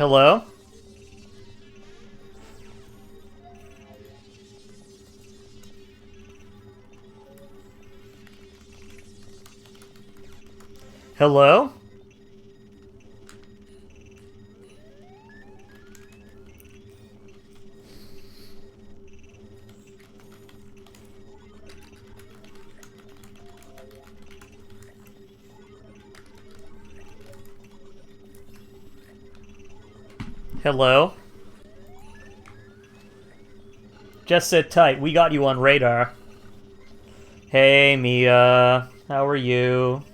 Hello? Hello? Hello? Just sit tight, we got you on radar. Hey, Mia. How are you?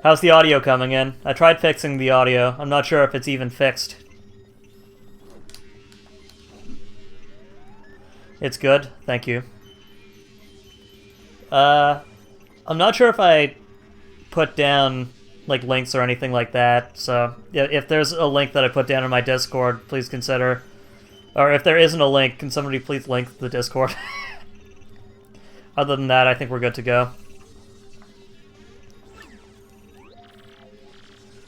How's the audio coming in? I tried fixing the audio. I'm not sure if it's even fixed. It's good? Thank you. I'm not sure if I put down like links or anything like that, so if there's a link that I put down in my Discord, please consider. Or if there isn't a link, can somebody please link the Discord? Other than that, I think we're good to go.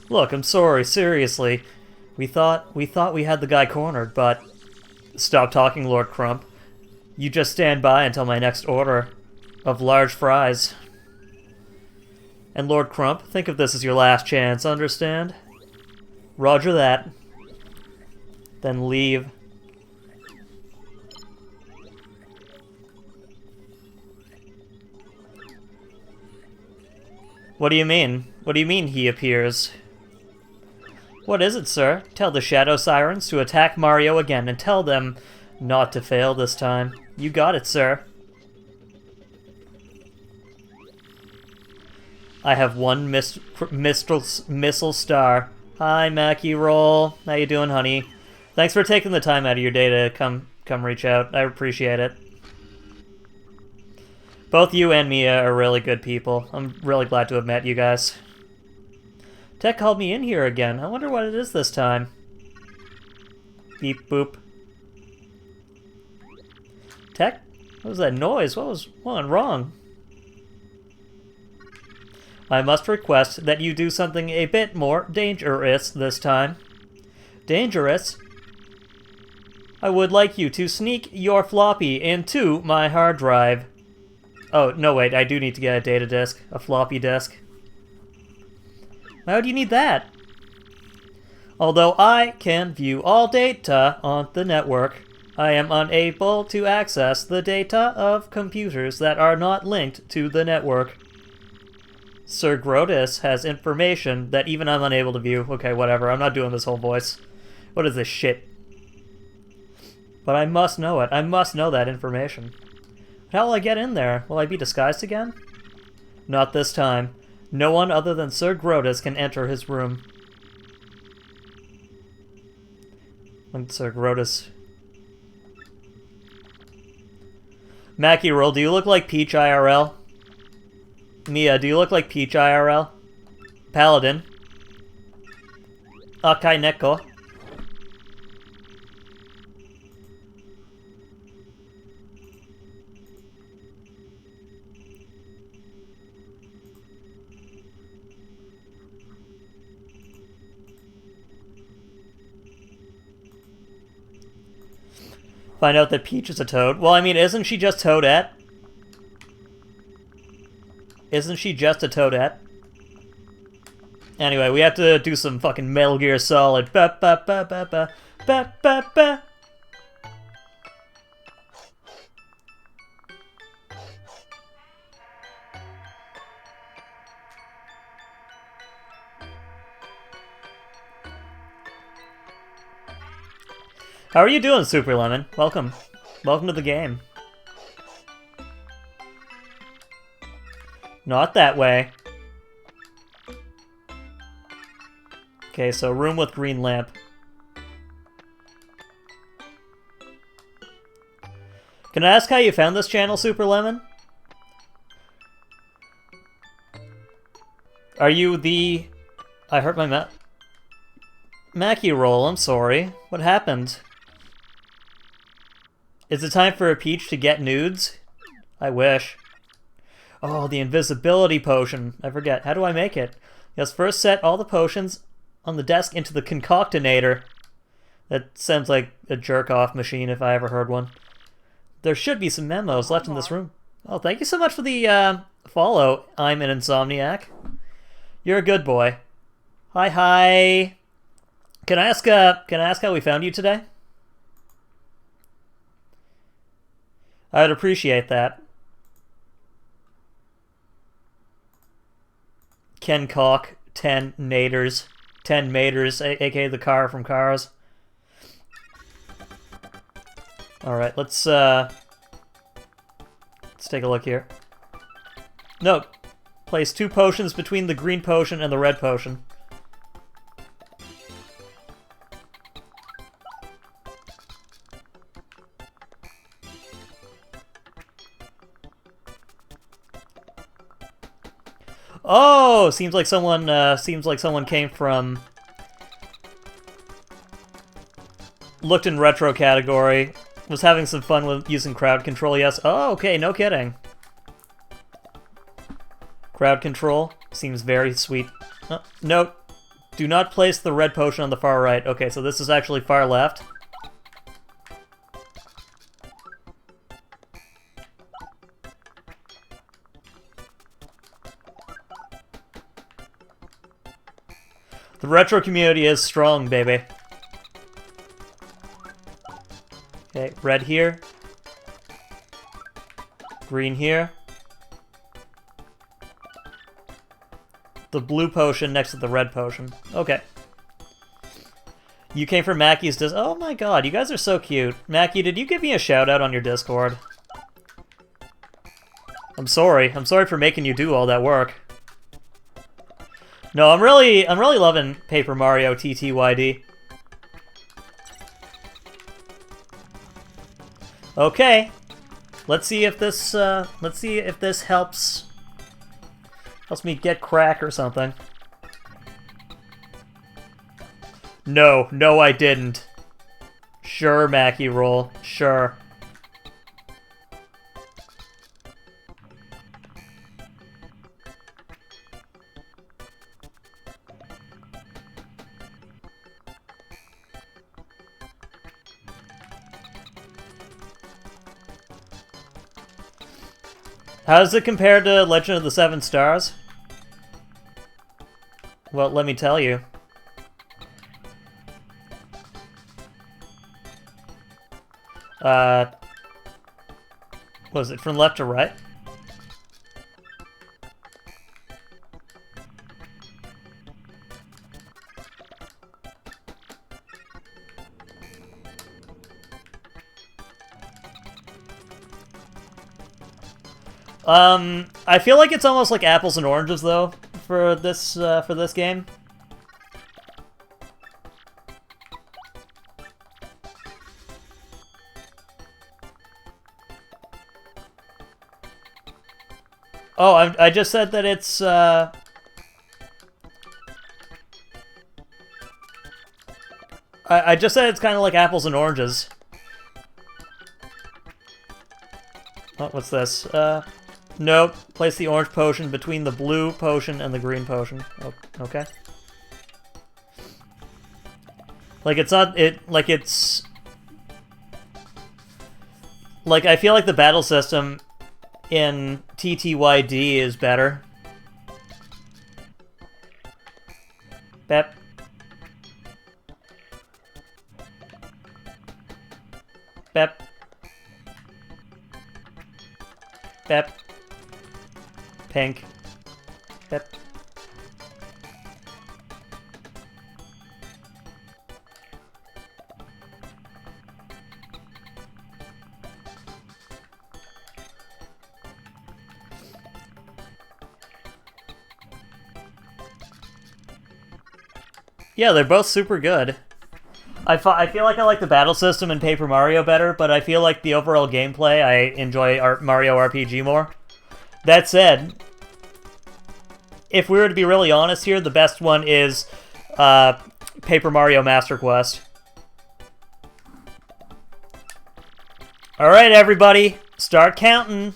Look, I'm sorry, seriously. We thought we had the guy cornered, but... Stop talking, Lord Crump. You just stand by until my next order of large fries. And Lord Crump, think of this as your last chance, understand? Roger that. Then leave. What do you mean? What do you mean he appears? What is it, sir? Tell the Shadow Sirens to attack Mario again and tell them not to fail this time. You got it, sir. I have one missile star. Hi, Mackie Roll. How you doing, honey? Thanks for taking the time out of your day to come reach out. I appreciate it. Both you and Mia are really good people. I'm really glad to have met you guys. Tech called me in here again. I wonder what it is this time. Beep boop. Tech? What was that noise? What went wrong? I must request that you do something a bit more dangerous this time. Dangerous? I would like you to sneak your floppy into my hard drive. Oh, no wait, I do need to get a data disk. A floppy disk. Why would you need that? Although I can view all data on the network, I am unable to access the data of computers that are not linked to the network. Sir Grotus has information that even I'm unable to view. Okay, whatever. I'm not doing this whole voice. What is this shit? But I must know it. I must know that information. How will I get in there? Will I be disguised again? Not this time. No one other than Sir Grotus can enter his room. And Sir Grotus. Mackie Roll, do you look like Peach IRL? Mia, do you look like Peach IRL? Paladin. Akai Neko. Find out that Peach is a toad. Well, I mean, isn't she just Toadette? Isn't she just a Toadette? Anyway, we have to do some fucking Metal Gear Solid. Ba ba ba ba ba ba ba ba. How are you doing, Super Lemon? Welcome. Welcome to the game. Not that way. Okay, so room with green lamp. Can I ask how you found this channel, Super Lemon? Are you the... I hurt my Mackie Roll, I'm sorry. What happened? Is it time for a Peach to get nudes? I wish. Oh, the invisibility potion. I forget. How do I make it? Yes, first set all the potions on the desk into the concoctinator. That sounds like a jerk-off machine if I ever heard one. There should be some memos left in this room. Oh, thank you so much for the follow. I'm an insomniac. You're a good boy. Hi, hi. Can I ask how we found you today? I'd appreciate that. Ken Cock, 10 Naders. 10 Maters, aka the car from Cars. Alright, let's take a look here. No. Place 2 potions between the green potion and the red potion. Oh, seems like someone came from looked in retro category, was having some fun with using crowd control. Yes. Oh, okay, no kidding. Crowd control seems very sweet. Note, do not place the red potion on the far right. Okay, so this is actually far left. The retro community is strong, baby. Okay, red here. Green here. The blue potion next to the red potion. Okay. You came from Mackey's Oh my god, you guys are so cute. Mackie, did you give me a shout out on your Discord? I'm sorry. I'm sorry for making you do all that work. No, I'm really loving Paper Mario TTYD. Okay. Let's see if this helps me get crack or something. No, I didn't. Sure, Mackie roll. Sure. How does it compare to Legend of the Seven Stars? Well, let me tell you. Was it from left to right? I feel like it's almost like apples and oranges, though, for this game. Oh, I just said that it's, I just said it's kind of like apples and oranges. Oh, what's this? Nope. Place the orange potion between the blue potion and the green potion. Oh, okay. Like, it's not... Like, it's... Like, I feel like the battle system in TTYD is better. Bep. Bep. Bep. Pink. Bep. Yeah, they're both super good. I feel like I like the battle system in Paper Mario better, but I feel like the overall gameplay, I enjoy Mario RPG more. That said, if we were to be really honest here, the best one is Paper Mario Master Quest. Alright, everybody, start counting.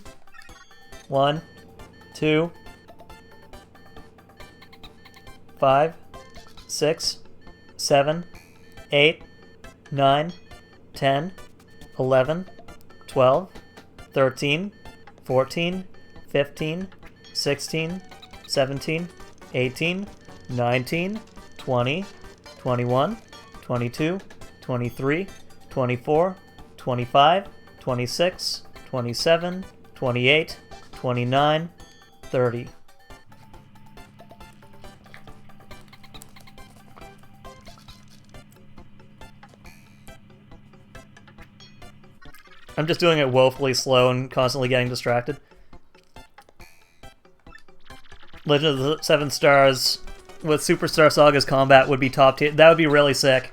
1, 2, 5, 6, 7, 8, 9, 10, 11, 12, 13, 14, 15, 16, 17, 18, 19, 20, 21, 22, 23, 24, 25, 26, 27, 28, 29, 30. I'm just doing it woefully slow and constantly getting distracted. Legend of the Seven Stars with Superstar Saga's combat would be top tier. That would be really sick.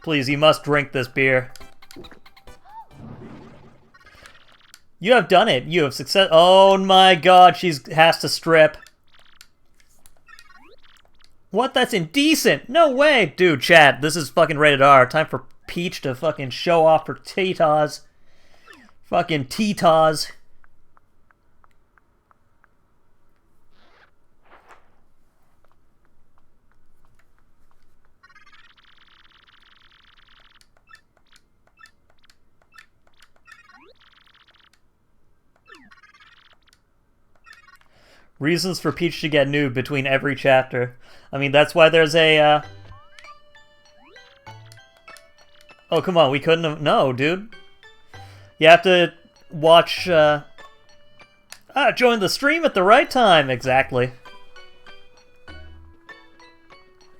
Please, you must drink this beer. You have done it. You have success. Oh my god, she has to strip. What? That's indecent. No way. Dude, chat, this is fucking rated R. Time for Peach to fucking show off her titas. Fucking titas. Reasons for Peach to get nude between every chapter. I mean, that's why there's a, Oh, come on, we couldn't have... No, dude. You have to watch, join the stream at the right time. Exactly.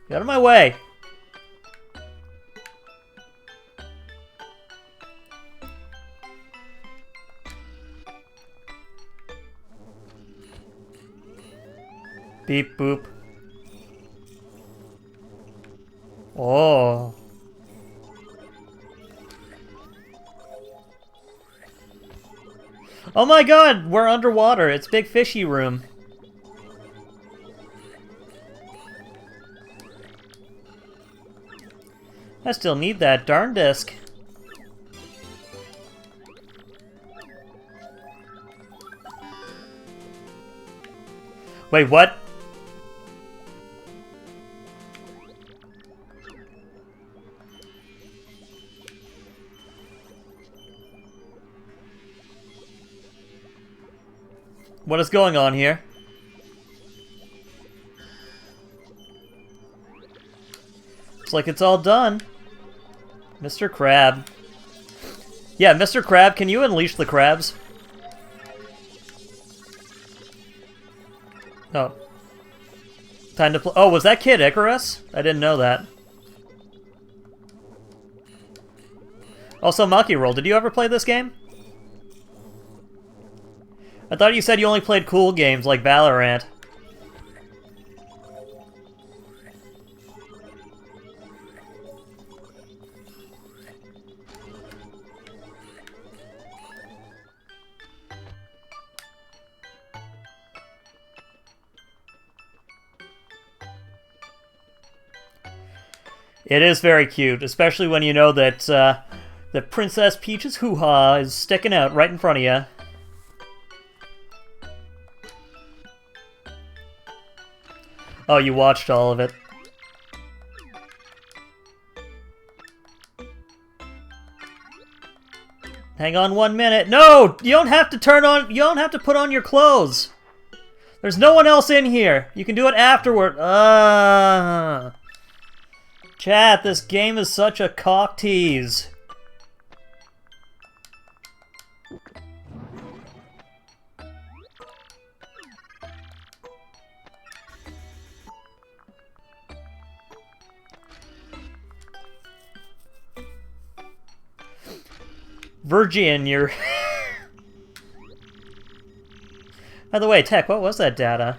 Get out of my way. Beep, boop. Oh. Oh my god, we're underwater. It's Big Fishy Room. I still need that darn disc. Wait, what? What is going on here? Looks like it's all done. Mr. Crab. Yeah, Mr. Crab, can you unleash the crabs? Oh. Time to play. Oh, was that Kid Icarus? I didn't know that. Also, Monkey Roll, did you ever play this game? I thought you said you only played cool games like Valorant. It is very cute, especially when you know that the Princess Peach's hoo-ha is sticking out right in front of you. Oh, you watched all of it. Hang on 1 minute. No! You don't have to turn on... You don't have to put on your clothes. There's no one else in here. You can do it afterward. Chat, this game is such a cock tease. Virgin, you're... By the way, Tech, what was that data?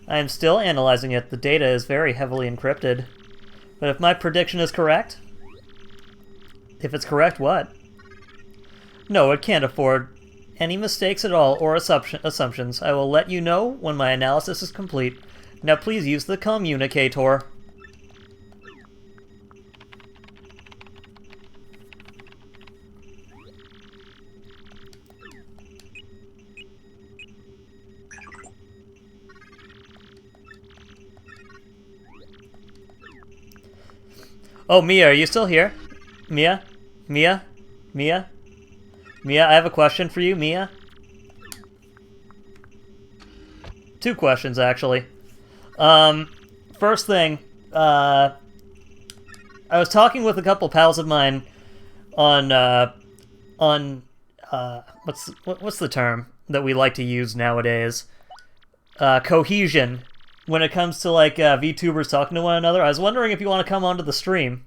I am still analyzing it. The data is very heavily encrypted. But if my prediction is correct... If it's correct, what? No, it can't afford any mistakes at all or assumptions. I will let you know when my analysis is complete. Now please use the communicator. Oh, Mia, are you still here? Mia? Mia? Mia? Mia, I have a question for you, Mia. Two questions, actually. First thing, I was talking with a couple pals of mine on what's the term that we like to use nowadays? Cohesion. When it comes to, like, VTubers talking to one another, I was wondering if you want to come onto the stream.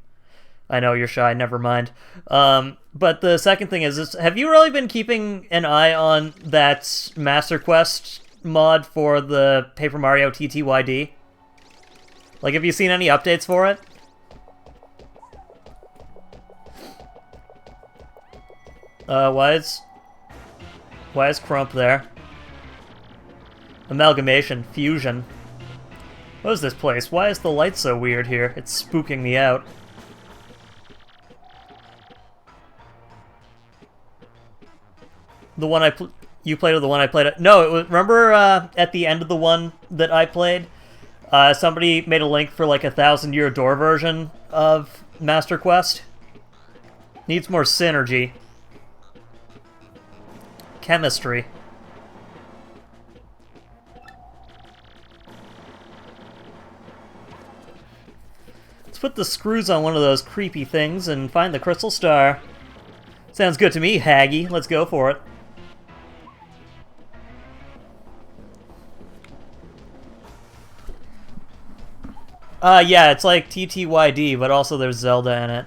I know you're shy, never mind. But the second thing is, have you really been keeping an eye on that Master Quest mod for the Paper Mario TTYD? Like, have you seen any updates for it? Why is Crump there? Amalgamation. Fusion. What is this place? Why is the light so weird here? It's spooking me out. The one you played or the one I played? No, it was, remember at the end of the one that I played? Somebody made a link for like a 1,000-year door version of Master Quest. Needs more synergy. Chemistry. Let's put the screws on one of those creepy things and find the crystal star. Sounds good to me, Haggy. Let's go for it. Yeah, it's like TTYD, but also there's Zelda in it.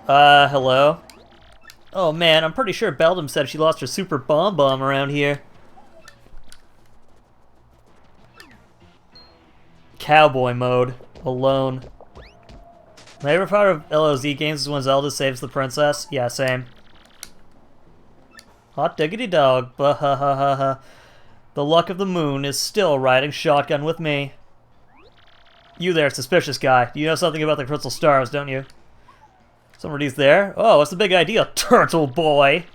Hello? Oh man, I'm pretty sure Beldam said she lost her super bomb around here. Cowboy mode. Alone. My favorite part of LOZ games is when Zelda saves the princess. Yeah, same. Hot diggity dog. Bah-ha-ha-ha-ha. The luck of the moon is still riding shotgun with me. You there, suspicious guy. You know something about the crystal stars, don't you? Somebody's there? Oh, what's the big idea, turtle boy?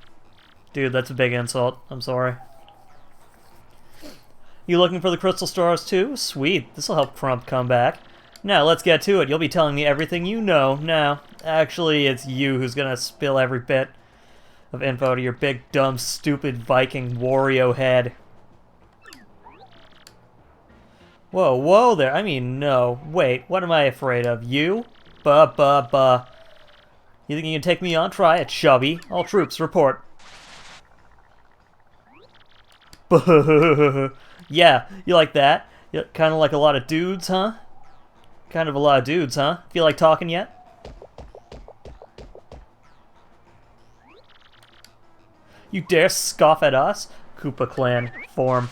Dude, that's a big insult. I'm sorry. You looking for the crystal stars too? Sweet. This'll help Crump come back. Now, let's get to it. You'll be telling me everything you know now. Actually, it's you who's gonna spill every bit of info to your big, dumb, stupid Viking Wario head. Whoa, whoa there. I mean, no. Wait, what am I afraid of? You? Buh. You think you can take me on? Try it, chubby. All troops, report. Yeah, you like that? You kind of like a lot of dudes, huh? Kind of a lot of dudes, huh? Feel like talking yet? You dare scoff at us? Koopa Clan, form.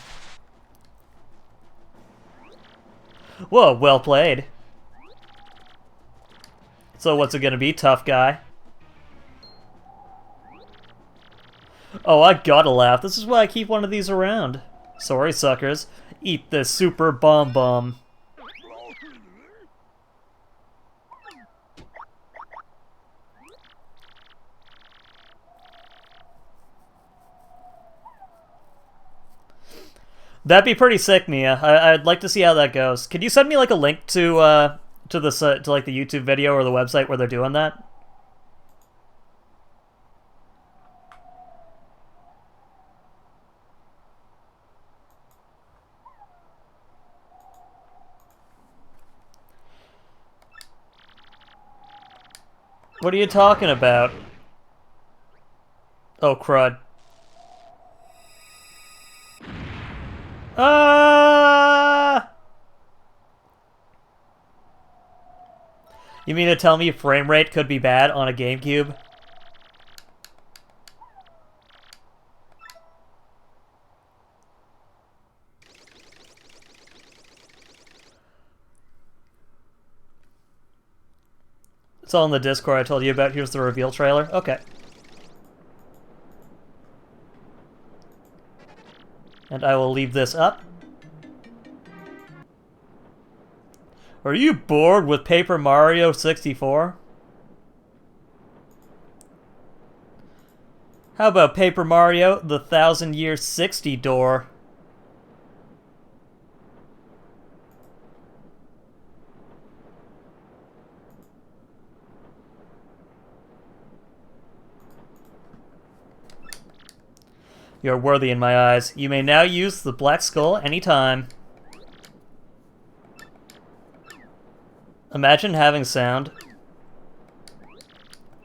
Whoa, well played. So what's it gonna be, tough guy? Oh, I gotta laugh. This is why I keep one of these around. Sorry, suckers. Eat this super bomb. That'd be pretty sick, Mia. I'd like to see how that goes. Could you send me like a link to this to like the YouTube video or the website where they're doing that? What are you talking about? Oh, crud. You mean to tell me frame rate could be bad on a GameCube? It's all in the Discord I told you about. Here's the reveal trailer. Okay. And I will leave this up. Are you bored with Paper Mario 64? How about Paper Mario, the 1000-Year 60 door? You're worthy in my eyes. You may now use the Black Skull anytime. Imagine having sound.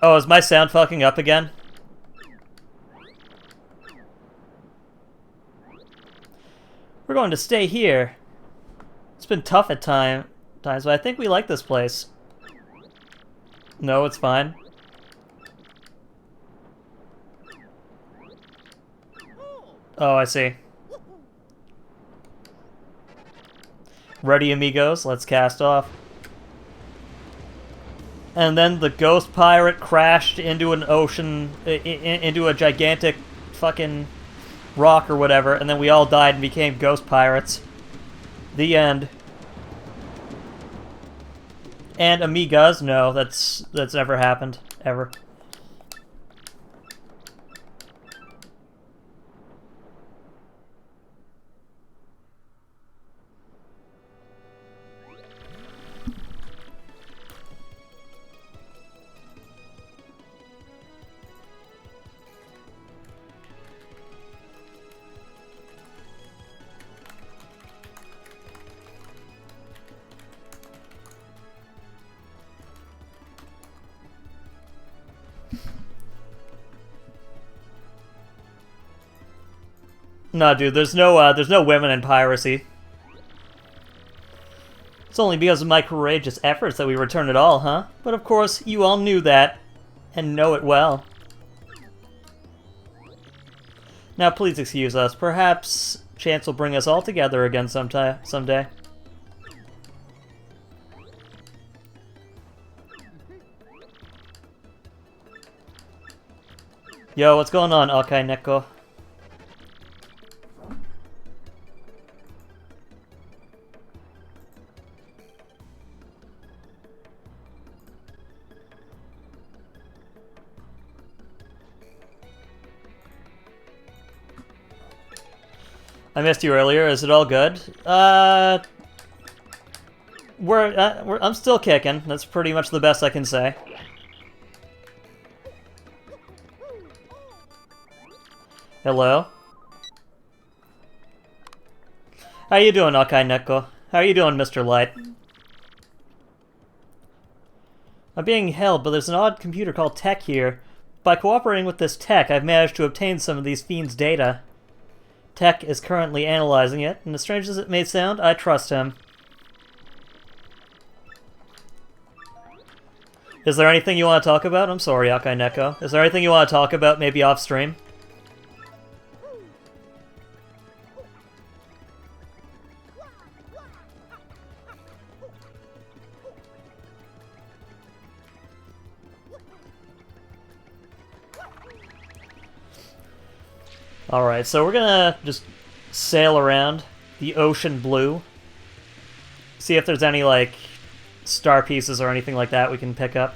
Oh, is my sound fucking up again? We're going to stay here. It's been tough at times, but I think we like this place. No, it's fine. Oh, I see. Ready, amigos? Let's cast off. And then the ghost pirate crashed into an ocean, into a gigantic fucking rock or whatever, and then we all died and became ghost pirates. The end. And amigas? No, that's never happened. Ever. No, dude, there's no women in piracy. It's only because of my courageous efforts that we return at all, huh? But of course, you all knew that, and know it well. Now please excuse us. Perhaps chance will bring us all together again someday. Yo, what's going on, Akai Neko? I missed you earlier. Is it all good? I'm still kicking. That's pretty much the best I can say. Hello? How you doing, Akai Neko? How you doing, Mr. Light? I'm being held, but there's an odd computer called Tech here. By cooperating with this Tech, I've managed to obtain some of these fiends' data. Tech is currently analyzing it, and as strange as it may sound, I trust him. Is there anything you want to talk about? I'm sorry, Akai Neko. Is there anything you want to talk about, maybe off-stream? Alright, so we're gonna just sail around the ocean blue. See if there's any, like, star pieces or anything like that we can pick up.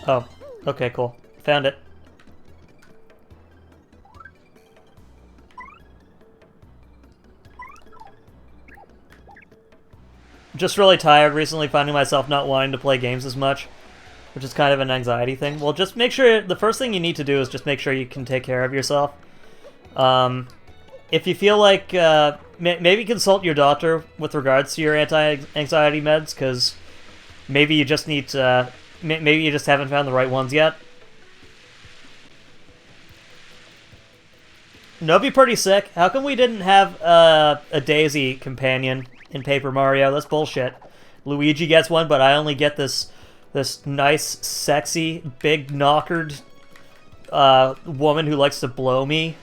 Oh, okay, cool. Found it. Just really tired recently, finding myself not wanting to play games as much, which is kind of an anxiety thing. Well, just make sure, the first thing you need to do is just make sure you can take care of yourself. If you feel like, maybe consult your doctor with regards to your anti-anxiety meds, because maybe you just need to, maybe you just haven't found the right ones yet. No, it'd be pretty sick. How come we didn't have a Daisy companion in Paper Mario? That's bullshit. Luigi gets one, but I only get this nice, sexy, big knockered woman who likes to blow me.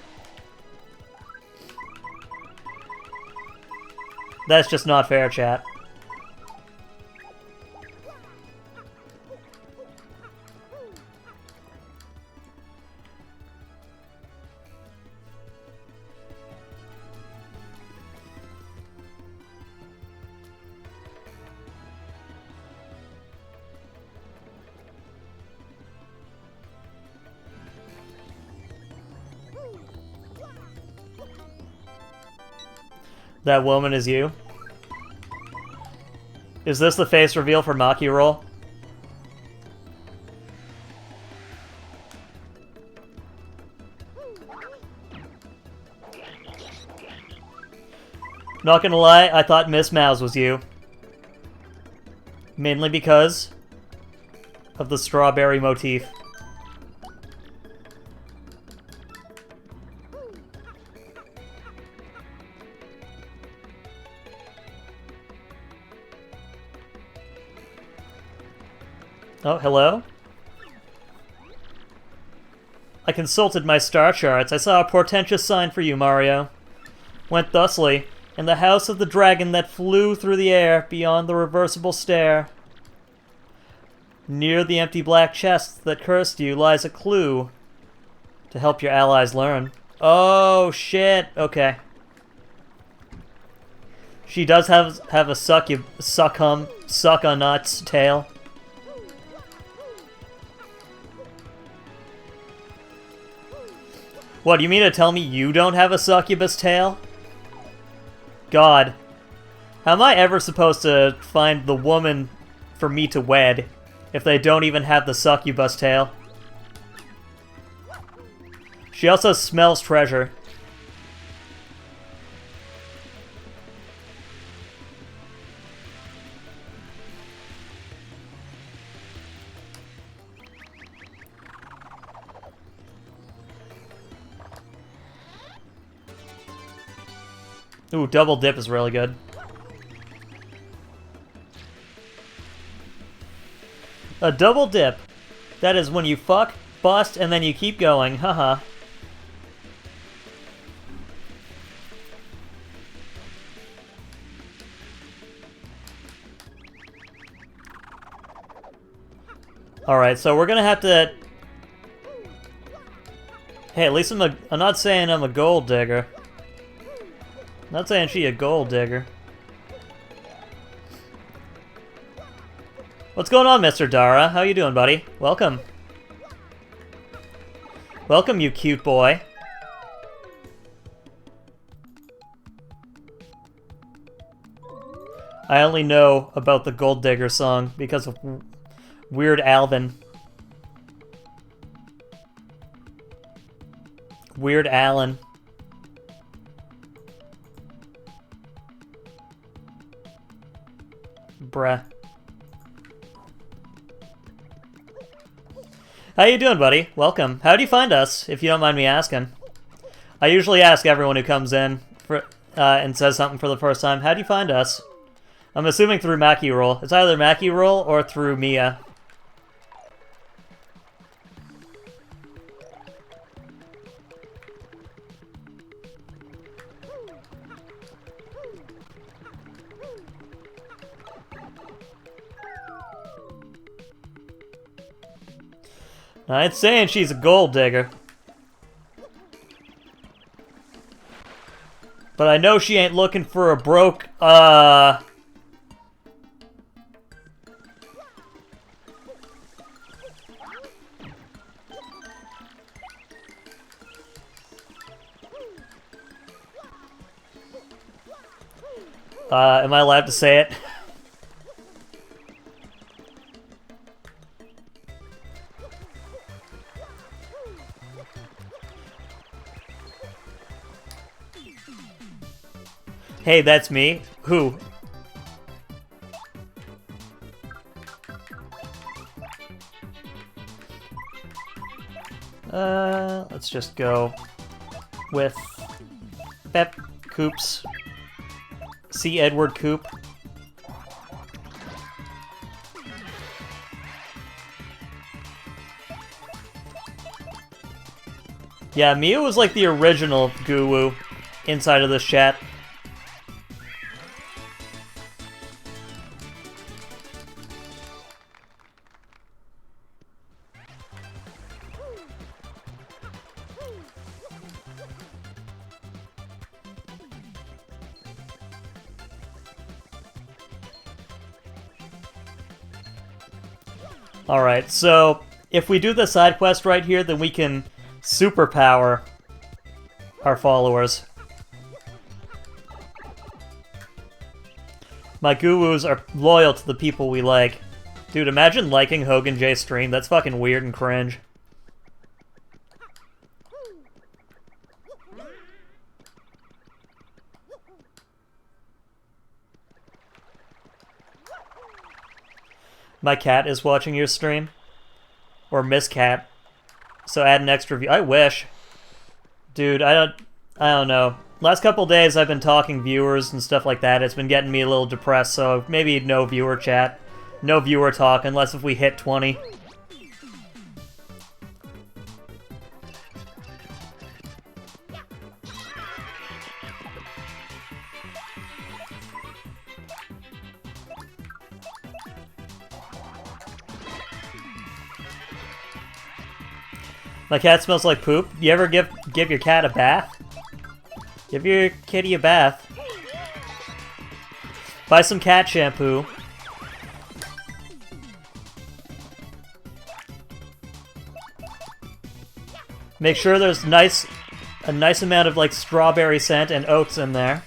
That's just not fair, chat. That woman is you? Is this the face reveal for Maki Roll? Not gonna lie, I thought Miss Mouse was you. Mainly because of the strawberry motif. Oh, hello? I consulted my star charts. I saw a portentous sign for you, Mario. Went thusly. In the house of the dragon that flew through the air beyond the reversible stair. Near the empty black chest that cursed you lies a clue to help your allies learn. Oh, shit. Okay. She does have a suck on nuts tail. What, you mean to tell me you don't have a succubus tail? God. How am I ever supposed to find the woman for me to wed if they don't even have the succubus tail? She also smells treasure. Ooh, double dip is really good. A double dip. That is when you fuck, bust, and then you keep going. Haha. Alright, so we're gonna have to... Hey, at least I'm not saying I'm a gold digger. Not saying she a gold digger. What's going on, Mr. Dara? How you doing, buddy? Welcome. Welcome, you cute boy. I only know about the Gold Digger song because of Weird Alvin. Weird Allen. Bruh. How you doing, buddy? Welcome. How do you find us, if you don't mind me asking? I usually ask everyone who comes in and says something for the first time, how do you find us? I'm assuming through Maki Roll. It's either Maki Roll or through Mia. I ain't saying she's a gold digger. But I know she ain't looking for a broke, Am I allowed to say it? Hey, that's me. Who? Let's just go with Pep Coops. C. Edward Coop. Yeah, Mia was like the original Goo inside of this chat. Alright, so if we do the side quest right here, then we can superpower our followers. My gurus are loyal to the people we like. Dude, imagine liking Hogan J's stream. That's fucking weird and cringe. My cat is watching your stream. Or Miss Cat. So add an extra view. I wish. Dude, I don't know. Last couple days I've been talking viewers and stuff like that. It's been getting me a little depressed, so maybe no viewer chat. No viewer talk, unless if we hit 20. My cat smells like poop. You ever give your cat a bath? Give your kitty a bath. Buy some cat shampoo. Make sure there's a nice amount of like strawberry scent and oats in there.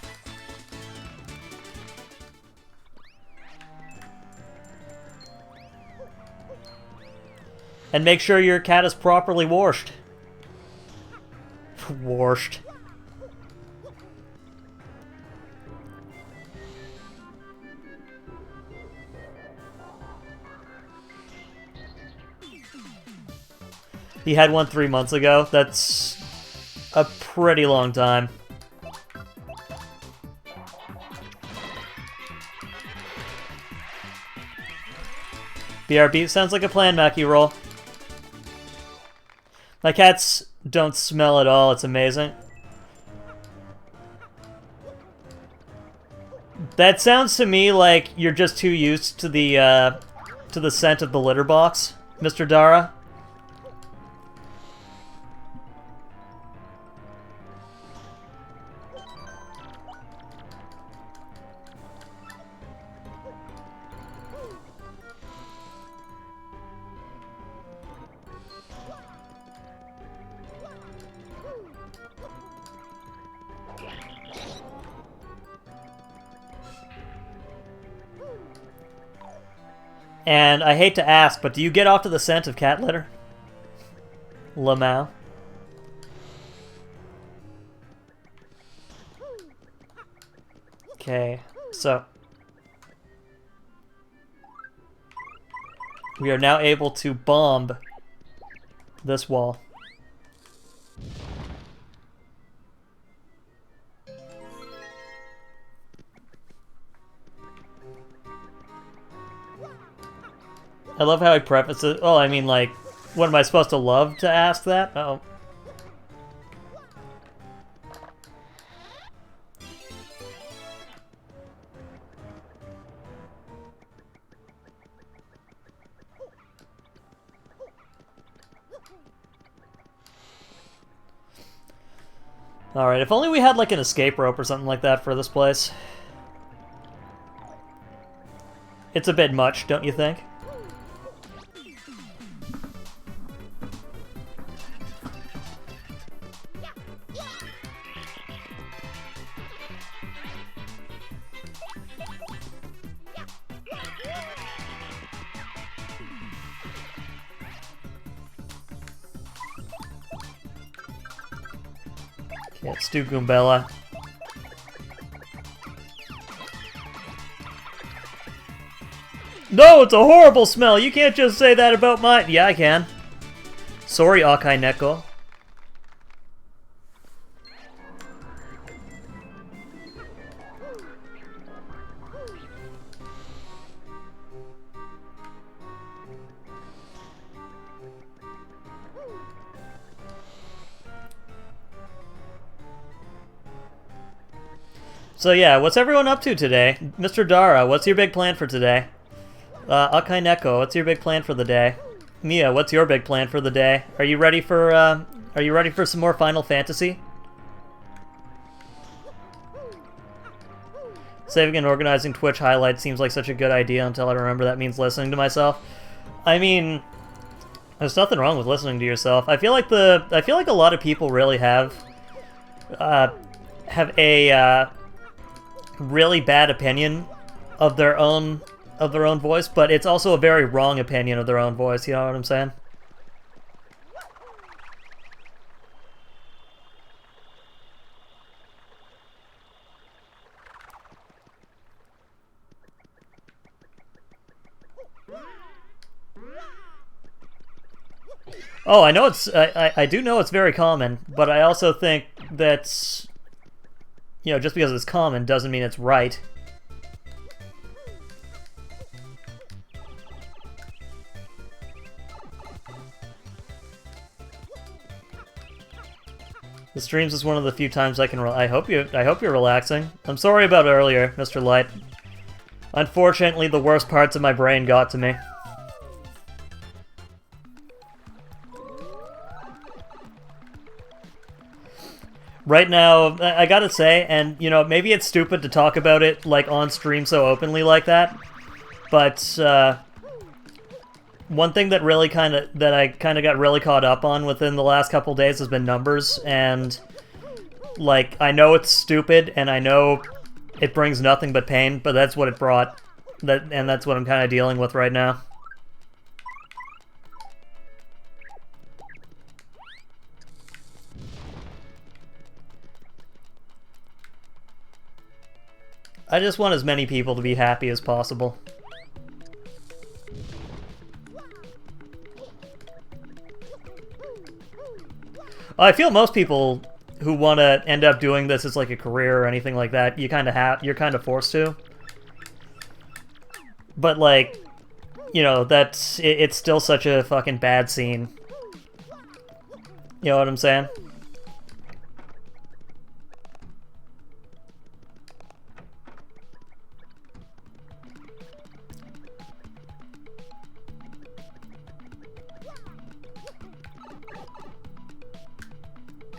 And make sure your cat is properly washed. Washed. He had one 3 months ago. That's a pretty long time. BRB sounds like a plan, Mackie Roll. My cats don't smell at all. It's amazing. That sounds to me like you're just too used to the scent of the litter box, Mr. Dara. And I hate to ask, but do you get off to the scent of cat litter? Lamau. Okay, so we are now able to bomb this wall. I love how I preface it. Oh, I mean, like, what am I supposed to love to ask that? Oh. Alright, if only we had, like, an escape rope or something like that for this place. It's a bit much, don't you think? Okay, let's do Goombella. No, it's a horrible smell! You can't just say that about mine! Yeah, I can. Sorry, Akai Neko. So yeah, what's everyone up to today? Mr. Dara, what's your big plan for today? Akai Neko, what's your big plan for the day? Mia, what's your big plan for the day? Are you ready for some more Final Fantasy? Saving and organizing Twitch highlights seems like such a good idea until I remember that means listening to myself. I mean, there's nothing wrong with listening to yourself. I feel like a lot of people really have a really bad opinion of their own voice, but it's also a very wrong opinion of their own voice, you know what I'm saying? Oh, I know it's I do know it's very common, but I also think that, you know, just because it's common doesn't mean it's right. The streams is one of the few times I can. I hope you're relaxing. I'm sorry about earlier, Mr. Light. Unfortunately, the worst parts of my brain got to me. Right now, I gotta say, and you know, maybe it's stupid to talk about it like on stream so openly like that, but one thing that really I kind of got really caught up on within the last couple days has been numbers, and like I know it's stupid and I know it brings nothing but pain, but that's what it brought, and that's what I'm kind of dealing with right now. I just want as many people to be happy as possible. I feel most people who want to end up doing this as like a career or anything like that, you're kind of forced to. But like, you know, it's still such a fucking bad scene. You know what I'm saying?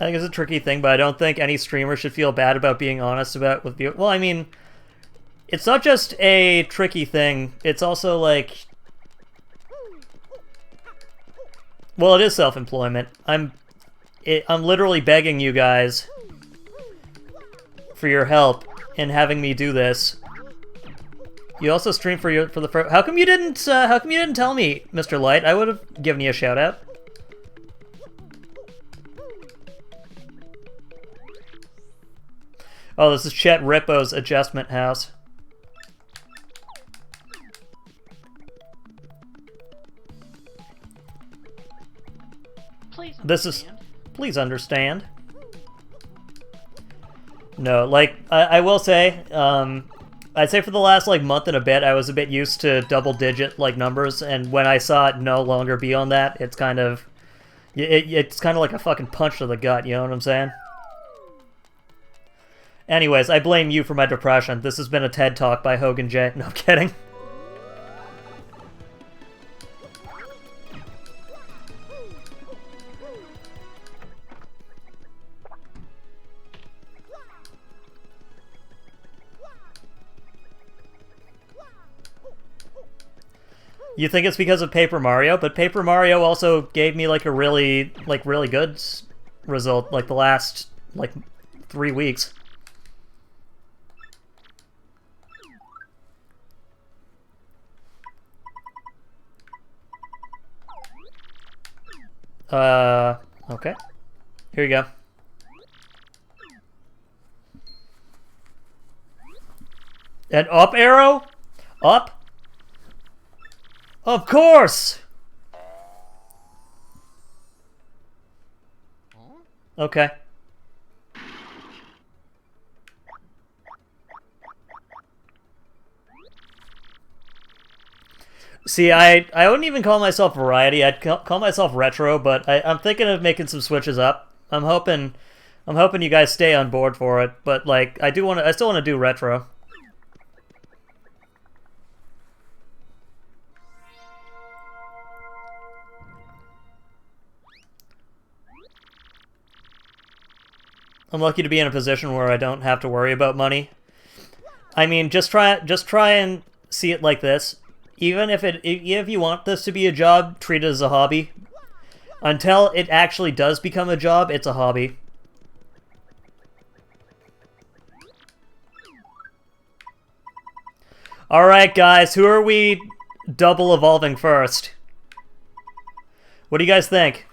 I think it's a tricky thing, but I don't think any streamer should feel bad about being honest with viewers. Well, I mean, it's not just a tricky thing. It's also like, well, it is self-employment. I'm literally begging you guys for your help in having me do this. You also stream for the first. How come you didn't tell me, Mr. Light? I would have given you a shout out. Oh, this is Chet Rippo's adjustment house. Please understand. No, like, I will say, I'd say for the last, like, month and a bit, I was a bit used to double-digit, like, numbers, and when I saw it no longer be on that, it's kind of, it's kind of like a fucking punch to the gut, you know what I'm saying? Anyways, I blame you for my depression. This has been a TED Talk by Hogan J. No, I'm kidding. You think it's because of Paper Mario, but Paper Mario also gave me like a really good result like the last like 3 weeks. Okay. Here you go. An up arrow? Up? Of course! Okay. See, I wouldn't even call myself variety. I'd call myself retro, but I'm thinking of making some switches up. I'm hoping you guys stay on board for it. But like, I still want to do retro. I'm lucky to be in a position where I don't have to worry about money. I mean, just try and see it like this. Even if you want this to be a job, treat it as a hobby. Until it actually does become a job, it's a hobby. Alright, guys, who are we double evolving first? What do you guys think?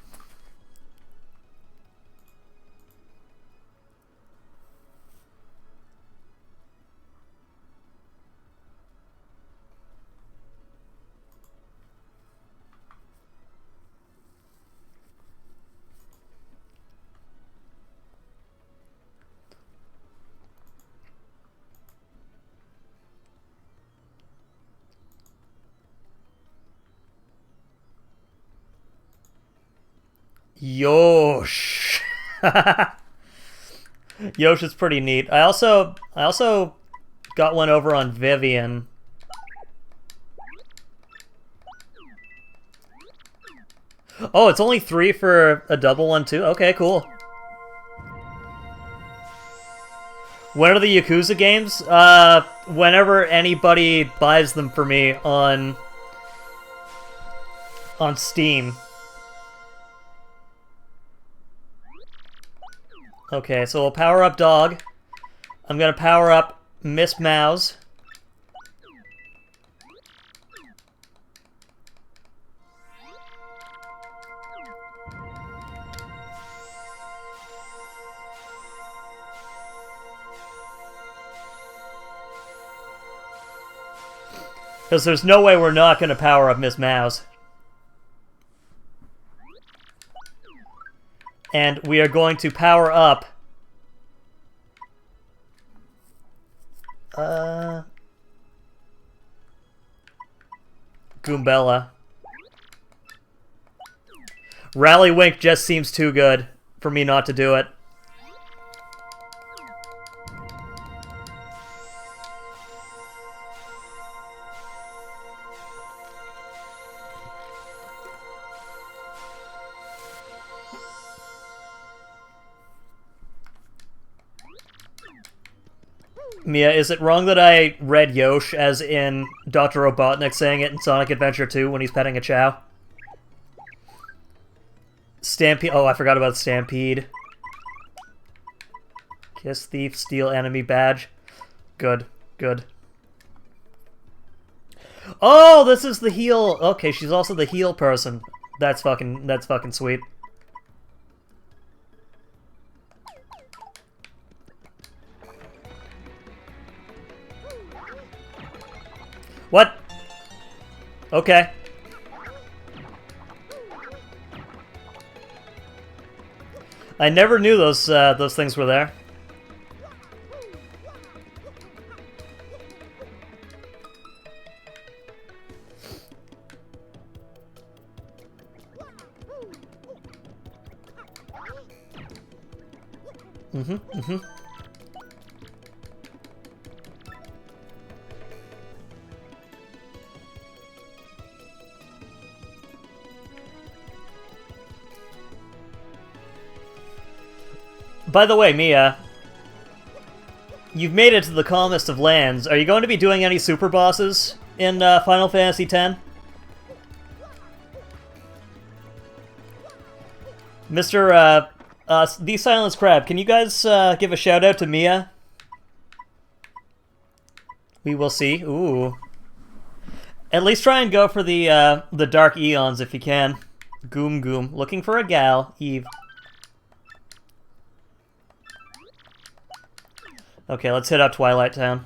Yosh. Yosh is pretty neat. I also got one over on Vivian. Oh, it's only 3 for a double one too? Okay, cool. When are the Yakuza games? Whenever anybody buys them for me on Steam. Okay, so we'll power up Dog. I'm gonna power up Miss Mouse. Because there's no way we're not gonna power up Miss Mouse. And we are going to power up Goombella. Rally Wink just seems too good for me not to do it. Mia, is it wrong that I read Yosh as in Dr. Robotnik saying it in Sonic Adventure 2 when he's petting a Chow? Stampede. Oh, I forgot about Stampede. Kiss Thief, steal enemy badge. Good, good. Oh, this is the heal. Okay, she's also the heal person. That's fucking sweet. What? Okay. I never knew those things were there. By the way, Mia, you've made it to the calmest of lands. Are you going to be doing any super bosses in Final Fantasy X? Mr. The Silenced Crab, can you guys give a shout out to Mia? We will see. Ooh. At least try and go for the Dark Eons if you can. Goom Goom. Looking for a gal. Eve. Okay, let's hit up Twilight Town.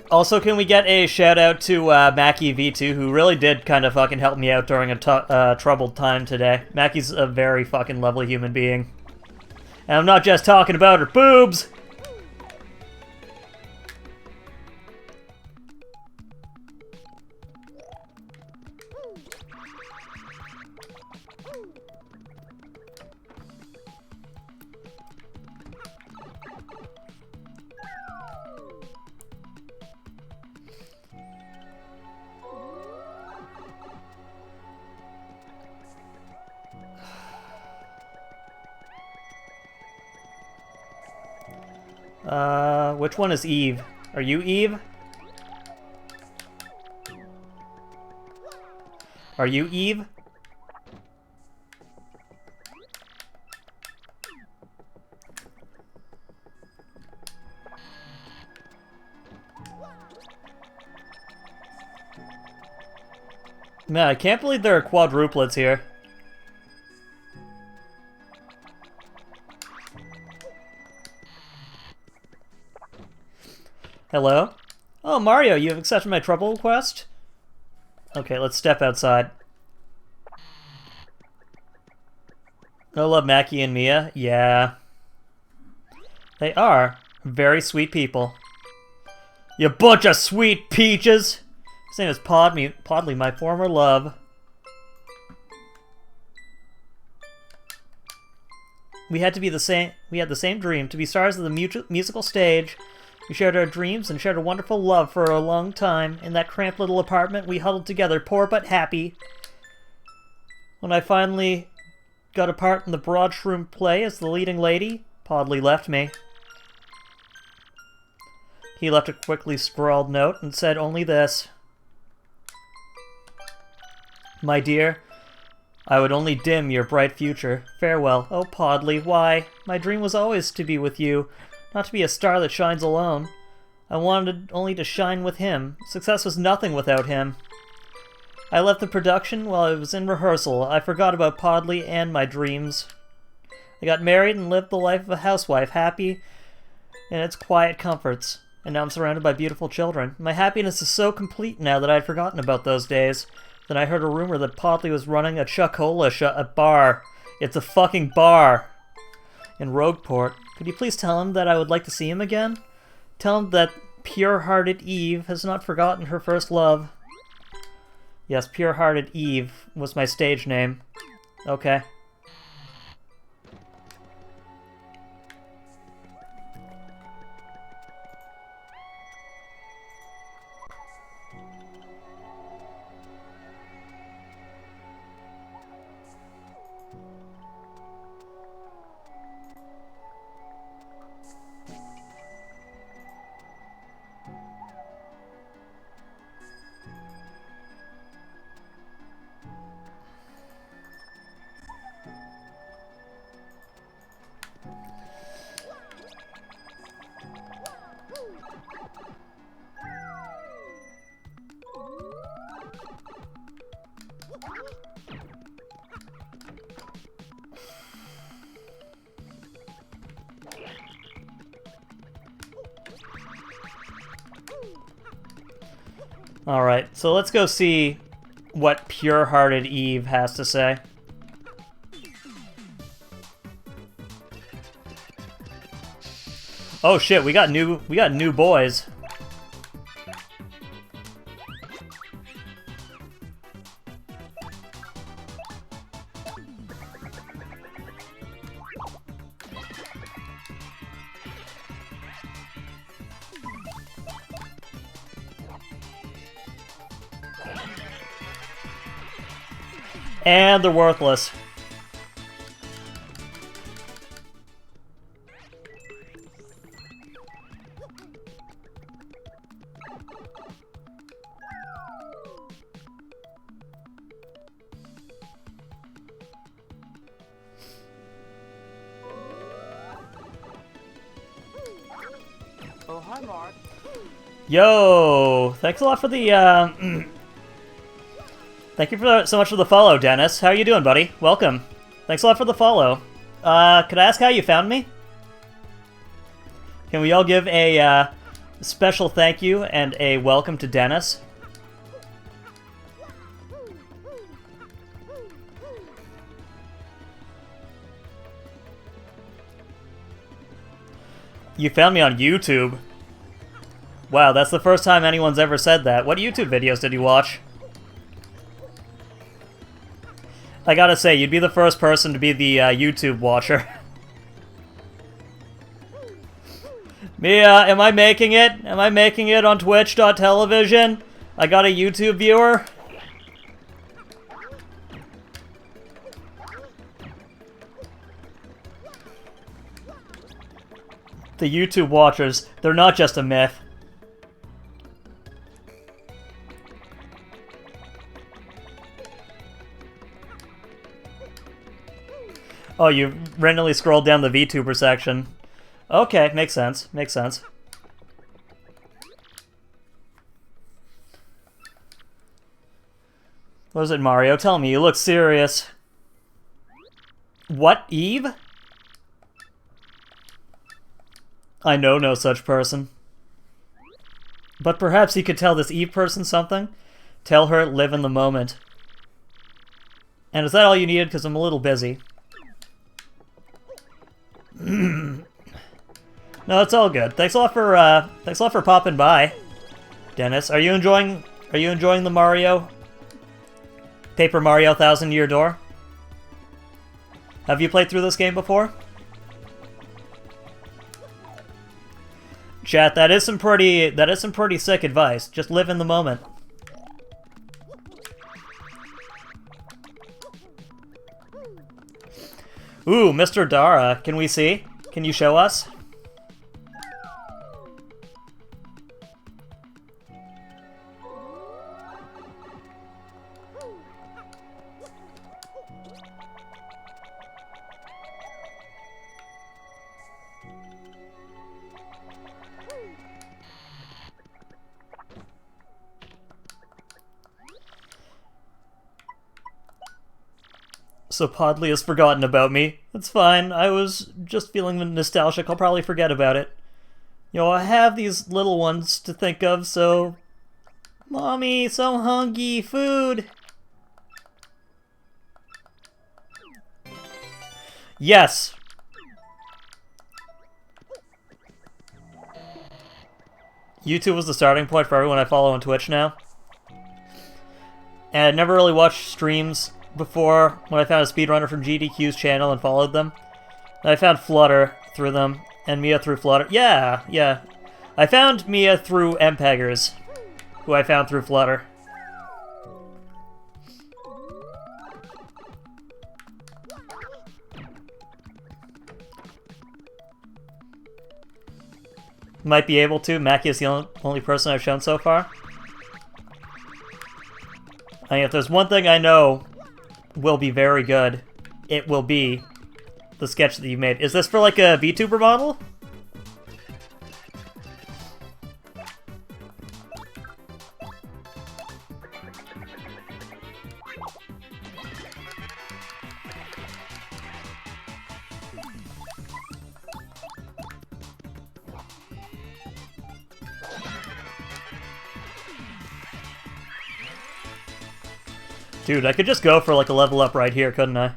Also, can we get a shout out to Mackie V2, who really did kind of fucking help me out during a troubled time today. Mackie's a very fucking lovely human being. And I'm not just talking about her boobs! Which one is Eve? Are you Eve? Are you Eve? Man, I can't believe there are quadruplets here. Hello? Oh, Mario, you have accepted my trouble request? Okay, let's step outside. I love Mackie and Mia. Yeah. They are very sweet people. You bunch of sweet peaches! His name is Podley, my former love. We had the same dream, to be stars of the musical stage. We shared our dreams and shared a wonderful love for a long time. In that cramped little apartment, we huddled together, poor but happy. When I finally got a part in the Broad Shroom play as the leading lady, Podley left me. He left a quickly scrawled note and said only this. My dear, I would only dim your bright future. Farewell. Oh, Podley, why? My dream was always to be with you, not to be a star that shines alone. I wanted only to shine with him. Success was nothing without him. I left the production while I was in rehearsal. I forgot about Podley and my dreams. I got married and lived the life of a housewife, happy in its quiet comforts. And now I'm surrounded by beautiful children. My happiness is so complete now that I had forgotten about those days. Then I heard a rumor that Podley was running a a bar. It's a fucking bar. In Rogueport. Could you please tell him that I would like to see him again? Tell him that pure-hearted Eve has not forgotten her first love. Yes, pure-hearted Eve was my stage name. Okay. Alright, so let's go see what pure-hearted Eve has to say. Oh shit, we got new boys. And they're worthless. Oh, hi, Mark. Yo, thanks a lot for the, Thank you so much for the follow, Dennis. How are you doing, buddy? Welcome. Thanks a lot for the follow. Could I ask how you found me? Can we all give a special thank you and a welcome to Dennis? You found me on YouTube. Wow, that's the first time anyone's ever said that. What YouTube videos did you watch? I gotta say, you'd be the first person to be the YouTube watcher. Mia, am I making it? Am I making it on Twitch.television? I got a YouTube viewer? The YouTube watchers, they're not just a myth. Oh, you randomly scrolled down the VTuber section. Okay, makes sense. Makes sense. What is it, Mario? Tell me, you look serious. What, Eve? I know no such person. But perhaps he could tell this Eve person something? Tell her, live in the moment. And is that all you needed? Because I'm a little busy. No, it's all good. Thanks a lot for popping by, Dennis. Are you enjoying the Mario? Paper Mario Thousand Year Door? Have you played through this game before? Chat, that is some pretty sick advice. Just live in the moment. Ooh, Mr. Dara, can we see? Can you show us? So Podley has forgotten about me. It's fine. I was just feeling nostalgic. I'll probably forget about it. You know, I have these little ones to think of, so... Mommy, so hungry. Food! Yes! YouTube was the starting point for everyone I follow on Twitch now. And I never really watched streams before when I found a speedrunner from GDQ's channel and followed them. And I found Flutter through them, and Mia through Flutter. Yeah. I found Mia through MPeggers, who I found through Flutter. Might be able to. Mackie is the only person I've shown so far. I mean, if there's one thing I know will be very good, it will be the sketch that you made. Is this for like a VTuber model? Dude, I could just go for like a level up right here, couldn't I?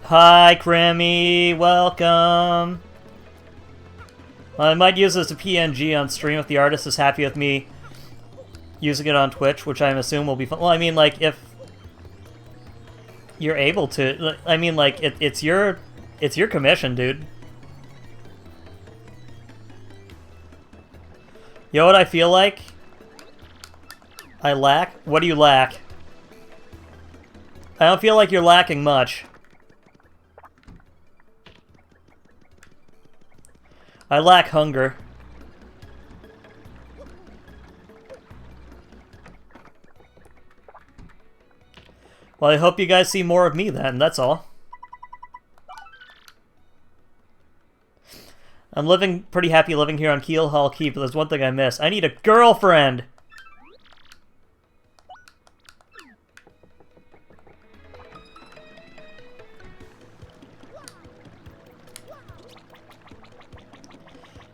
Hi, Crammy, welcome. I might use this as a PNG on stream if the artist is happy with me using it on Twitch, which I assume will be fun. Well, I mean, like, if you're able to, I mean, like, it's your commission, dude. You know what I feel like? I lack? What do you lack? I don't feel like you're lacking much. I lack hunger. Well, I hope you guys see more of me then, that's all. I'm pretty happy living here on Keel Hall Keep, but there's one thing I miss. I need a girlfriend!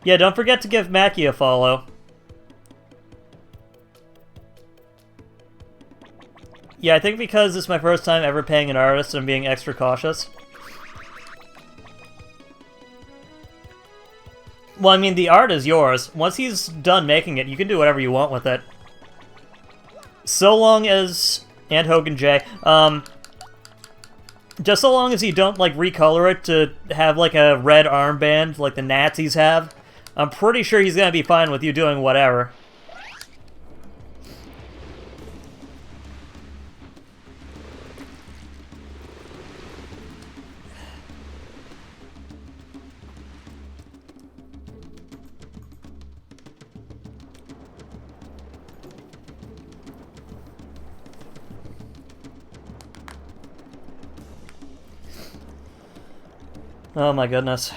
Yeah, don't forget to give Mackie a follow. Yeah, I think because this is my first time ever paying an artist, I'm being extra cautious. Well, I mean, the art is yours. Once he's done making it, you can do whatever you want with it. So long as... And Hogan J. Just so long as you don't, like, recolor it to have, like, a red armband like the Nazis have, I'm pretty sure he's gonna be fine with you doing whatever. Oh my goodness.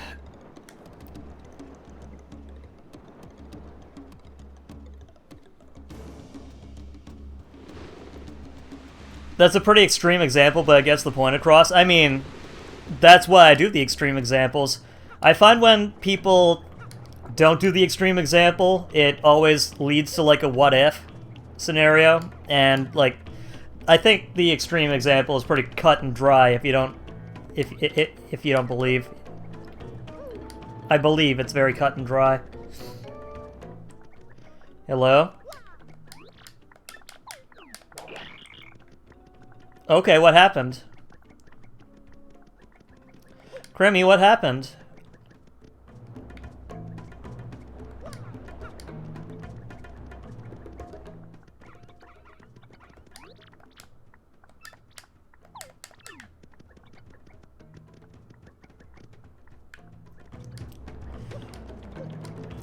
That's a pretty extreme example, but it gets the point across. I mean, that's why I do the extreme examples. I find when people don't do the extreme example, it always leads to, like, a what-if scenario. And, like, I think the extreme example is pretty cut and dry if you don't... If you don't believe. I believe it's very cut and dry. Hello? Okay, what happened? Crimmy, what happened?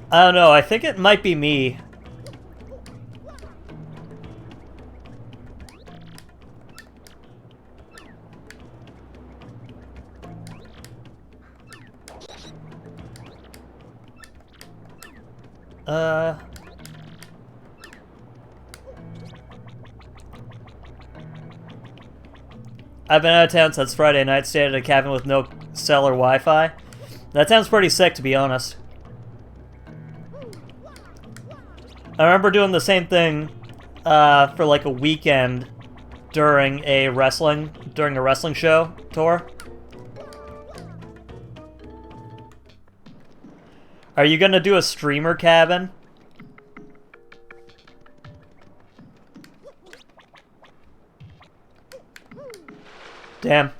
I don't know, I think it might be me. I've been out of town since Friday night, stayed at a cabin with no cellar Wi-Fi. That sounds pretty sick, to be honest. I remember doing the same thing for like a weekend during a wrestling show tour. Are you gonna do a streamer cabin? Damn.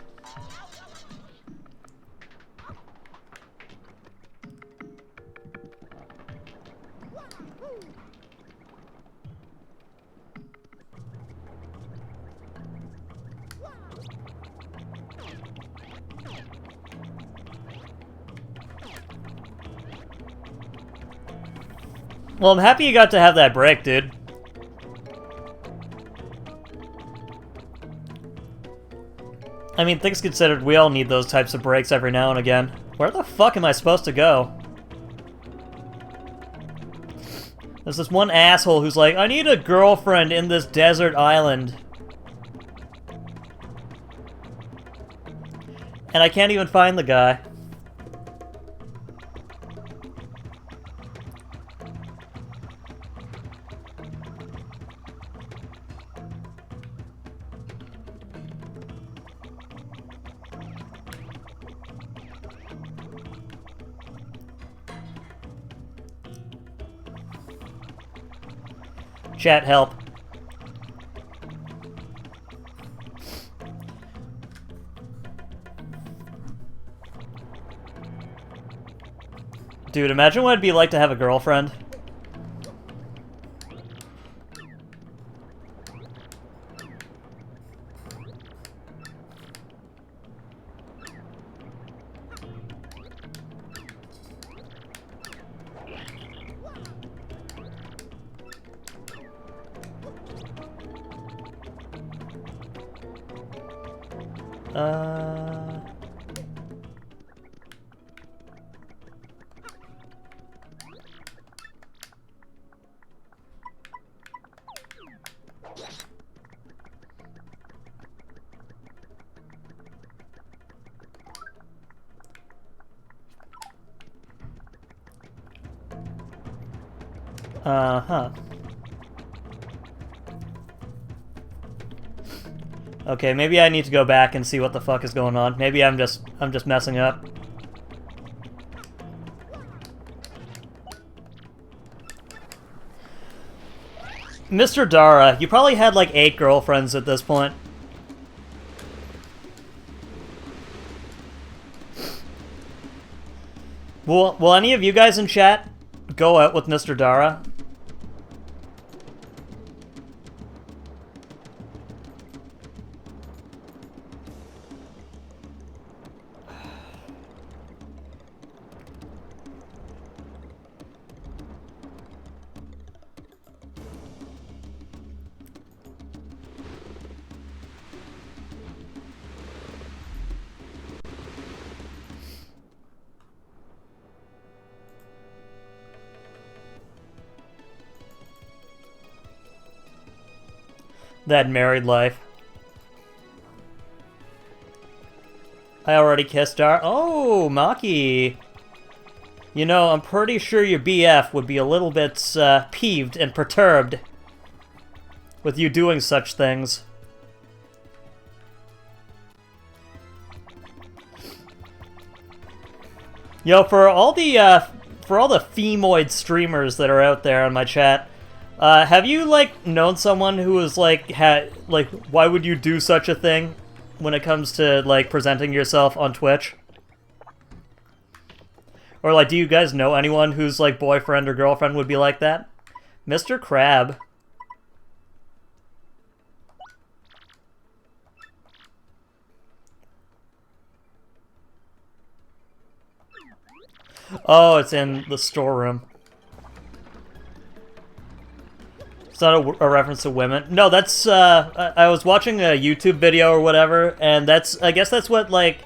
Well, I'm happy you got to have that break, dude. I mean, things considered, we all need those types of breaks every now and again. Where the fuck am I supposed to go? There's this one asshole who's like, I need a girlfriend in this desert island. And I can't even find the guy. Chat, help. Dude, imagine what it'd be like to have a girlfriend. Uh-huh. Okay, maybe I need to go back and see what the fuck is going on. Maybe I'm just messing up. Mr. Dara, you probably had like 8 girlfriends at this point. Will any of you guys in chat go out with Mr. Dara? That married life. I already kissed her. Oh, Maki. You know, I'm pretty sure your BF would be a little bit peeved and perturbed with you doing such things. Yo, for all the femoid streamers that are out there on my chat, have you, like, known someone who was, like, why would you do such a thing when it comes to, like, presenting yourself on Twitch? Or, like, do you guys know anyone whose, like, boyfriend or girlfriend would be like that? Mr. Crab. Oh, it's in the storeroom. It's not a reference to women. No, that's, I was watching a YouTube video or whatever, and I guess that's what, like,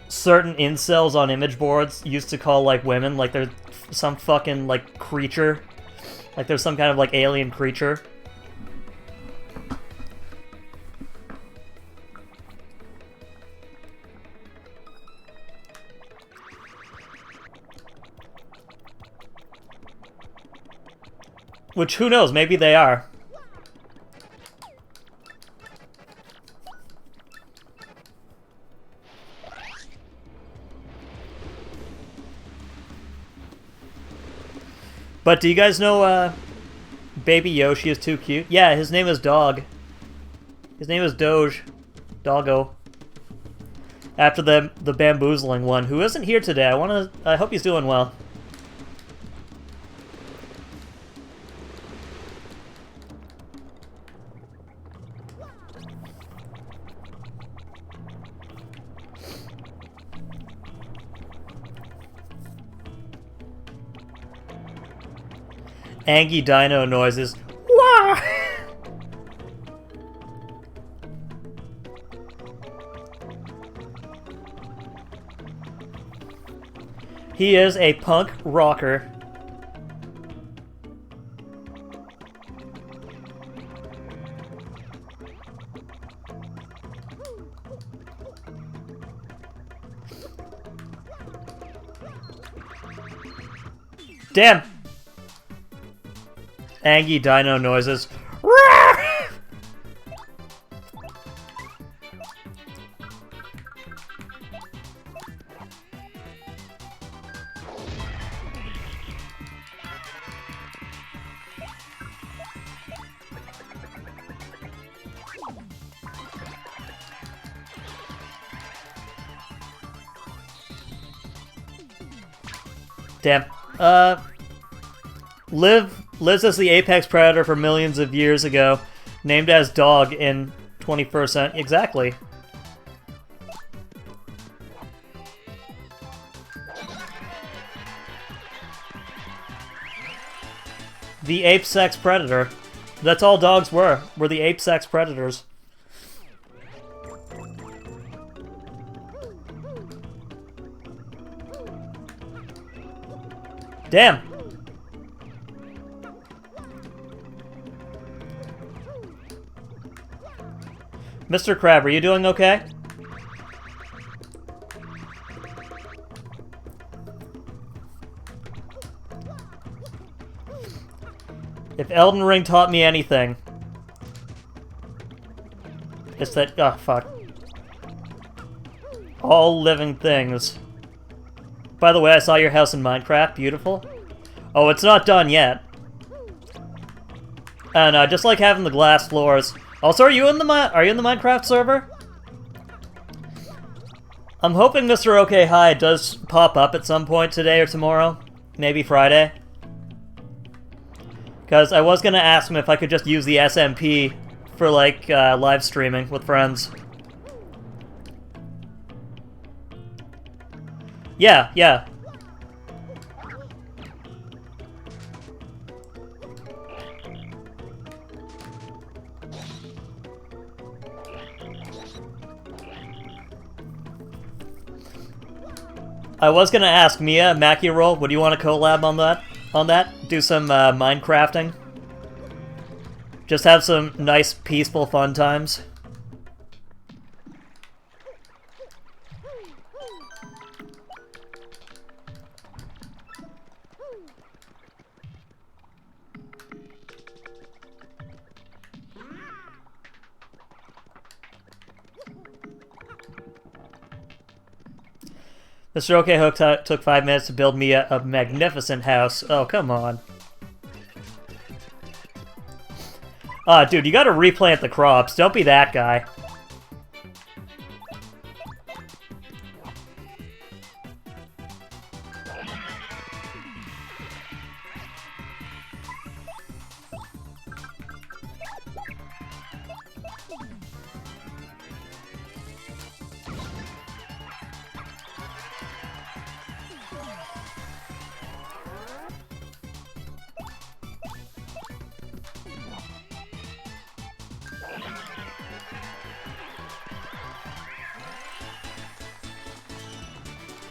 certain incels on image boards used to call, like, women. Like, they're some fucking, like, creature. Like, there's some kind of, like, alien creature. Which, who knows, maybe they are. But do you guys know, Baby Yoshi is too cute? Yeah, his name is Dog. His name is Doge. Doggo. After the bamboozling one, who isn't here today. I hope he's doing well. Angie Dino noises. Wah! He is a punk rocker. Damn! Angie Dino noises. Damn. Lives as the apex predator for millions of years ago, named as Dog in 21st century. Exactly. The ape-sex predator. That's all dogs were the ape-sex predators. Damn. Mr. Crab, are you doing okay? If Elden Ring taught me anything, it's that... oh, fuck. All living things. By the way, I saw your house in Minecraft. Beautiful. Oh, it's not done yet. And I just like having the glass floors. Also, are you in the Minecraft server? I'm hoping Mr. OK Hi does pop up at some point today or tomorrow. Maybe Friday. Because I was going to ask him if I could just use the SMP for, like, live streaming with friends. Yeah, yeah. I was gonna ask Mia, Mackie-Roll, would you want to collab on that? Do some Minecrafting? Just have some nice, peaceful, fun times. Mr. OK Hook took 5 minutes to build me a magnificent house. Oh, come on. Ah, dude, you gotta replant the crops. Don't be that guy.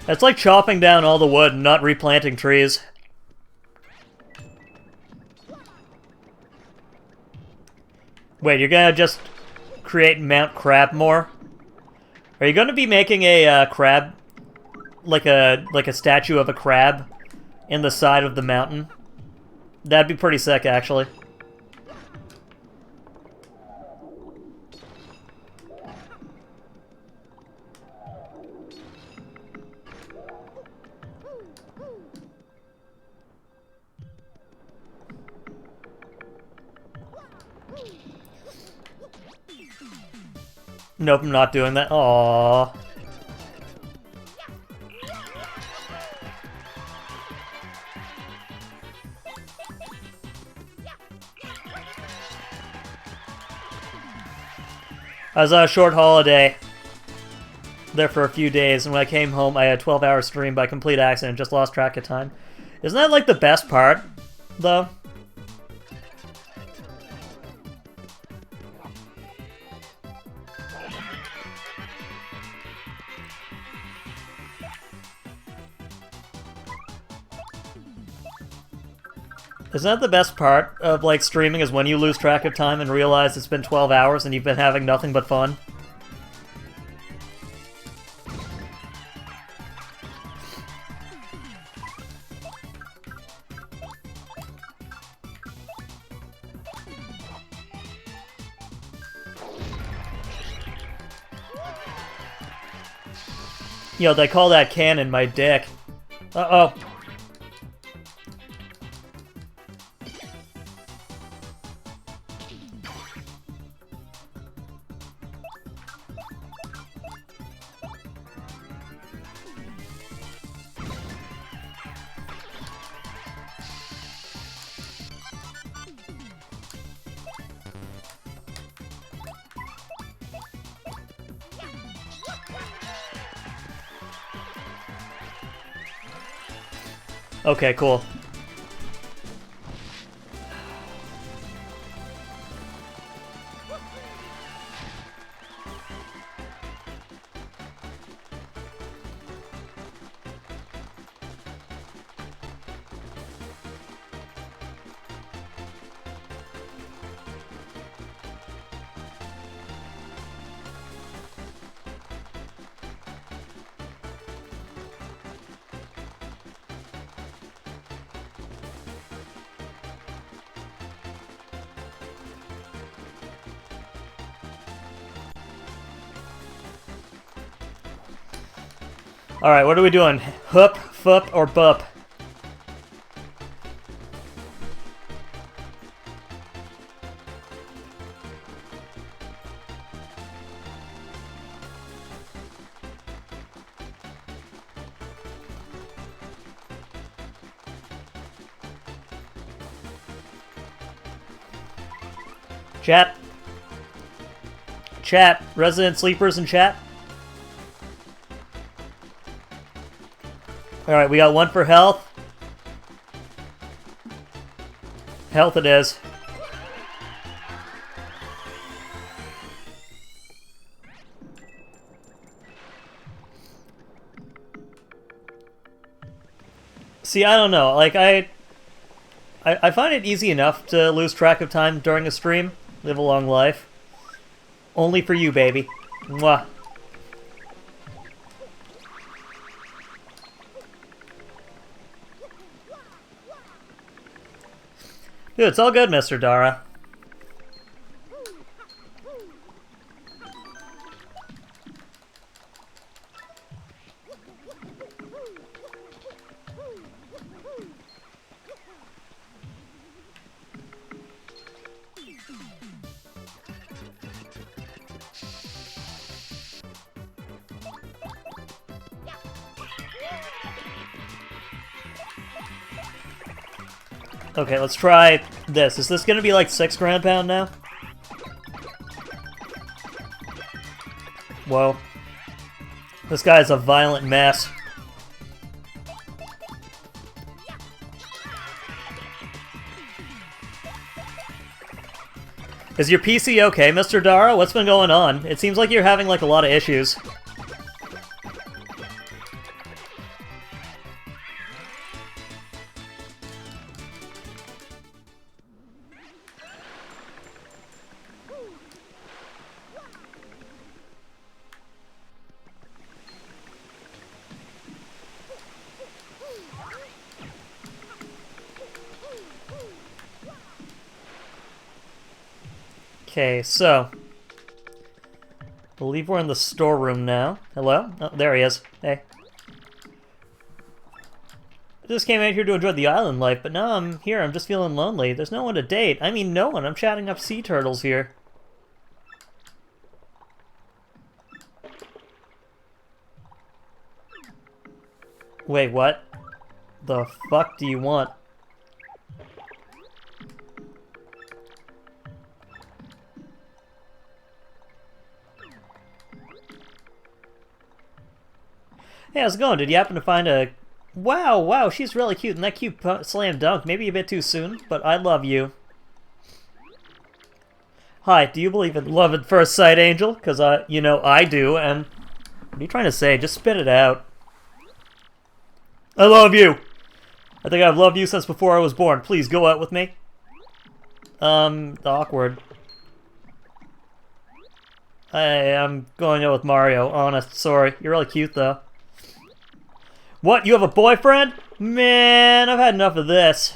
It's like chopping down all the wood and not replanting trees. Wait, you're gonna just create Mount Crabmore? Are you gonna be making a crab, like a statue of a crab, in the side of the mountain? That'd be pretty sick, actually. Nope, I'm not doing that. Aww. I was on a short holiday there for a few days, and when I came home, I had a 12-hour stream by complete accident, just lost track of time. Isn't that, like, the best part, though? Isn't that the best part of, like, streaming, is when you lose track of time and realize it's been 12 hours and you've been having nothing but fun? Yo, they call that cannon my dick. Uh-oh. Okay, cool. Alright, what are we doing? Hup, fup, or bup? Chat. Chat. Resident sleepers in chat. Alright, we got one for health. Health it is. See, I don't know. Like, I find it easy enough to lose track of time during a stream. Live a long life. Only for you, baby. Mwah. Dude, it's all good, Mr. Dara. Okay, let's try this. Is this gonna be like 6 ground pound now? Whoa. This guy's a violent mess. Is your PC okay, Mr. Dara? What's been going on? It seems like you're having like a lot of issues. Okay, so I believe we're in the storeroom now. Hello? Oh, there he is. Hey. I just came out here to enjoy the island life, but now I'm here, I'm just feeling lonely. There's no one to date. I mean, no one. I'm chatting up sea turtles here. Wait, what? The fuck do you want? Hey, how's it going? Did you happen to find a... Wow, she's really cute, and that cute slam dunk. Maybe a bit too soon, but I love you. Hi, do you believe in love at first sight, Angel? Because, you know, I do, and... What are you trying to say? Just spit it out. I love you! I think I've loved you since before I was born. Please, go out with me. Awkward. I'm going out with Mario, honest. Sorry. You're really cute, though. What? You have a boyfriend? Man, I've had enough of this.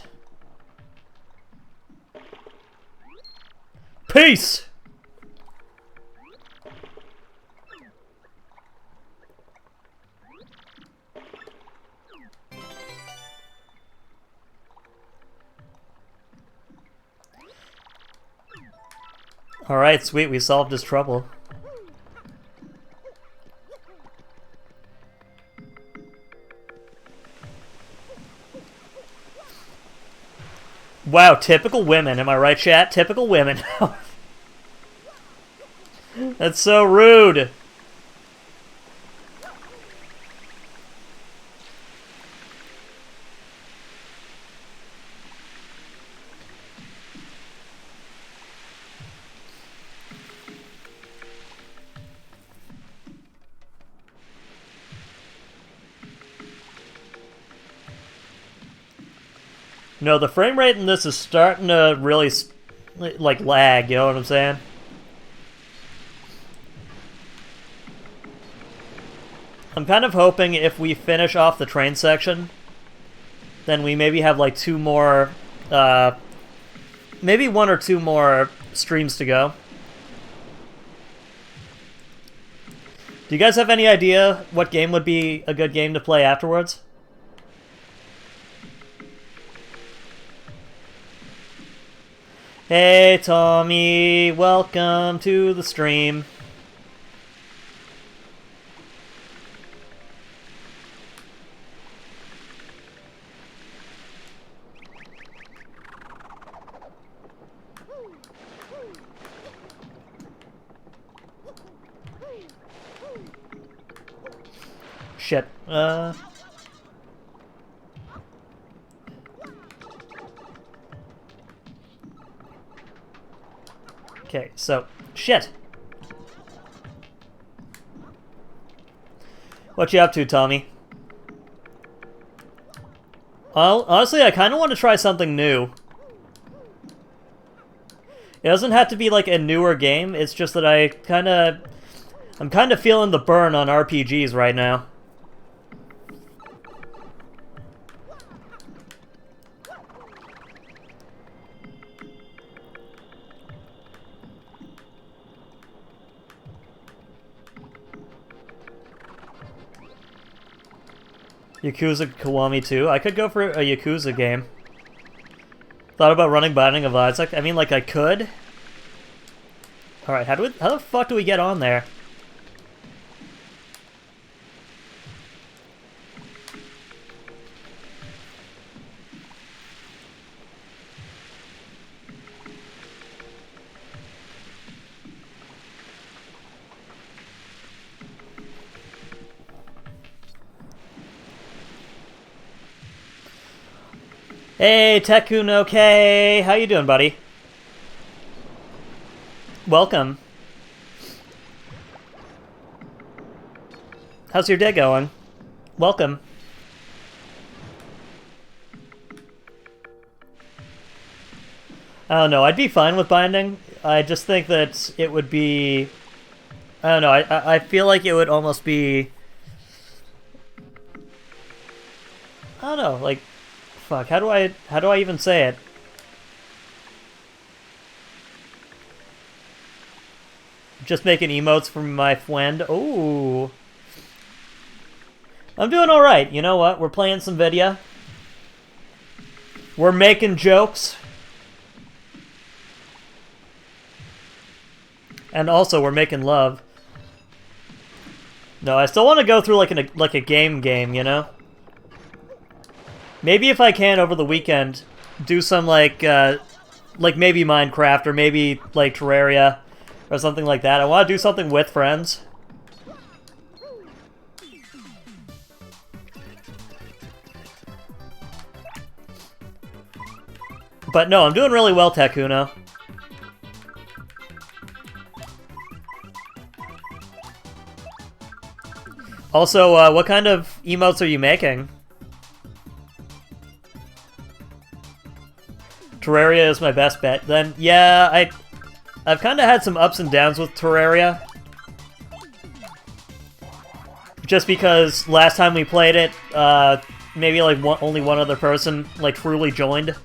Peace! Alright, sweet, we solved his trouble. Wow, typical women, am I right, chat? Typical women. That's so rude. No, the frame rate in this is starting to really, like, lag, you know what I'm saying? I'm kind of hoping if we finish off the train section, then we maybe have, like, 2 more, maybe 1 or 2 more streams to go. Do you guys have any idea what game would be a good game to play afterwards? Hey Tommy, welcome to the stream. shit. Okay, so, shit. What you up to, Tommy? Honestly, I kind of want to try something new. It doesn't have to be like a newer game, it's just that I'm kind of feeling the burn on RPGs right now. Yakuza Kiwami 2. I could go for a Yakuza game. Thought about running Binding of Isaac. I mean, like, I could. Alright, how the fuck do we get on there? Hey, Tekun, okay. How you doing, buddy? Welcome. How's your day going? Welcome. I don't know, I'd be fine with binding. I just think that it would be... I don't know, I feel like it would almost be... I don't know, like... Fuck, how do I even say it? Just making emotes for my friend. Ooh. I'm doing alright. You know what? We're playing some video. We're making jokes. And also, we're making love. No, I still want to go through like a game, you know? Maybe if I can over the weekend, do some like maybe Minecraft or maybe like Terraria or something like that. I want to do something with friends. But no, I'm doing really well, Takuno. Also, what kind of emotes are you making? Terraria is my best bet. Then, yeah, I've kind of had some ups and downs with Terraria. Just because last time we played it, maybe like only one other person like truly joined.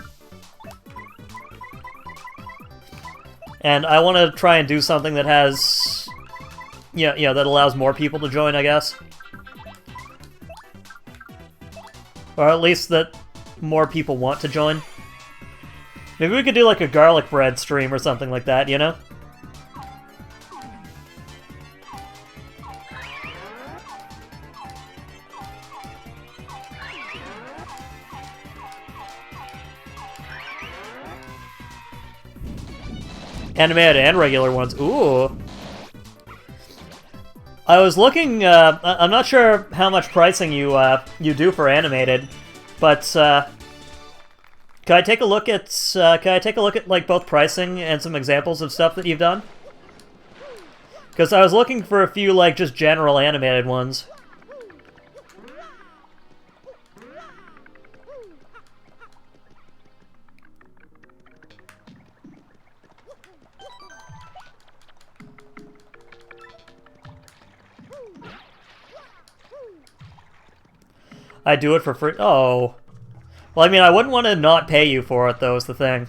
And I want to try and do something that has, that allows more people to join, I guess. Or at least that more people want to join. Maybe we could do like a garlic bread stream or something like that, you know? Animated and regular ones. Ooh. I was looking, I'm not sure how much pricing you do for animated, but, can I take a look at like both pricing and some examples of stuff that you've done? Because I was looking for a few like just general animated ones. I do it for free. Oh. Well, I mean, I wouldn't want to not pay you for it, though, is the thing.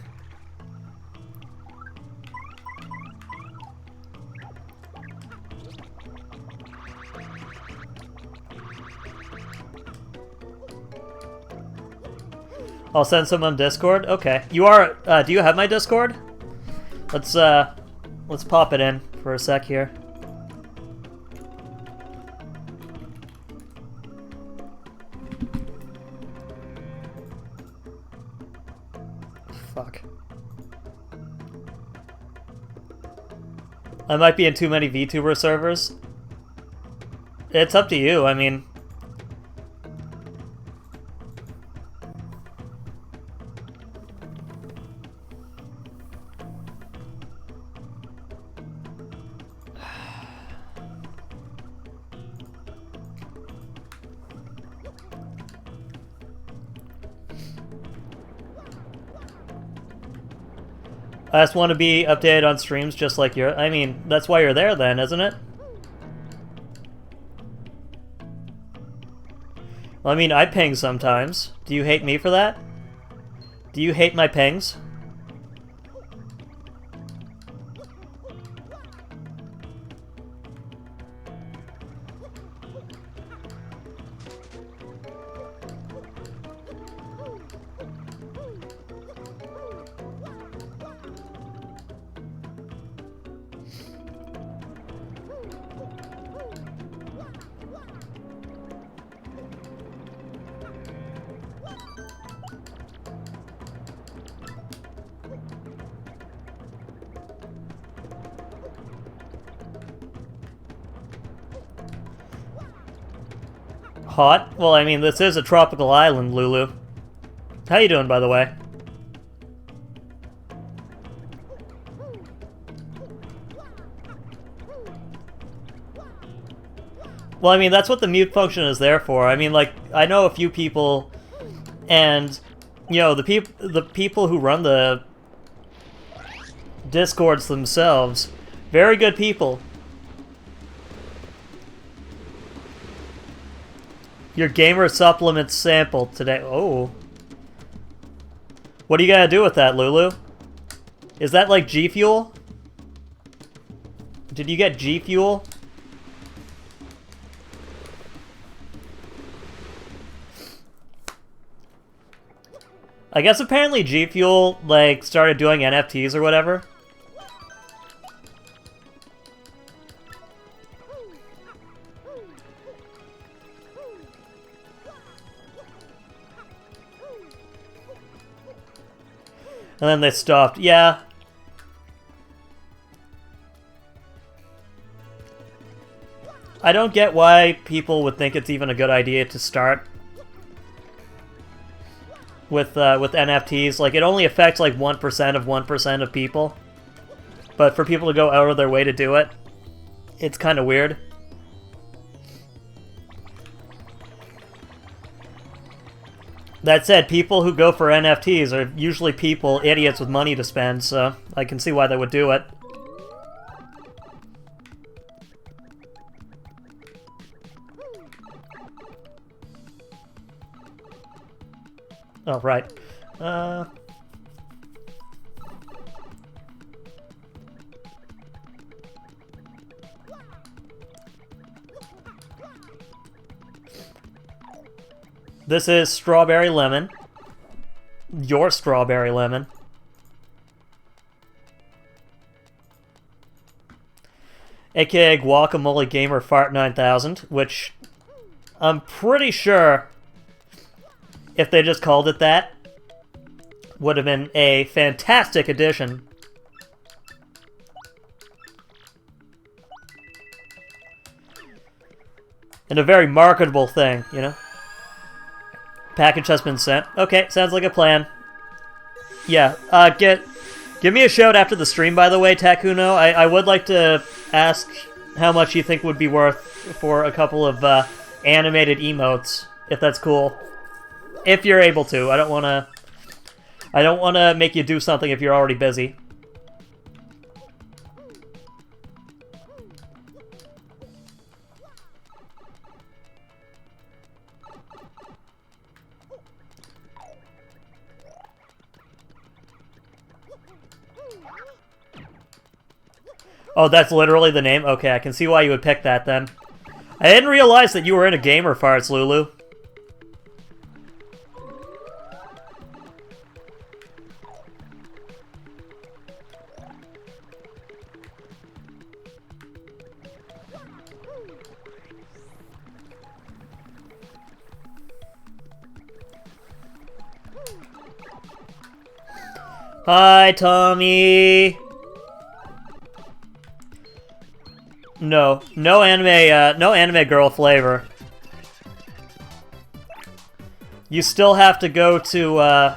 I'll send some on Discord? Okay. You are, do you have my Discord? Let's pop it in for a sec here. Fuck. I might be in too many VTuber servers. It's up to you, I mean... I just want to be updated on streams just like you're... I mean, that's why you're there then, isn't it? Well, I mean, I ping sometimes. Do you hate me for that? Do you hate my pings? Hot? Well, I mean, this is a tropical island, Lulu. How you doing, by the way? Well, I mean, that's what the mute function is there for. I mean, like, I know a few people, and, you know, the people who run the Discords themselves, very good people. Your gamer supplement sample today. Oh. What are you gonna do with that, Lulu? Is that like G Fuel? Did you get G Fuel? I guess apparently G Fuel, like, started doing NFTs or whatever. And then they stopped. Yeah. I don't get why people would think it's even a good idea to start with NFTs. Like, it only affects like 1% of 1% of people. But for people to go out of their way to do it, it's kind of weird. That said, people who go for NFTs are usually idiots with money to spend, so I can see why they would do it. Oh, right. This is Strawberry Lemon. Your Strawberry Lemon. AKA Guacamole Gamer Fart 9000, which I'm pretty sure if they just called it that would have been a fantastic addition. And a very marketable thing, you know? Package has been sent. Okay, sounds like a plan. Yeah, give me a shout after the stream, by the way, Takuno. I would like to ask how much you think would be worth for a couple of animated emotes, if that's cool. If you're able to. I don't wanna make you do something if you're already busy. Oh, that's literally the name? Okay, I can see why you would pick that then. I didn't realize that you were into Gamer Farts, Lulu. Hi, Tommy! No anime girl flavor. You still have to go to,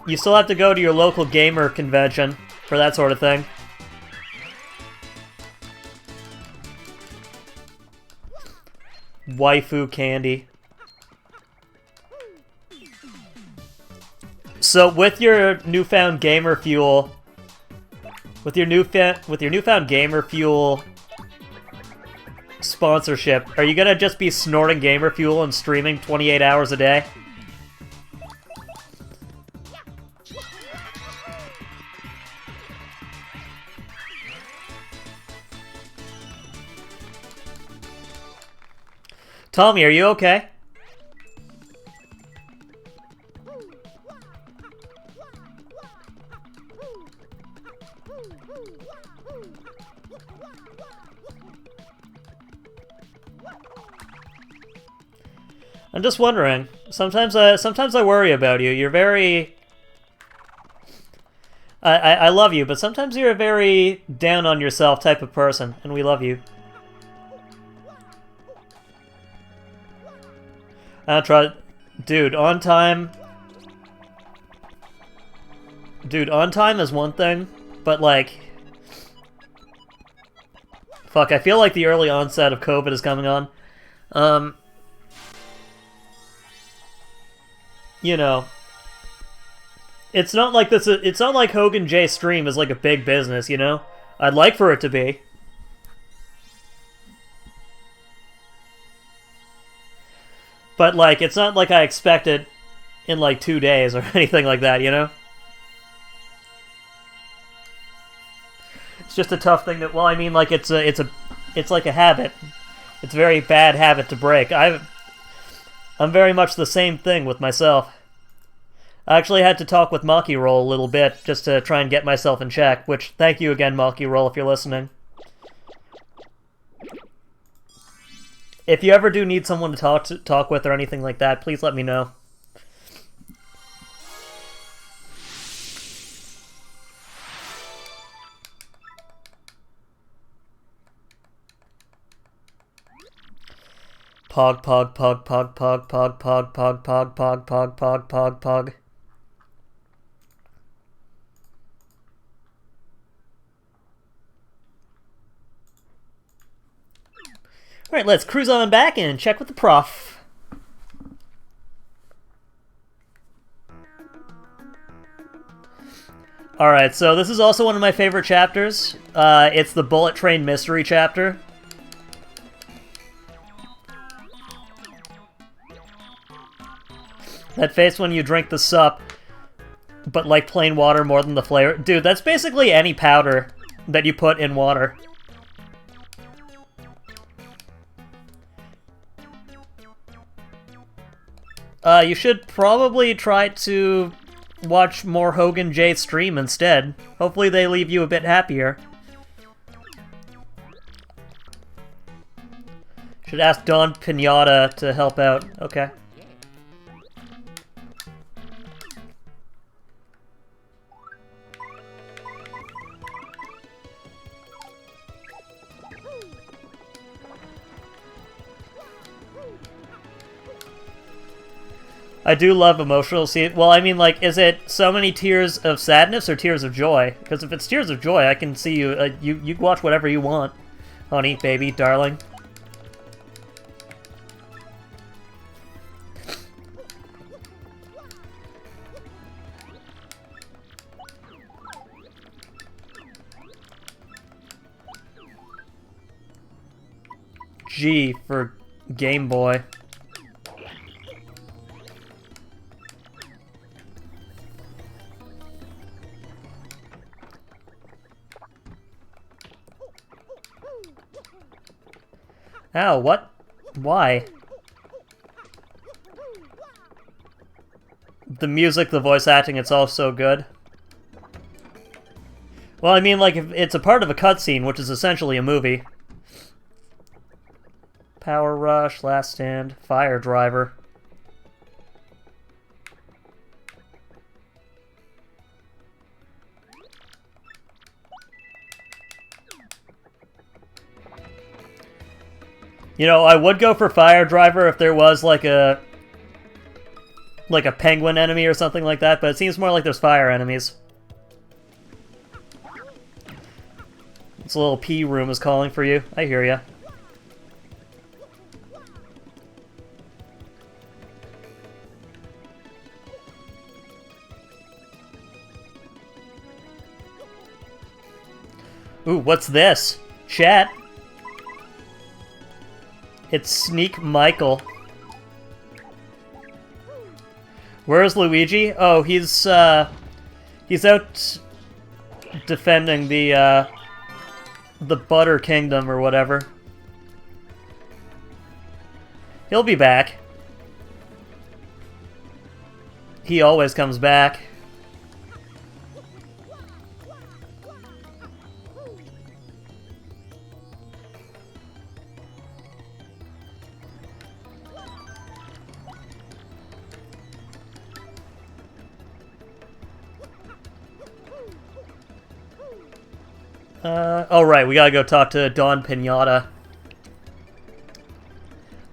you still have to go to your local gamer convention for that sort of thing. Waifu candy. So with your newfound gamer fuel, with your newfound gamer fuel sponsorship, are you gonna just be snorting gamer fuel and streaming 28 hours a day? Tommy, are you okay? I'm just wondering. Sometimes I worry about you. You're very... I love you, but sometimes you're a very down on yourself type of person, and we love you. I'll try... Dude, on time... Dude, on time is one thing, but like... Fuck, I feel like the early onset of COVID is coming on. You know, it's not like this. It's not like Hogan J Stream is like a big business. You know, I'd like for it to be, but like it's not like I expect it in like 2 days or anything like that. You know, it's just a tough thing that. Well, I mean, like it's like a habit. It's a very bad habit to break. I'm very much the same thing with myself. I actually had to talk with Maki Roll a little bit just to try and get myself in check, which, thank you again, Maki Roll, if you're listening. If you ever do need someone to talk with or anything like that, please let me know. Pog, pog, pog, pog, pog, pog, pog, pog, pog, pog, pog, pog, pog, pog. Alright, let's cruise on back and check with the prof. Alright, so this is also one of my favorite chapters. It's the Bullet Train Mystery chapter. That face when you drink the sup, but like plain water more than the flavor. Dude, that's basically any powder that you put in water. You should probably try to watch more Hogan J stream instead. Hopefully they leave you a bit happier. Should ask Don Pinata to help out. Okay. I do love emotional scenes. Well, I mean, like, is it so many tears of sadness or tears of joy? Because if it's tears of joy, I can see you. You watch whatever you want, honey, baby, darling. G for Game Boy. Ow, what? Why? The music, the voice acting, it's all so good. Well, I mean, like, if it's a part of a cutscene, which is essentially a movie. Power Rush, Last Stand, Fire Driver. You know, I would go for Fire Driver if there was like a penguin enemy or something like that, but it seems more like there's fire enemies. This little pee room is calling for you. I hear ya. Ooh, what's this? Chat. It's Sneak Michael. Where's Luigi? Oh, he's out defending the Butter Kingdom or whatever. He'll be back. He always comes back. Oh right, we gotta go talk to Don Pinata.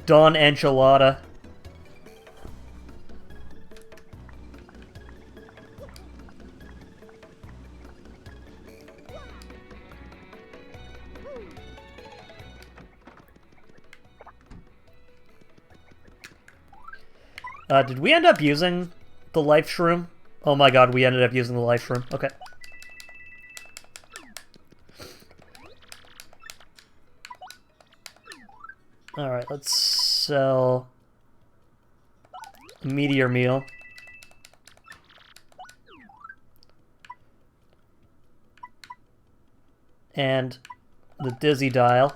Don Enchilada. Did we end up using the life shroom? Oh my god, we ended up using the life shroom. Okay. Alright, let's sell Meteor Meal. And the Dizzy Dial.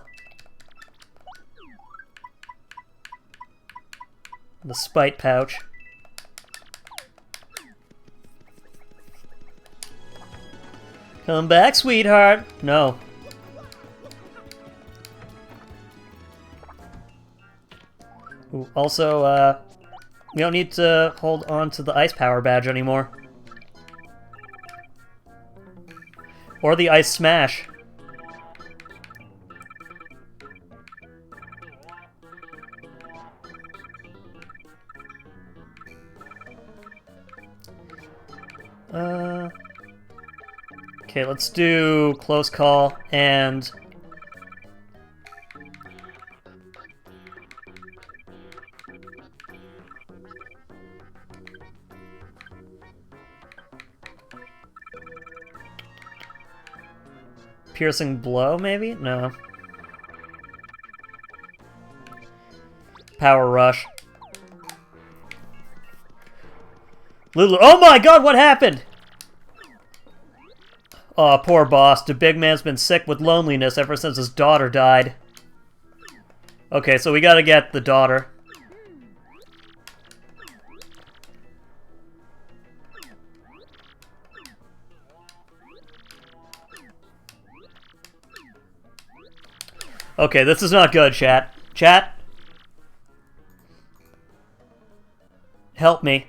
The Spite Pouch. Come back, sweetheart! No. Ooh, also, we don't need to hold on to the Ice Power Badge anymore. Or the Ice Smash. Okay, let's do Close Call and... Piercing Blow, maybe? No. Power Rush. Lulu. Oh my god, what happened? Aw, poor boss. The big man's been sick with loneliness ever since his daughter died. Okay, so we gotta get the daughter. Okay, this is not good, chat. Chat? Help me.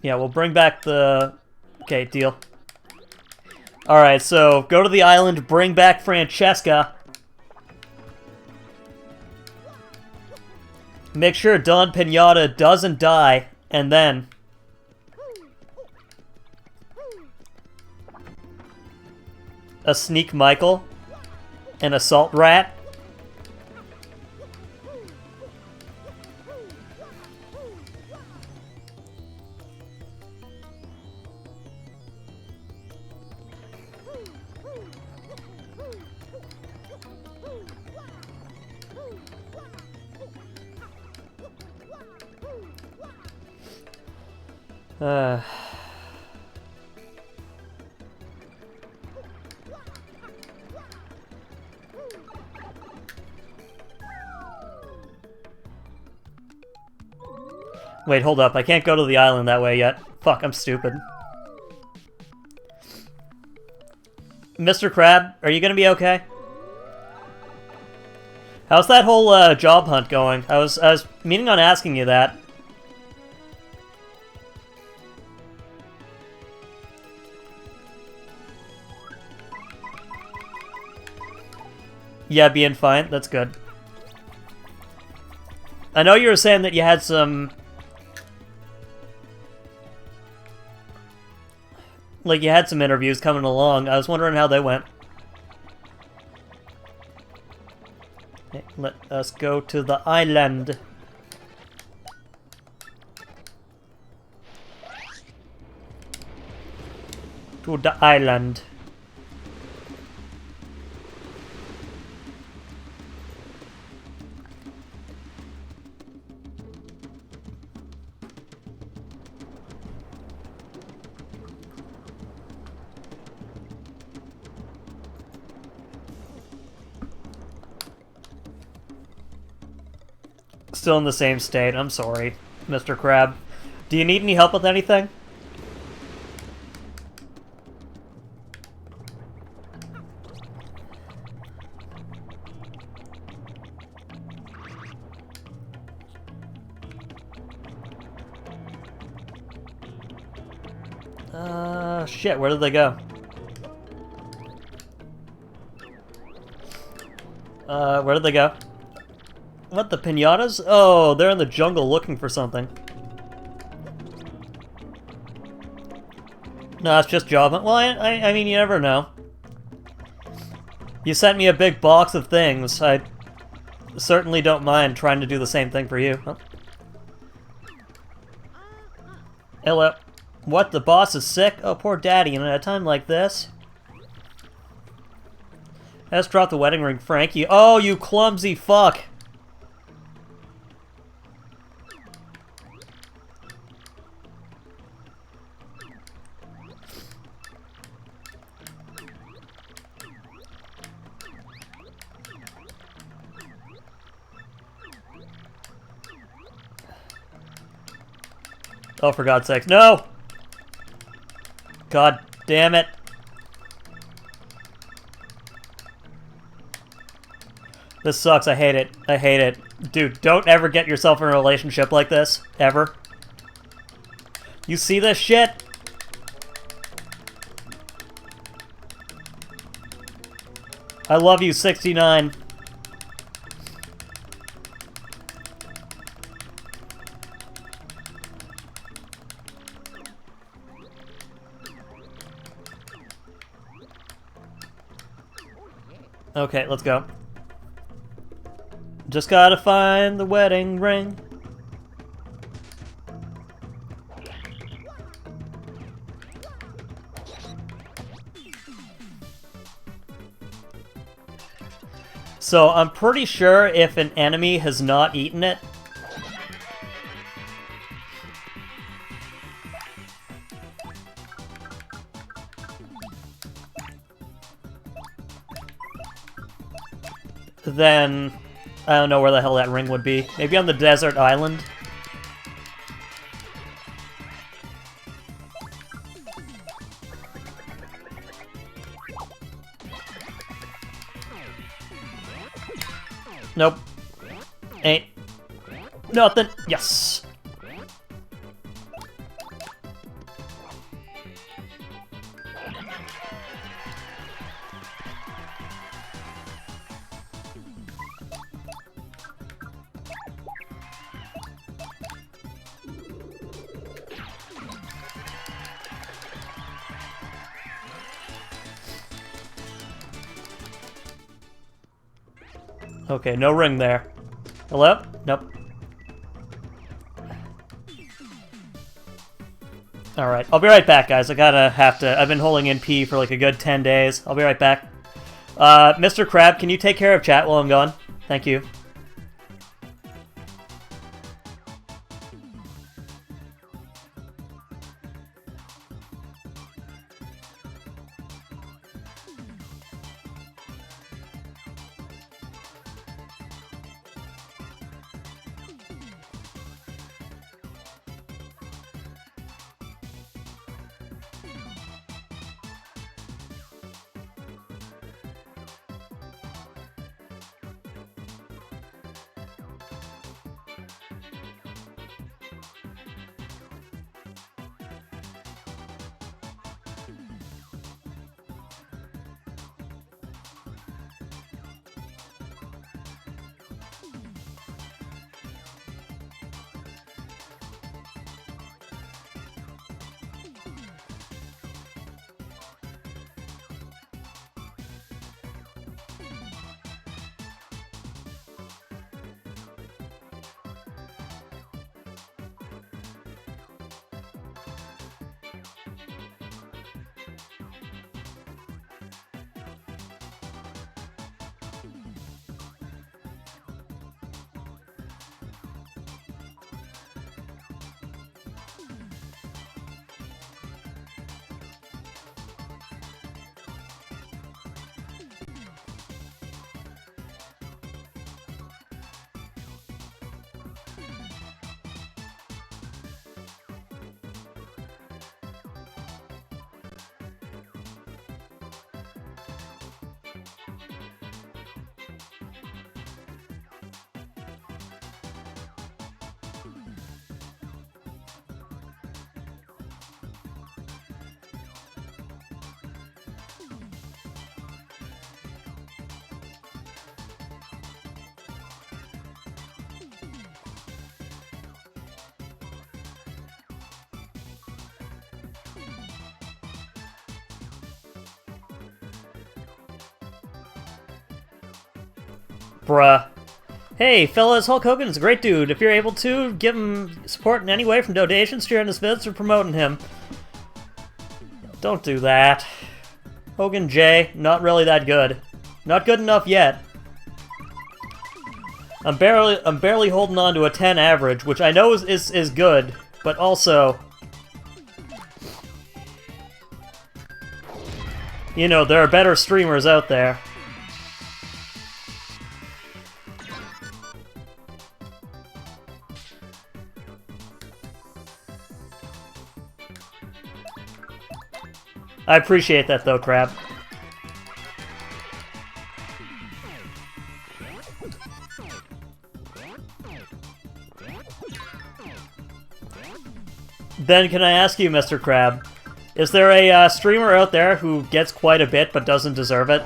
Yeah, we'll bring back the... Okay, deal. Alright, so go to the island, bring back Francesca. Make sure Don Pinata doesn't die, and then... a Sneak Michael, an Assault Rat. Wait, hold up. I can't go to the island that way yet. Fuck, I'm stupid. Mr. Crab, are you gonna be okay? How's that whole job hunt going? I was meaning on asking you that. Yeah, being fine. That's good. I know you were saying that you had some... like, you had some interviews coming along. I was wondering how they went. Okay, let us go to the island. To the island. Still in the same state. I'm sorry, Mr. Crab. Do you need any help with anything? Shit, where did they go? Where did they go? What, the pinatas? Oh, they're in the jungle looking for something. No, it's just job. Well, I mean, you never know. You sent me a big box of things. I certainly don't mind trying to do the same thing for you. Oh. Hello. What, the boss is sick? Oh, poor daddy, and at a time like this. Let's drop the wedding ring, Frankie. Oh, you clumsy fuck. Oh, for God's sakes. No! God damn it. This sucks. I hate it. I hate it. Dude, don't ever get yourself in a relationship like this. Ever. You see this shit? I love you, 69. Okay, let's go. Just gotta find the wedding ring. So I'm pretty sure if an enemy has not eaten it, then I don't know where the hell that ring would be. Maybe on the desert island? Nope. Ain't nothing. Yes. Okay, no ring there. Hello? Nope. Alright, I'll be right back, guys. I've been holding in P for like a good 10 days. I'll be right back. Mr. Crab, can you take care of chat while I'm gone? Thank you. Bruh. Hey, fellas, Hulk Hogan's a great dude. If you're able to, give him support in any way from donations, sharing his vids, or promoting him. Don't do that. Hogan J, not really that good. Not good enough yet. I'm barely holding on to a 10 average, which I know is good, but also, you know, there are better streamers out there. I appreciate that though, Crab. Then can I ask you, Mr. Crab, is there a streamer out there who gets quite a bit but doesn't deserve it?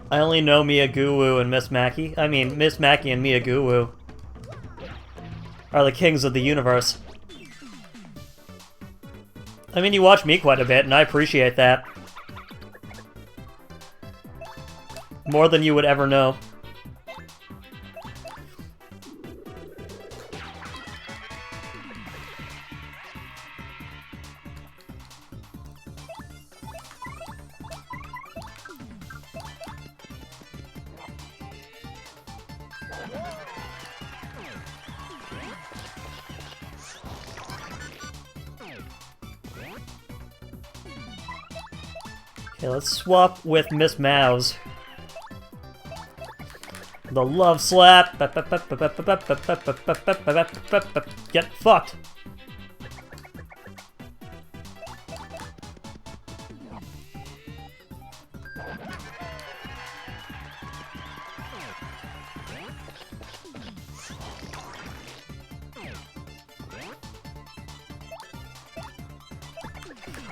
I only know Mia Guwu and Miss Mackie. I mean, Miss Mackie and Mia Guwu are the kings of the universe. I mean, you watch me quite a bit, and I appreciate that. More than you would ever know. Okay, let's swap with Miss Mouse. The love slap. Get fucked.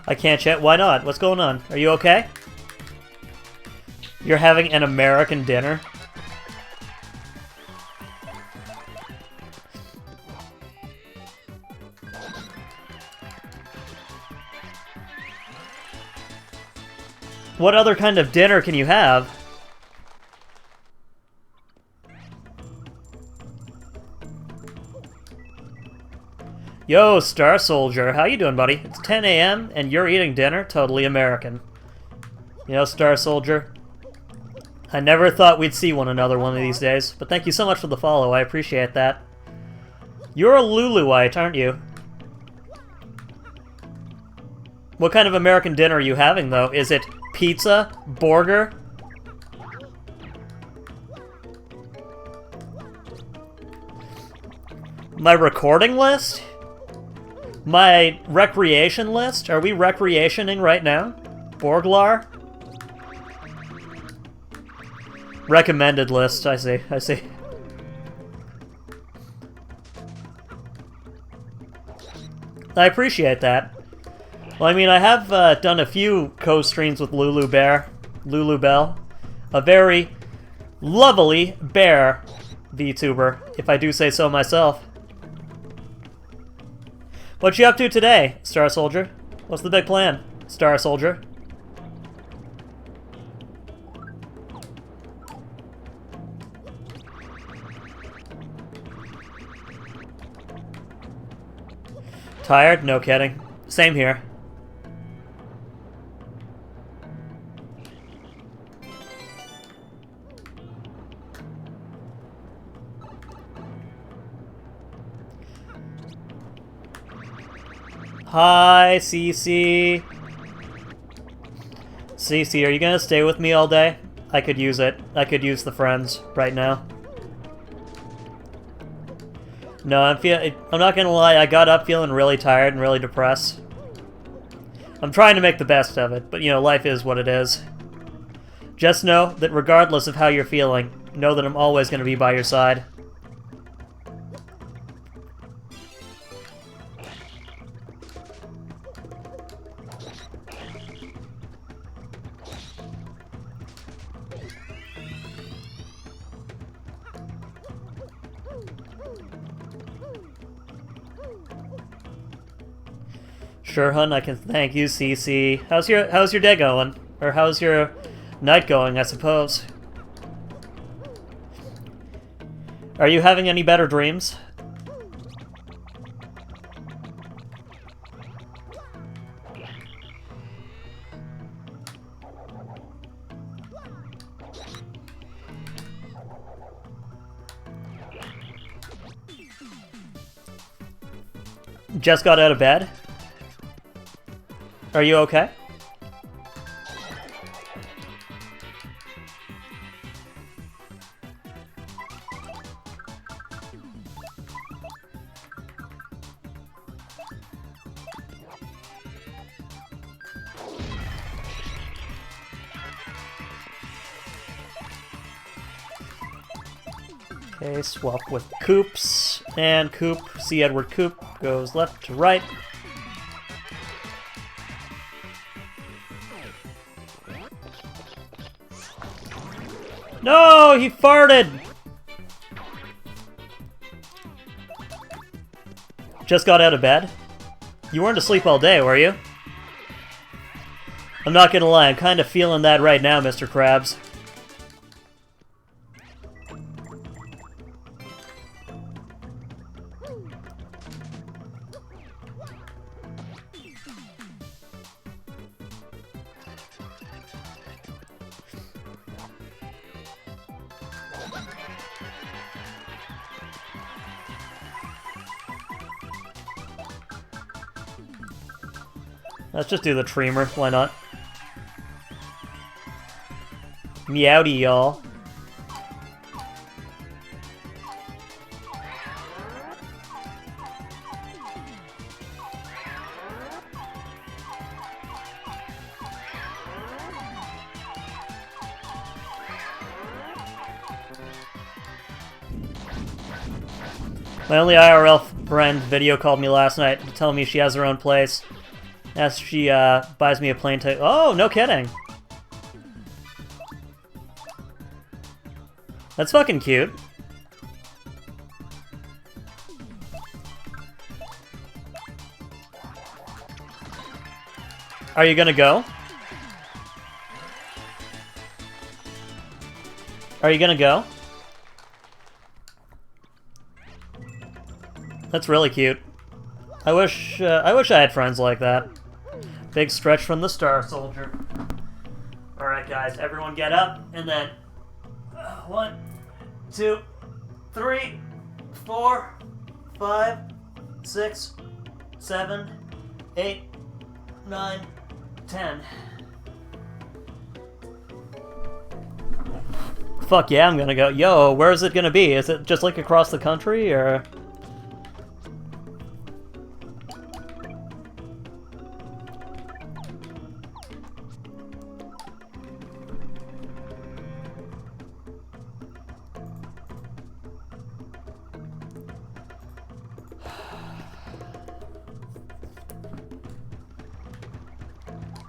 I can't chat. Why not? What's going on? Are you okay? You're having an American dinner? What other kind of dinner can you have? Yo, Star Soldier, how you doing, buddy? It's 10 a.m. and you're eating dinner? Totally American. You know, Star Soldier, I never thought we'd see one another one of these days, but thank you so much for the follow, I appreciate that. You're a Luluite, aren't you? What kind of American dinner are you having, though? Is it pizza? Burger? My recording list? My recreation list? Are we recreationing right now? Borglar? Recommended list, I see, I see. I appreciate that. Well, I mean, I have done a few co-streams with Lulu Bell. A very lovely bear VTuber, if I do say so myself. What you up to today, Star Soldier? What's the big plan, Star Soldier? Tired? No kidding. Same here. Hi, CC. CC, are you gonna stay with me all day? I could use it. I could use the friends right now. No, I'm not gonna lie, I got up feeling really tired and really depressed. I'm trying to make the best of it, but you know, life is what it is. Just know that regardless of how you're feeling, know that I'm always gonna be by your side. Sure, hun, I can thank you, Cece. How's your day going? Or how's your night going, I suppose? Are you having any better dreams? Just got out of bed? Are you okay? Okay, swap with Coops, and Coop, C. Edward Coop, goes left to right. No, he farted! Just got out of bed? You weren't asleep all day, were you? I'm not gonna lie, I'm kind of feeling that right now, Mr. Krabs. Let's just do the Treemer, why not? Meowdy, y'all. My only IRL friend video called me last night to tell me she has her own place. As she buys me a plane ticket. Oh, no kidding. That's fucking cute. Are you gonna go? Are you gonna go? That's really cute. I wish I had friends like that. Big stretch from the Star Soldier. Alright guys, everyone get up, and then 1, 2, 3, 4, 5, 6, 7, 8, 9, 10. Fuck yeah, I'm gonna go. Yo, where is it gonna be? Is it just like across the country, or...?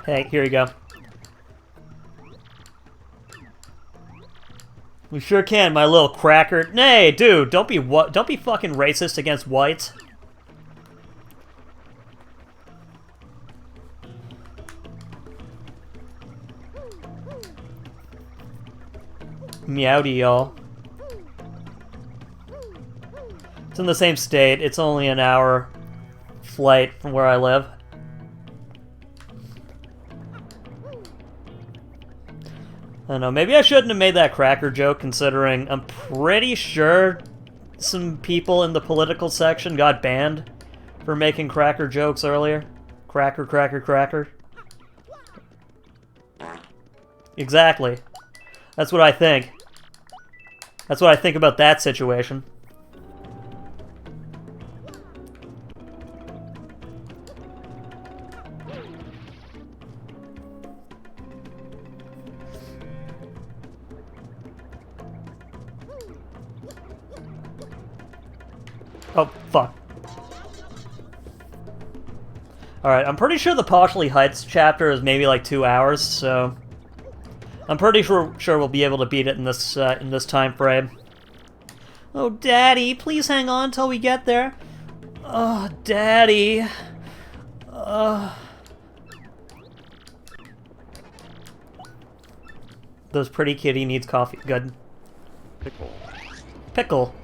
Hey, here you go. We sure can, my little cracker. Nay, dude, don't be fucking racist against whites. Meowdy, y'all. It's in the same state. It's only an hour flight from where I live. I don't know, maybe I shouldn't have made that cracker joke, considering I'm pretty sure some people in the political section got banned for making cracker jokes earlier. Cracker, cracker, cracker. Exactly. That's what I think. That's what I think about that situation. Oh, fuck. Alright, I'm pretty sure the Poshley Heights chapter is maybe like 2 hours, so... I'm pretty sure we'll be able to beat it in this time frame. Oh, Daddy, please hang on till we get there. Oh, Daddy. Those pretty kitty needs coffee. Good. Pickle. Pickle.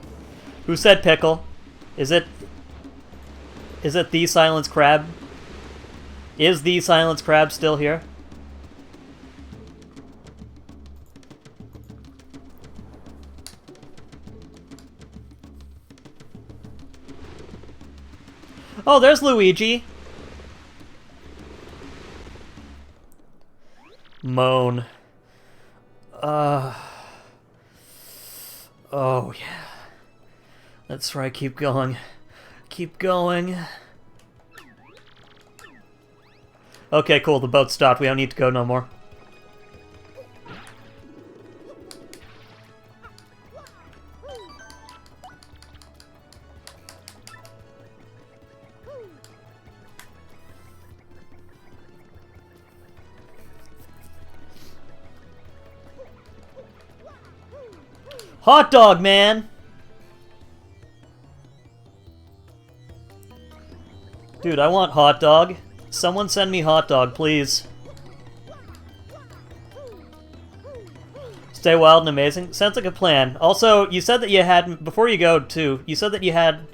Who said pickle? Is it the Silence Crab? Is the Silence Crab still here? Oh, there's Luigi. Moan. Oh, yeah. That's right, keep going. Keep going. Okay, cool, the boat stopped. We don't need to go no more. Hot dog, man! Dude, I want hot dog. Someone send me hot dog, please. Stay wild and amazing. Sounds like a plan. Also, you said that you had, before you go too, you said that you had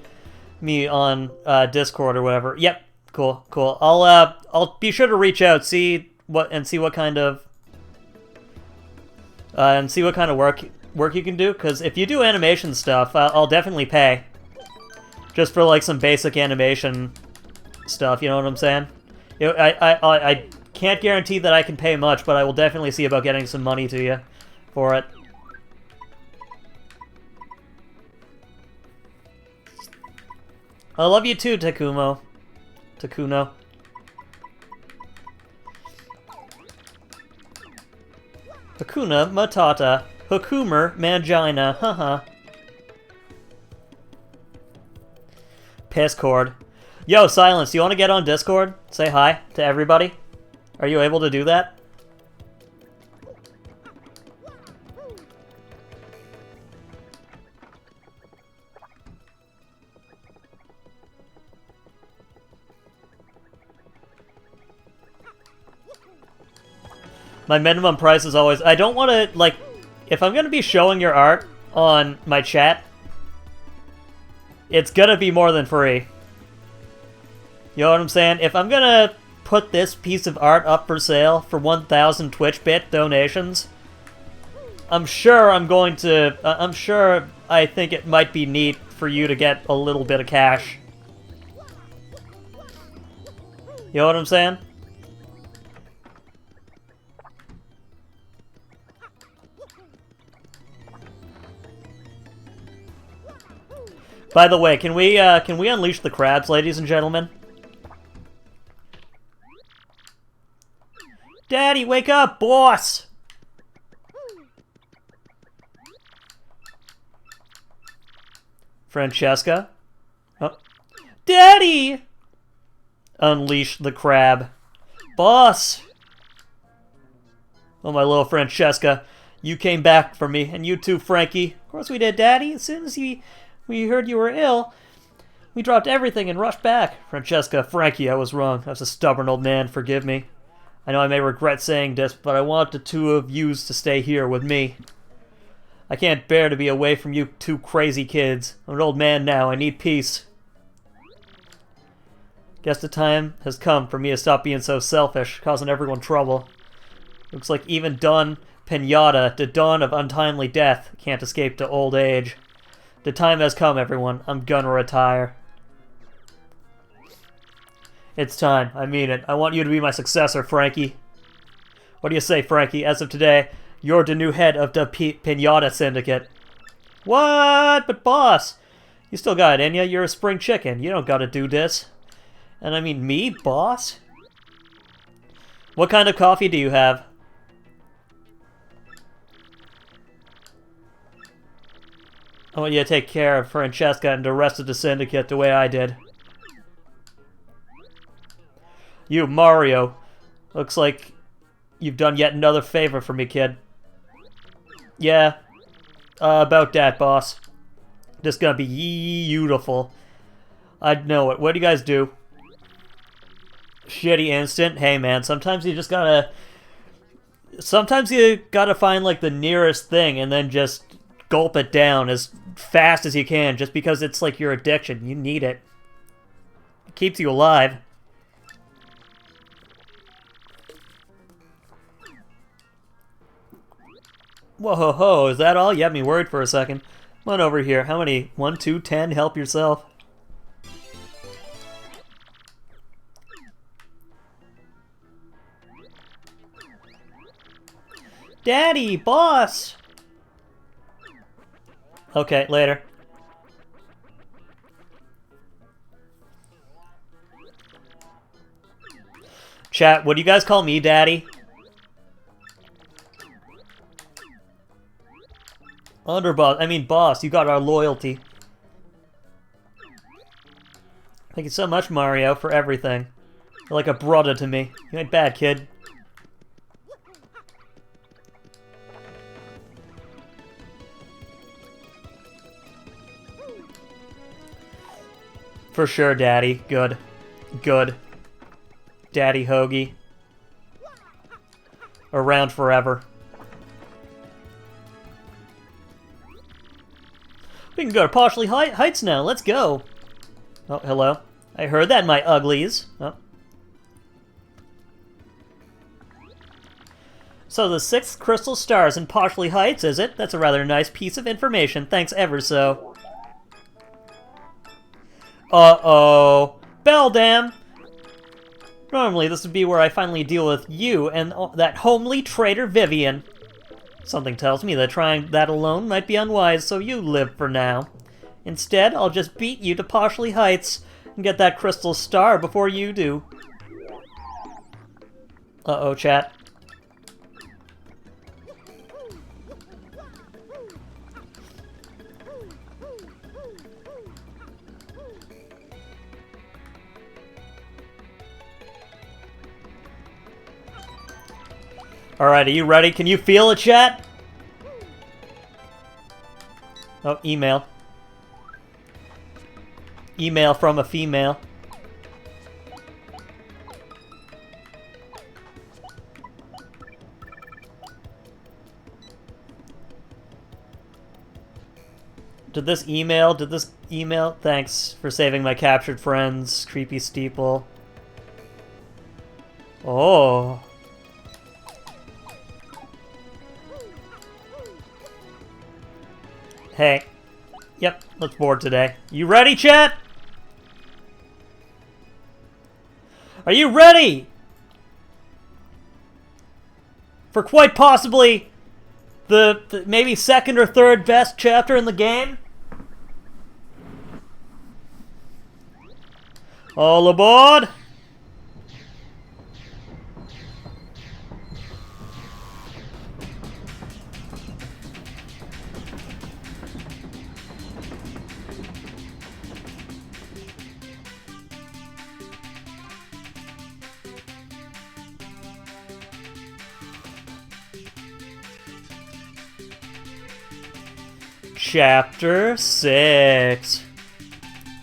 me on Discord or whatever. Yep, cool, cool. I'll be sure to reach out, see what kind of work you can do. Because if you do animation stuff, I'll definitely pay. Just for like some basic animation stuff. You know what I'm saying? I can't guarantee that I can pay much, but I will definitely see about getting some money to you for it. I love you too, Takumo. Takuno. Hakuna Matata. Hukumer Mangina. Haha. Pisscord. Yo, Silence, you want to get on Discord? Say hi to everybody? Are you able to do that? My minimum price is always... I don't want to, like... If I'm going to be showing your art on my chat, it's going to be more than free. You know what I'm saying? If I'm going to put this piece of art up for sale for 1,000 Twitch bit donations, I'm sure I'm going to... I'm sure I think it might be neat for you to get a little bit of cash. You know what I'm saying? By the way, can we unleash the crabs, ladies and gentlemen? Daddy, wake up, boss! Francesca? Oh. Daddy! Unleash the crab. Boss! Oh, my little Francesca. You came back for me, and you too, Frankie. Of course we did, Daddy. As soon as we heard you were ill, we dropped everything and rushed back. Francesca, Frankie, I was wrong. I was a stubborn old man. Forgive me. I know I may regret saying this, but I want the two of yous to stay here with me. I can't bear to be away from you two crazy kids. I'm an old man now. I need peace. Guess the time has come for me to stop being so selfish, causing everyone trouble. Looks like even Don Pinata, the dawn of untimely death, can't escape to old age. The time has come, everyone. I'm gonna retire. It's time. I mean it. I want you to be my successor, Frankie. What do you say, Frankie? As of today, you're the new head of the Pinata Syndicate. What? But boss, you still got it in ya. You're a spring chicken. You don't gotta do this. And I mean me, boss? What kind of coffee do you have? I want you to take care of Francesca and the rest of the syndicate the way I did. You, Mario. Looks like you've done yet another favor for me, kid. Yeah. About that, boss. This is gonna be beautiful. I know it. What do you guys do? Shitty instant. Hey, man, sometimes you just gotta... Sometimes you gotta find, like, the nearest thing and then just gulp it down as fast as you can just because it's, like, your addiction. You need it. It keeps you alive. Whoa, ho, ho, is that all? You had me worried for a second. Come on over here. How many? 1, 2, 10? Help yourself. Daddy, boss! Okay, later. Chat, what do you guys call me, Daddy? Underboss, I mean boss, you got our loyalty. Thank you so much, Mario, for everything. You're like a brother to me. You ain't bad, kid. For sure, Daddy. Good. Good. Daddy Hoagie. Around forever. We can go to Partially Heights now. Let's go. Oh, hello. I heard that, my uglies. Oh. So the 6th crystal stars in Partially Heights, is it? That's a rather nice piece of information. Thanks ever so. Uh-oh. Beldam! Normally this would be where I finally deal with you and that homely traitor Vivian. Something tells me that trying that alone might be unwise, so you live for now. Instead, I'll just beat you to Partially Heights and get that crystal star before you do. Uh-oh, chat. Alright, are you ready? Can you feel it, chat? Oh, email. Email from a female. Did this email? Thanks for saving my captured friends, creepy steeple. Oh. Hey. Yep, let's board today. You ready, chat? Are you ready? For quite possibly the maybe 2nd or 3rd best chapter in the game? All aboard! Chapter 6.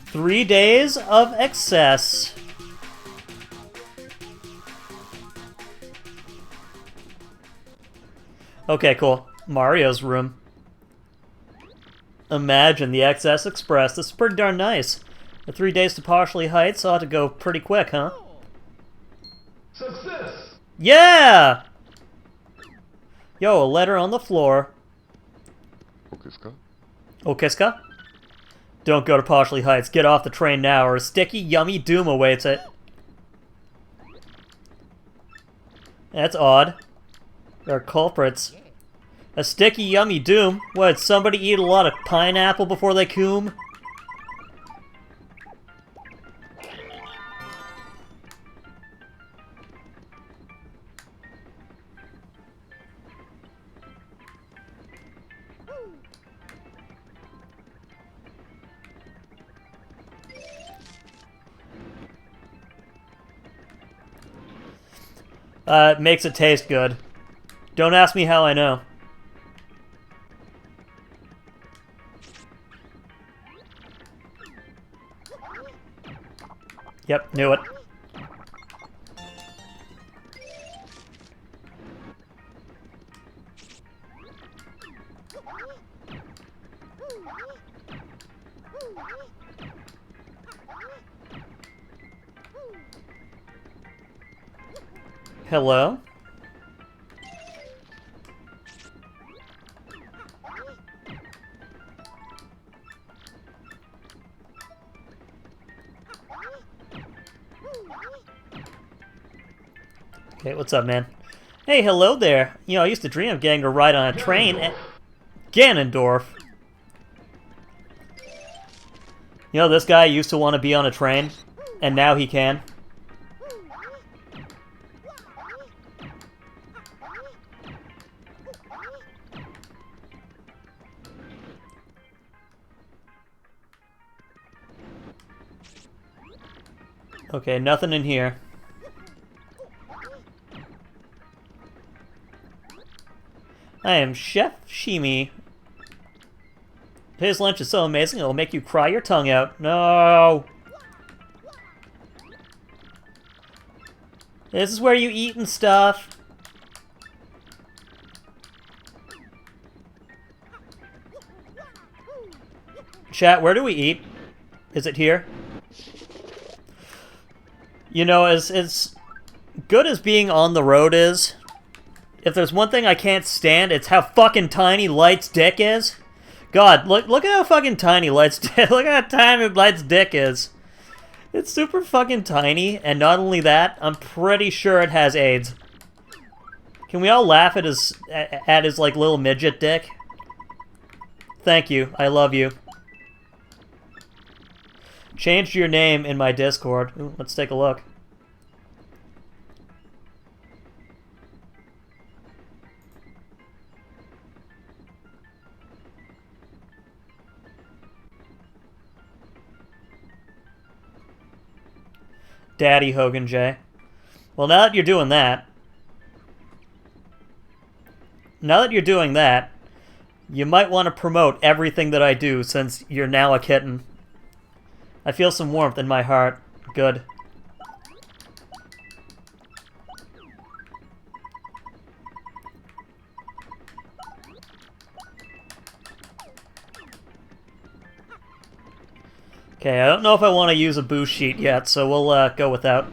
3 days of excess. Okay, cool. Mario's room. Imagine the XS Express. This is pretty darn nice. The 3 days to Partially Heights ought to go pretty quick, huh? Success! Yeah! Yo, a letter on the floor. Okiska? Okiska? Don't go to Partially Heights. Get off the train now, or a sticky, yummy doom awaits it. That's odd. There are culprits. A sticky, yummy doom? What, did somebody eat a lot of pineapple before they coom? It makes it taste good. Don't ask me how I know. Yep, knew it. Hello? Okay, what's up, man? Hey, hello there. You know, I used to dream of getting a ride on a train at Ganondorf. You know, this guy used to want to be on a train, and now he can. Okay, nothing in here. I am Chef Shimi. His lunch is so amazing it'll make you cry your tongue out. No! This is where you eat and stuff. Chat, where do we eat? Is it here? You know, as good as being on the road is, if there's one thing I can't stand, it's how fucking tiny Light's dick is. God, look at how fucking tiny Light's look at how tiny Light's dick is. It's super fucking tiny, and not only that, I'm pretty sure it has AIDS. Can we all laugh at his like little midget dick? Thank you. I love you. Changed your name in my Discord. Ooh, let's take a look. Daddy Hogan J. Well, now that you're doing that, you might want to promote everything that I do since you're now a kitten. I feel some warmth in my heart. Good. Okay, I don't know if I want to use a boost sheet yet, so we'll go without.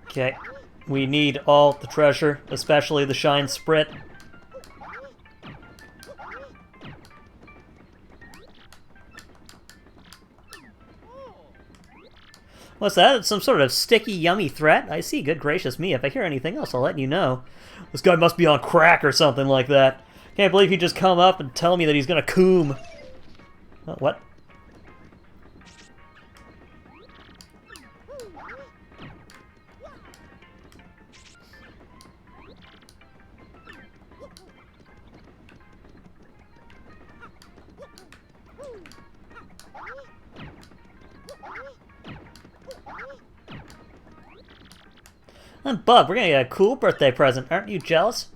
Okay, we need all the treasure, especially the shine sprit. What's that? It's some sort of sticky, yummy threat? I see. Good gracious me. If I hear anything else, I'll let you know. This guy must be on crack or something like that. Can't believe he just come up and tell me that he's gonna coom. What? And Bub, we're gonna get a cool birthday present. Aren't you jealous?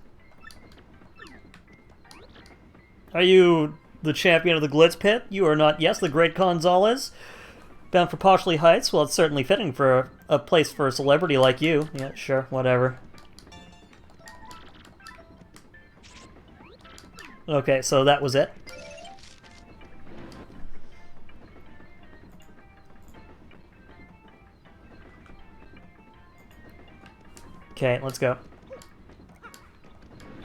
Are you the champion of the Glitz Pit? You are not. Yes, the great Gonzalez. Bound for Poshley Heights? Well, it's certainly fitting for a place for a celebrity like you. Yeah, sure, whatever. Okay, so that was it. Okay, let's go.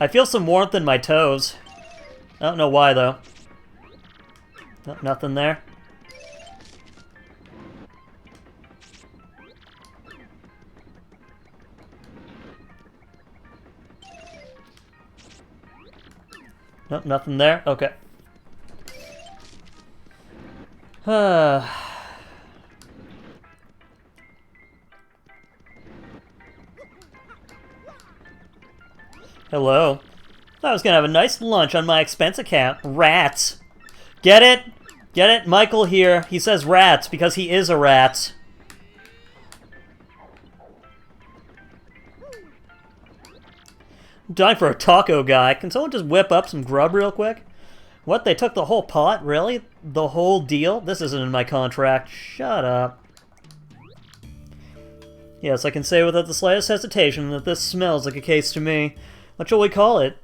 I feel some warmth in my toes. I don't know why, though. No, nothing there. Nope, nothing there? Okay. Hello. I was gonna have a nice lunch on my expense account. Rats. Get it? Get it? Michael here. He says rats because he is a rat. I'm dying for a taco guy. Can someone just whip up some grub real quick? What, they took the whole pot? Really? The whole deal? This isn't in my contract. Shut up. Yes, I can say without the slightest hesitation that this smells like a case to me. What shall we call it?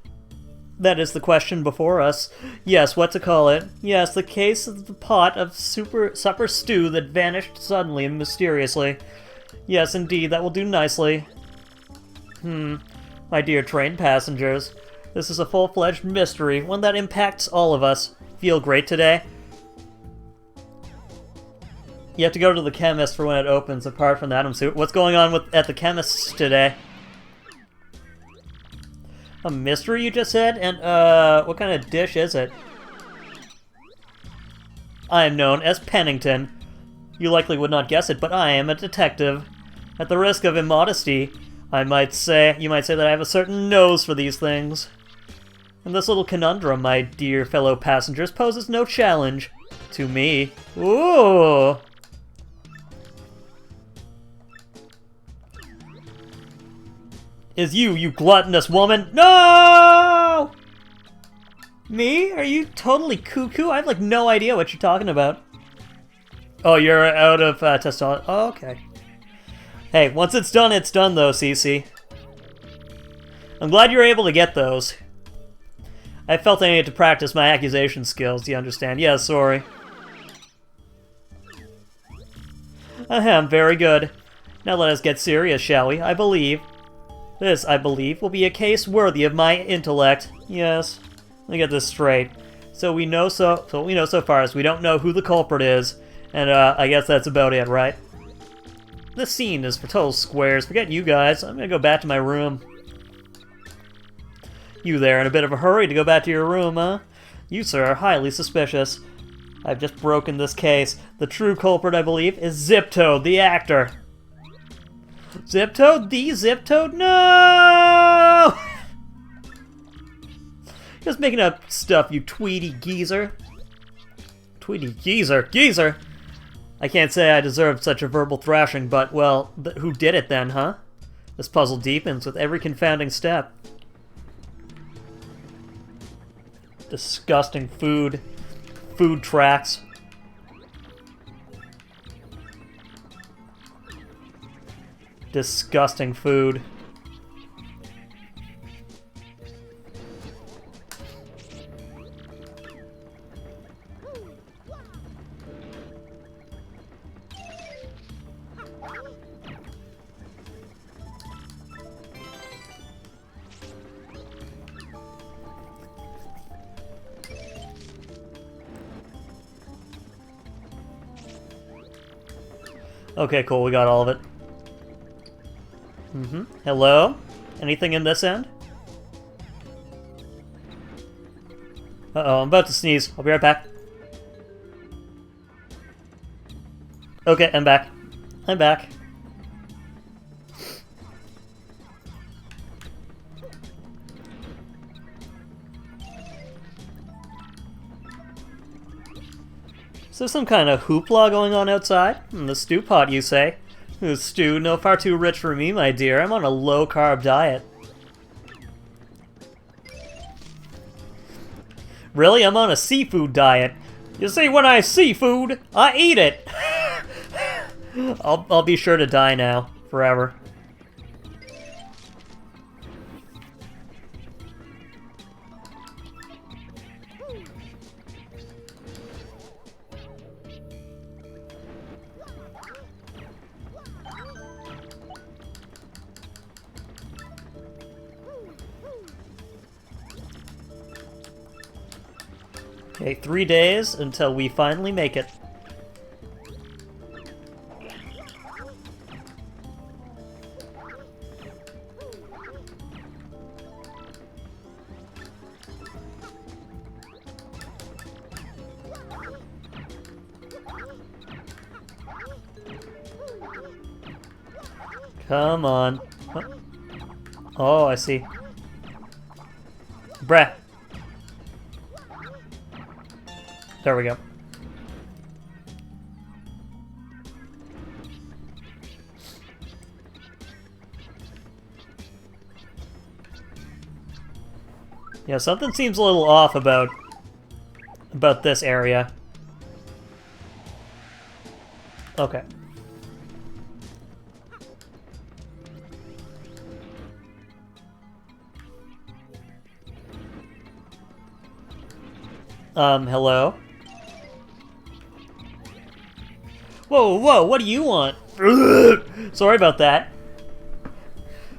That is the question before us. Yes, what to call it? Yes, the case of the pot of supper stew that vanished suddenly and mysteriously. Yes, indeed, that will do nicely. My dear train passengers, this is a full-fledged mystery, one that impacts all of us. Feel great today? You have to go to the chemist for when it opens, apart from the Atom Suit. What's going on at the chemist's today? A mystery, you just said? And, what kind of dish is it? I am known as Pennington. You likely would not guess it, but I am a detective. At the risk of immodesty, you might say that I have a certain nose for these things. And this little conundrum, my dear fellow passengers, poses no challenge to me. Ooh! Is you gluttonous woman? No! Me? Are you totally cuckoo? I have, like, no idea what you're talking about. Oh, you're out of testosterone. Oh, okay. Hey, once it's done, though, Cece. I'm glad you're able to get those. I felt I needed to practice my accusation skills, do you understand? Yeah, sorry. Ahem, very good. Now let us get serious, shall we? This, I believe, will be a case worthy of my intellect. Yes. Let me get this straight. So we know so far is we don't know who the culprit is, and I guess that's about it, right? This scene is for total squares. Forget you guys. I'm gonna go back to my room. You there in a bit of a hurry to go back to your room, huh? You, sir, are highly suspicious. I've just broken this case. The true culprit, I believe, is Zip-Toad, the actor. Zip-Toad? The Zip-Toad? No! Just making up stuff, you Tweety geezer. Tweety geezer? Geezer? I can't say I deserved such a verbal thrashing, but, well, who did it then, huh? This puzzle deepens with every confounding step. Disgusting food. Food tracks. Disgusting food. Okay, cool, we got all of it. Hello? Anything in this end? Uh-oh, I'm about to sneeze. I'll be right back. Okay, I'm back. I'm back. Is there some kind of hoopla going on outside? The stew pot, you say? Stew, no, far too rich for me, my dear. I'm on a low-carb diet. Really? I'm on a seafood diet. You see, when I see food, I eat it! I'll be sure to die now. Forever. Okay, 3 days until we finally make it. Come on. Oh, I see. Bruh. There we go. Yeah, something seems a little off about this area. Okay. Hello? Whoa, whoa, what do you want? Sorry about that.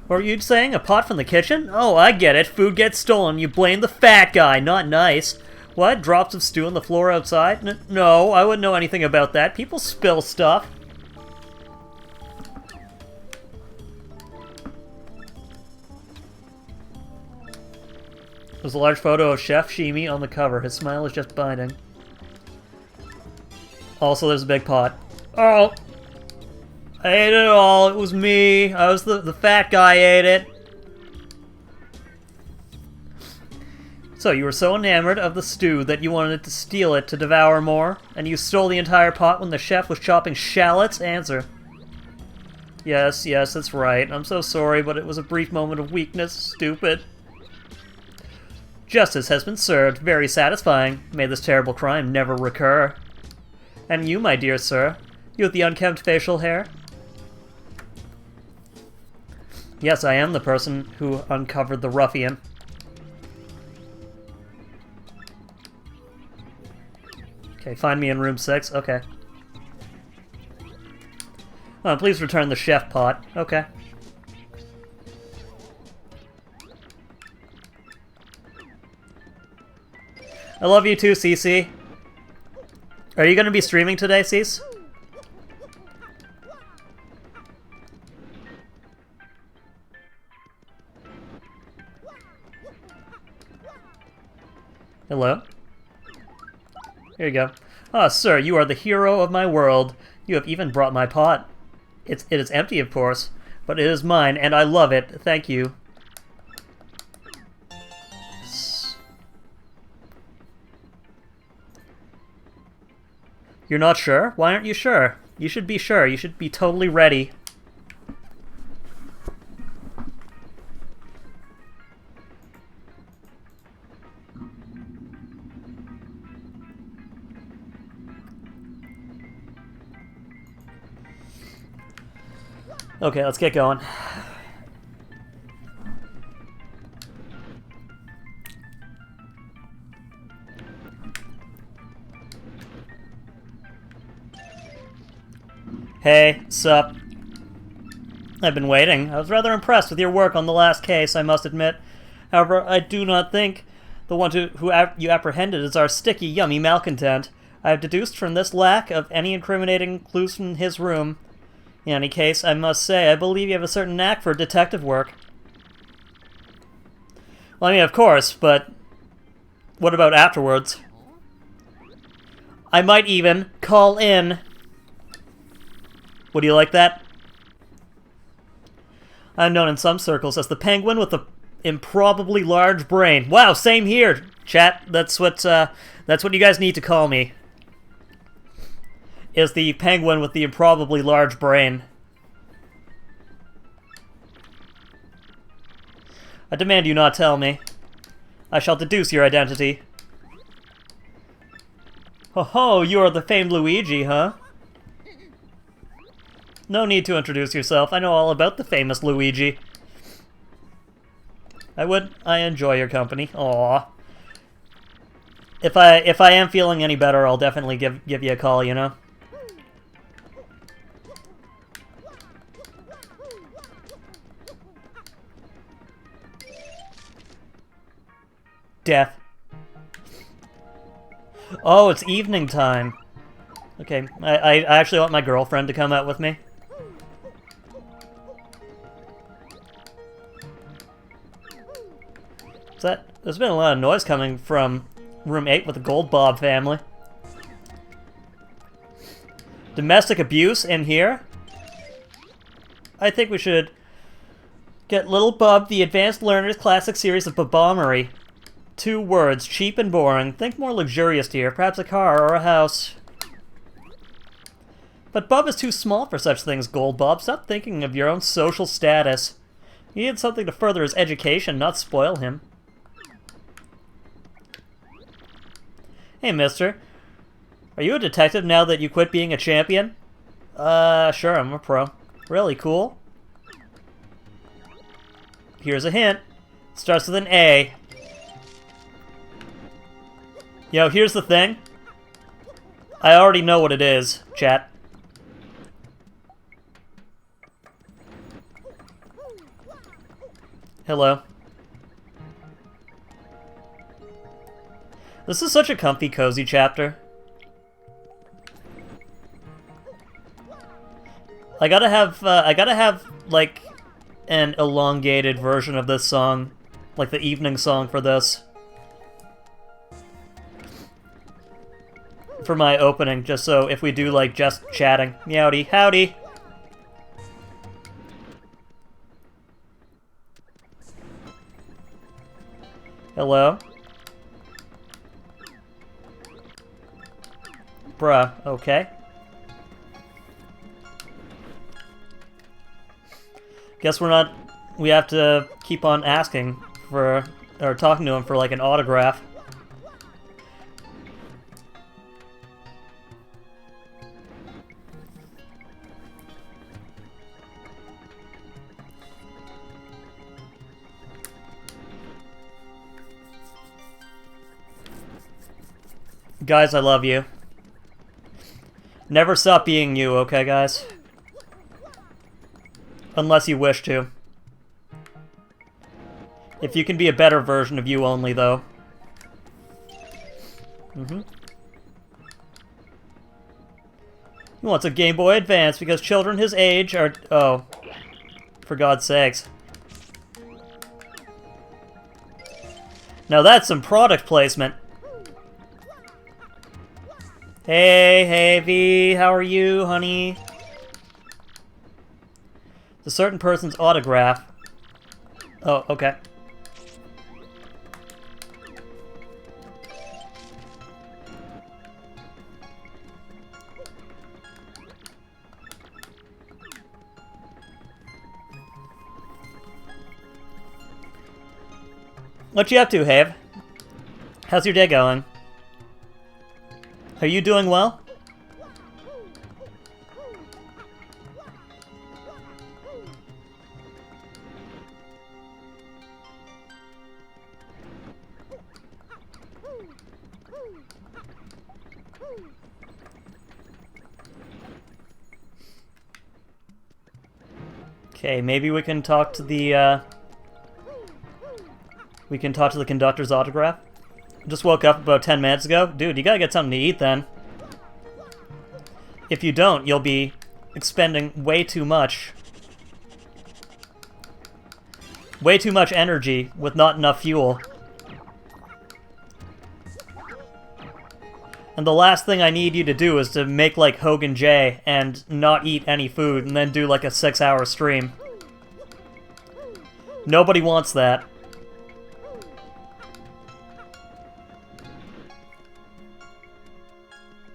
What were you saying? A pot from the kitchen? Oh, I get it. Food gets stolen. You blame the fat guy. Not nice. What? Drops of stew on the floor outside? No, I wouldn't know anything about that. People spill stuff. There's a large photo of Chef Shimi on the cover. His smile is just biting. Also, there's a big pot. Oh! I ate it all. It was me. I was the fat guy ate it. So, you were so enamored of the stew that you wanted to steal it to devour more? And you stole the entire pot when the chef was chopping shallots? Answer. Yes, yes, that's right. I'm so sorry, but it was a brief moment of weakness. Stupid. Justice has been served. Very satisfying. May this terrible crime never recur. And you, my dear sir, you with the unkempt facial hair? Yes, I am the person who uncovered the ruffian. Okay, find me in room 6. Okay. Oh, please return the chef pot. Okay. I love you too, Cece. Are you going to be streaming today, Cece? Hello? Here you go. Ah, sir, you are the hero of my world. You have even brought my pot. It is empty, of course, but it is mine, and I love it. Thank you. You're not sure? Why aren't you sure? You should be sure. You should be totally ready. Okay, let's get going. Hey, sup? I've been waiting. I was rather impressed with your work on the last case, I must admit. However, I do not think the one you apprehended is our sticky, yummy malcontent. I have deduced from this lack of any incriminating clues from his room. In any case, I must say, I believe you have a certain knack for detective work. Well, I mean, of course, but what about afterwards? I might even call in. Would you like that? I'm known in some circles as the penguin with the improbably large brain. Wow, same here, chat. That's what you guys need to call me. Is the penguin with the improbably large brain. I demand you not tell me. I shall deduce your identity. Ho-ho, you are the famed Luigi, huh? No need to introduce yourself. I know all about the famous Luigi. I enjoy your company. Aww. If I am feeling any better, I'll definitely give you a call, you know? Death. Oh, it's evening time. Okay, I actually want my girlfriend to come out with me. There's been a lot of noise coming from room 8 with the Gold Bob family. Domestic abuse in here? I think we should get Little Bub the Advanced Learners Classic Series of Bobommery. 2 words, cheap and boring. Think more luxurious here, perhaps a car or a house. But Bub is too small for such things, Gold Bob. Stop thinking of your own social status. You need something to further his education, not spoil him. Hey, mister. Are you a detective now that you quit being a champion? Sure, I'm a pro. Really cool. Here's a hint. Starts with an A. Yo, here's the thing. I already know what it is, chat. Hello. This is such a comfy, cozy chapter. I gotta have, like, an elongated version of this song. Like the evening song for this. For my opening, just so if we do, like, just chatting. Meowdy, howdy! Hello? Bruh, okay. Guess we're not... We have to keep on asking for... or talking to him for, like, an autograph. Guys, I love you. Never stop being you, okay, guys? Unless you wish to. If you can be a better version of you only, though. He wants a Game Boy Advance because children his age are... Oh. For God's sakes. Now that's some product placement. Hey, V, how are you, honey? It's a certain person's autograph. Oh, okay. What you up to, Have? How's your day going? Are you doing well? Okay, maybe we can talk to the, we can talk to the conductor's autograph. Just woke up about 10 minutes ago. Dude, you gotta get something to eat then. If you don't, you'll be expending way too much energy with not enough fuel. And the last thing I need you to do is to make like Hogan J and not eat any food and then do like a 6-hour stream. Nobody wants that.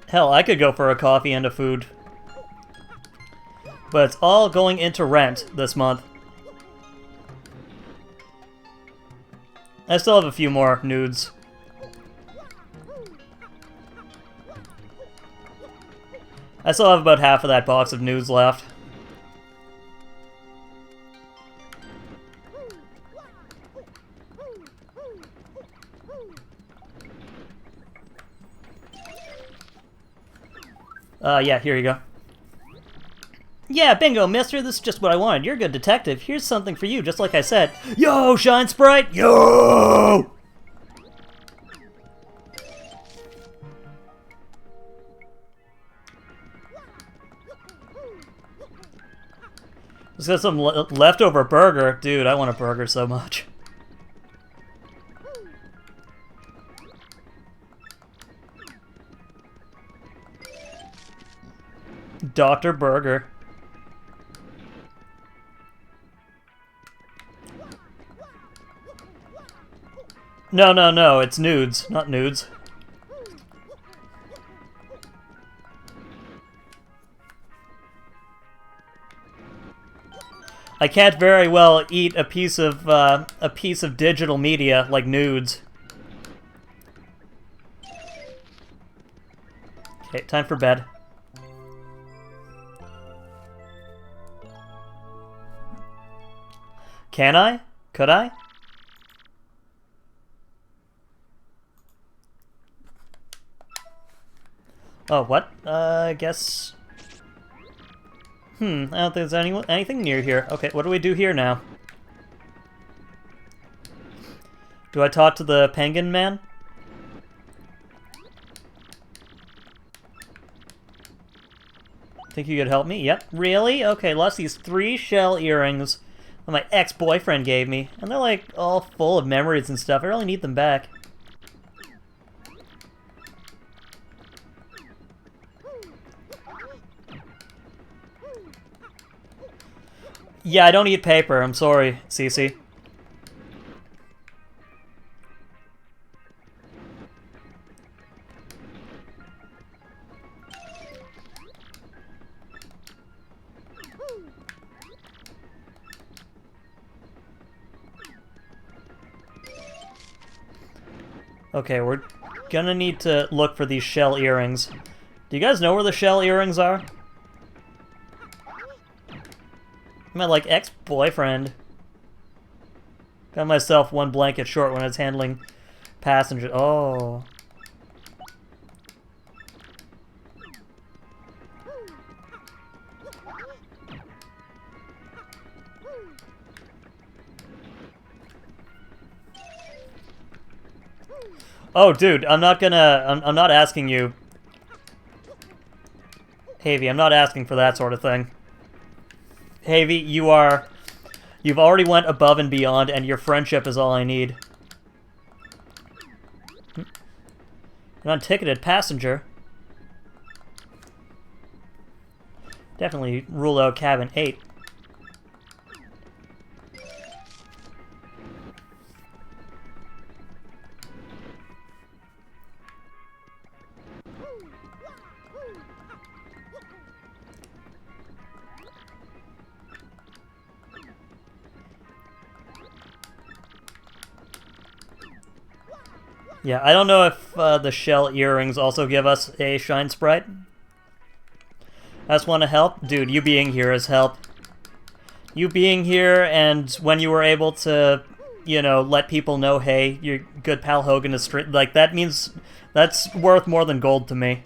Hell, I could go for a coffee and a food. But it's all going into rent this month. I still have a few more nudes. I still have about half of that box of nudes left. Yeah, here you go. Yeah, bingo, mister, this is just what I wanted. You're a good detective. Here's something for you, just like I said. Yo, Shine Sprite! Yo! Let's get some leftover burger. Dude, I want a burger so much. Dr. Burger. No, it's nudes, not nudes. I can't very well eat a piece of digital media like nudes. Okay, time for bed. Can I? Could I? Oh, what? I guess... I don't think there's anything near here. Okay, what do we do here now? Do I talk to the penguin man? Think you could help me? Yep. Really? Okay, lost these 3 shell earrings that my ex-boyfriend gave me. And they're like all full of memories and stuff. I really need them back. Yeah, I don't eat paper. I'm sorry, Cece. Okay, we're gonna need to look for these shell earrings. Do you guys know where the shell earrings are? My, like, ex-boyfriend. Got myself 1 blanket short when I was handling passengers. Oh. Oh, dude, I'm not asking you. Havy, I'm not asking for that sort of thing. Havy, you've already went above and beyond, and your friendship is all I need. An unticketed passenger. Definitely rule out cabin 8. Yeah, I don't know if the shell earrings also give us a shine sprite. I just want to help. Dude, you being here is help. You being here, and when you were able to, you know, let people know, hey, your good pal Hogan is straight, like, that means, that's worth more than gold to me.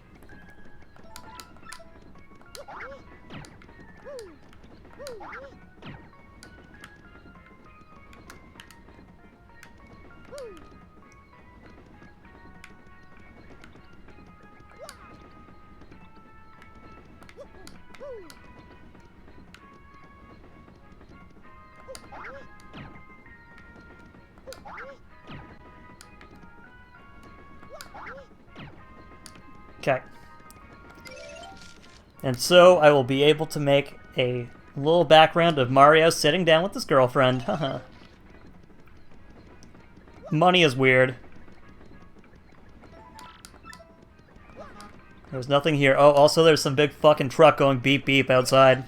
Okay. And so I will be able to make a little background of Mario sitting down with his girlfriend. Haha. Money is weird. There's nothing here. Oh, also there's some big fucking truck going beep beep outside.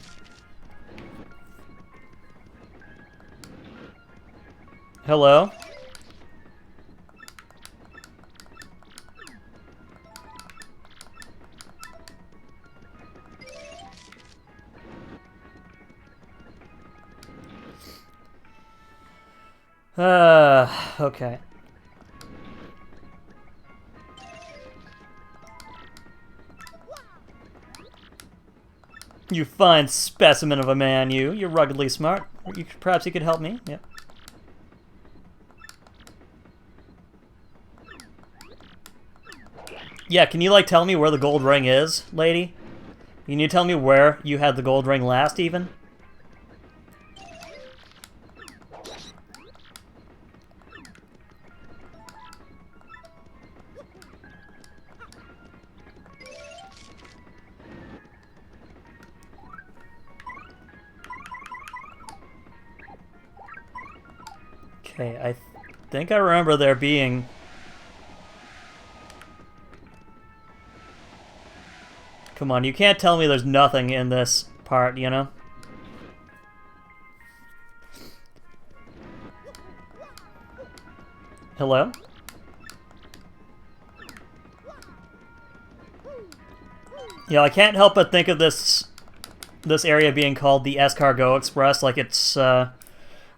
Hello? Okay. You fine specimen of a man, you. You're ruggedly smart. Perhaps you could help me? Yep. Yeah, can you, like, tell me where the gold ring is, lady? Can you tell me where you had the gold ring last, even? Okay, I think I remember there being... Come on, you can't tell me there's nothing in this part, you know? Hello? You know, I can't help but think of this area being called the Escargot Express, like it's that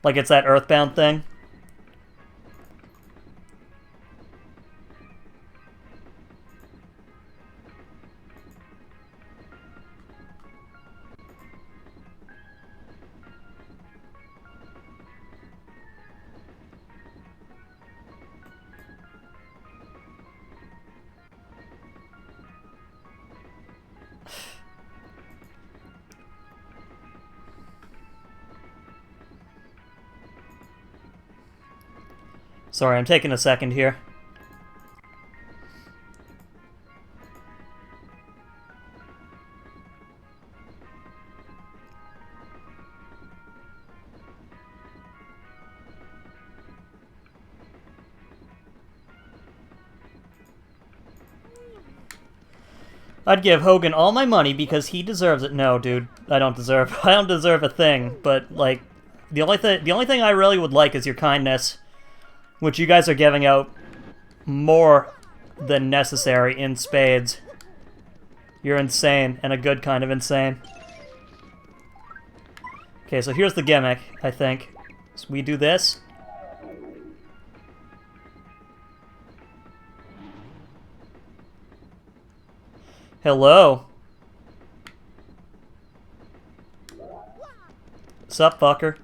Earthbound thing. Sorry, I'm taking a second here. I'd give Hogan all my money because he deserves it. No, dude, I don't deserve a thing, but like the only thing I really would like is your kindness, which you guys are giving out more than necessary in spades. You're insane, and a good kind of insane. Okay, so here's the gimmick, I think. So we do this. Hello. Sup, fucker?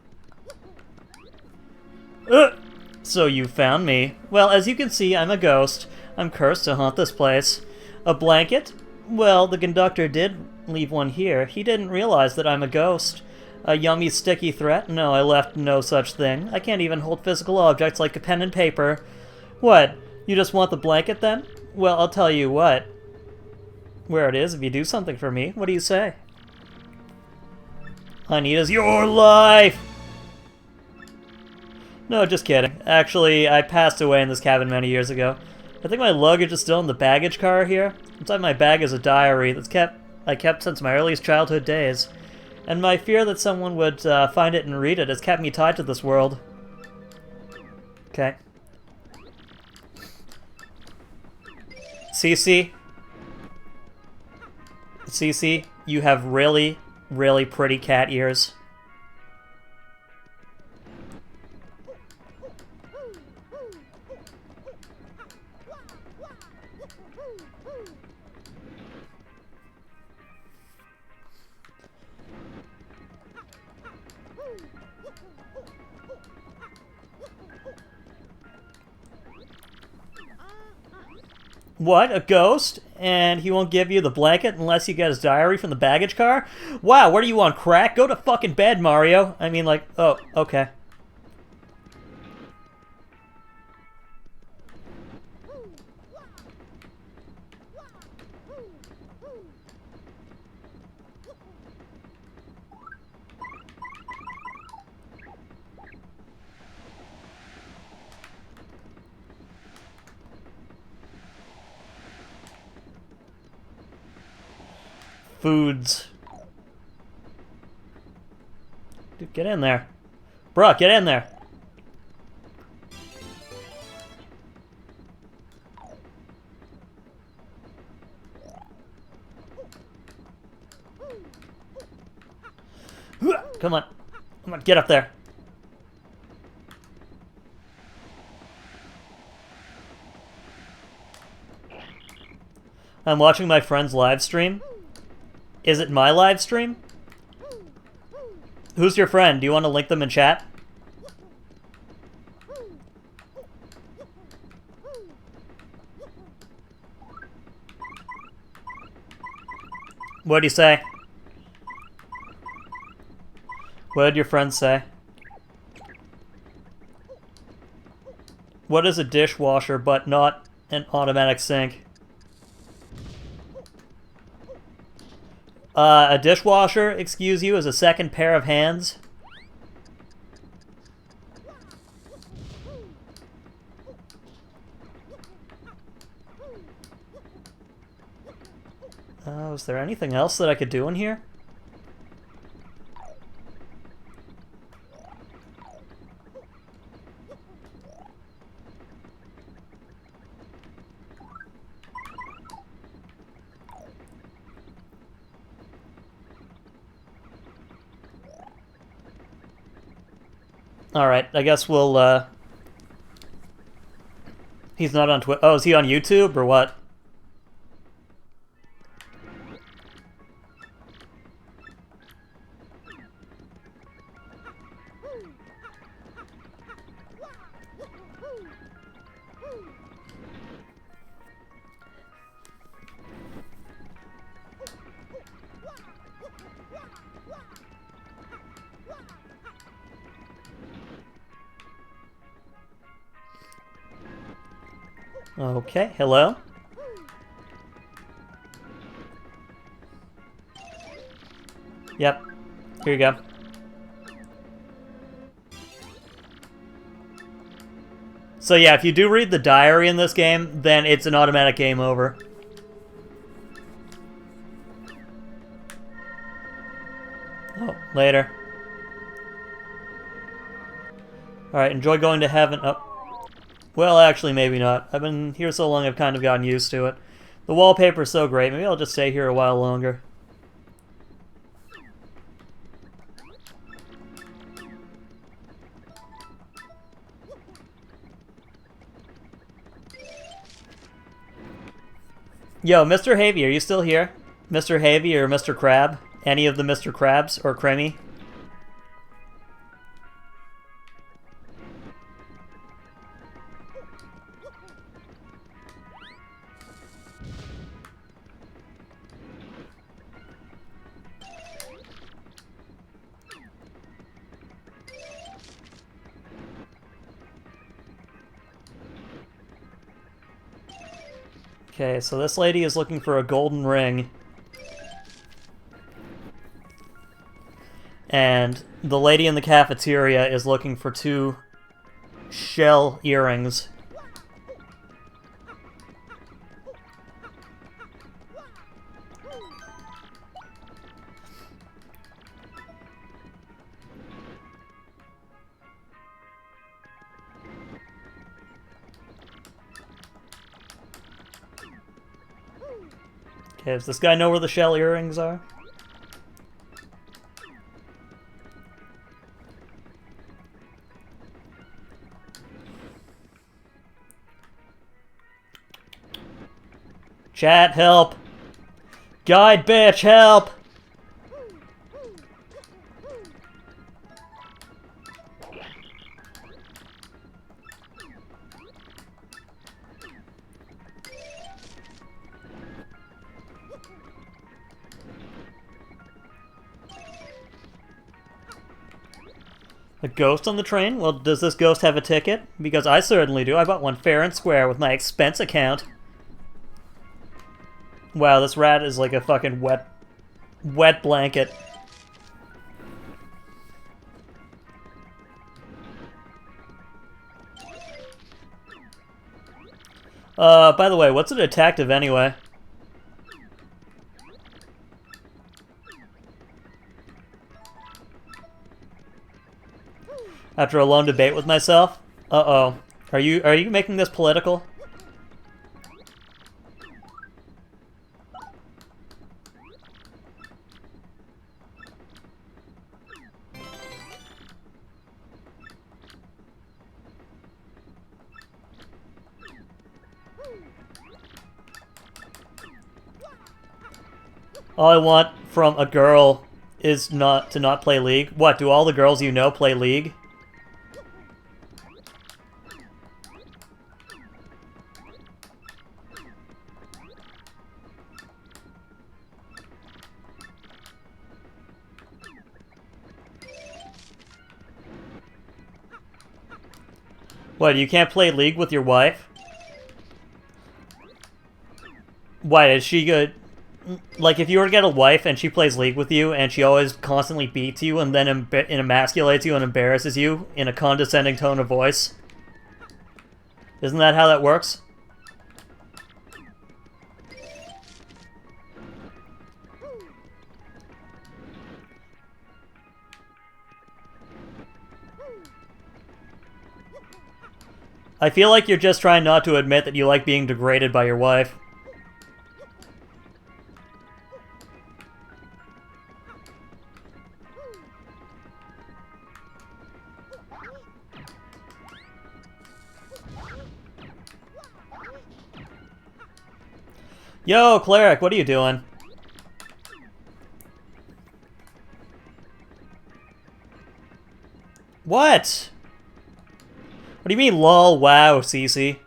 So you found me. Well, as you can see, I'm a ghost. I'm cursed to haunt this place. A blanket? Well, the conductor did leave one here. He didn't realize that I'm a ghost. A yummy, sticky threat? No, I left no such thing. I can't even hold physical objects like a pen and paper. What? You just want the blanket, then? Well, I'll tell you what. Where it is if you do something for me. What do you say? I need is your life! No, just kidding. Actually, I passed away in this cabin many years ago. I think my luggage is still in the baggage car here. Inside my bag is a diary I kept since my earliest childhood days. And my fear that someone would find it and read it has kept me tied to this world. Okay. Cece? Cece, you have really, really pretty cat ears. What? A ghost? And he won't give you the blanket unless you get his diary from the baggage car? Wow, what are you on, crack? Go to fucking bed, Mario. I mean, like, oh, okay. Foods. Dude, get in there. Bruh, get in there. Come on. Come on, get up there. I'm watching my friend's live stream. Is it my live stream? Who's your friend? Do you want to link them in chat? What did he say? What did your friend say? What is a dishwasher but not an automatic sink? A dishwasher, excuse you, is a second pair of hands. Is there anything else that I could do in here? Alright, I guess we'll, He's not on Twitter. Oh, is he on YouTube or what? Okay, hello? Yep, here you go. So yeah, if you do read the diary in this game, then it's an automatic game over. Oh, later. Alright, enjoy going to heaven. Oh. Well, actually, maybe not. I've been here so long I've kind of gotten used to it. The wallpaper's so great, maybe I'll just stay here a while longer. Yo, Mr. Havy, are you still here? Mr. Havy or Mr. Crab? Any of the Mr. Krabs or Cremmy? Okay, so this lady is looking for a golden ring. And the lady in the cafeteria is looking for 2 shell earrings. Okay, does this guy know where the shell earrings are? Chat, help! Guide, bitch, help! A ghost on the train? Well, does this ghost have a ticket? Because I certainly do. I bought one fair and square with my expense account. Wow, this rat is like a fucking wet blanket. By the way, what's a detective anyway? After a long debate with myself? Uh-oh. Are you making this political? All I want from a girl is not to not play League. What, do all the girls you know play League? What, you can't play League with your wife? Why, is she good? Like, if you were to get a wife and she plays League with you and she always constantly beats you and then emasculates you and embarrasses you in a condescending tone of voice, isn't that how that works? I feel like you're just trying not to admit that you like being degraded by your wife. Yo, Cleric, what are you doing? What? What do you mean, lol, wow, Cece?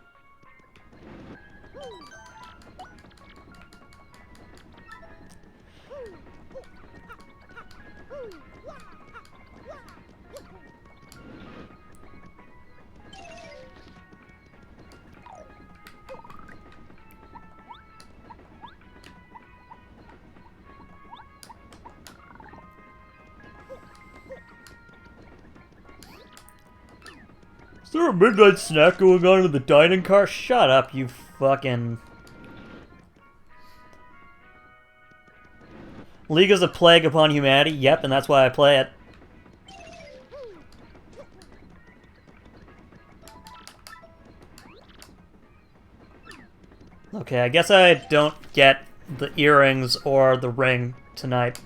Is there a midnight snack going on in the dining car? Shut up, you fucking... League is a plague upon humanity? Yep, and that's why I play it. Okay, I guess I don't get the earrings or the ring tonight.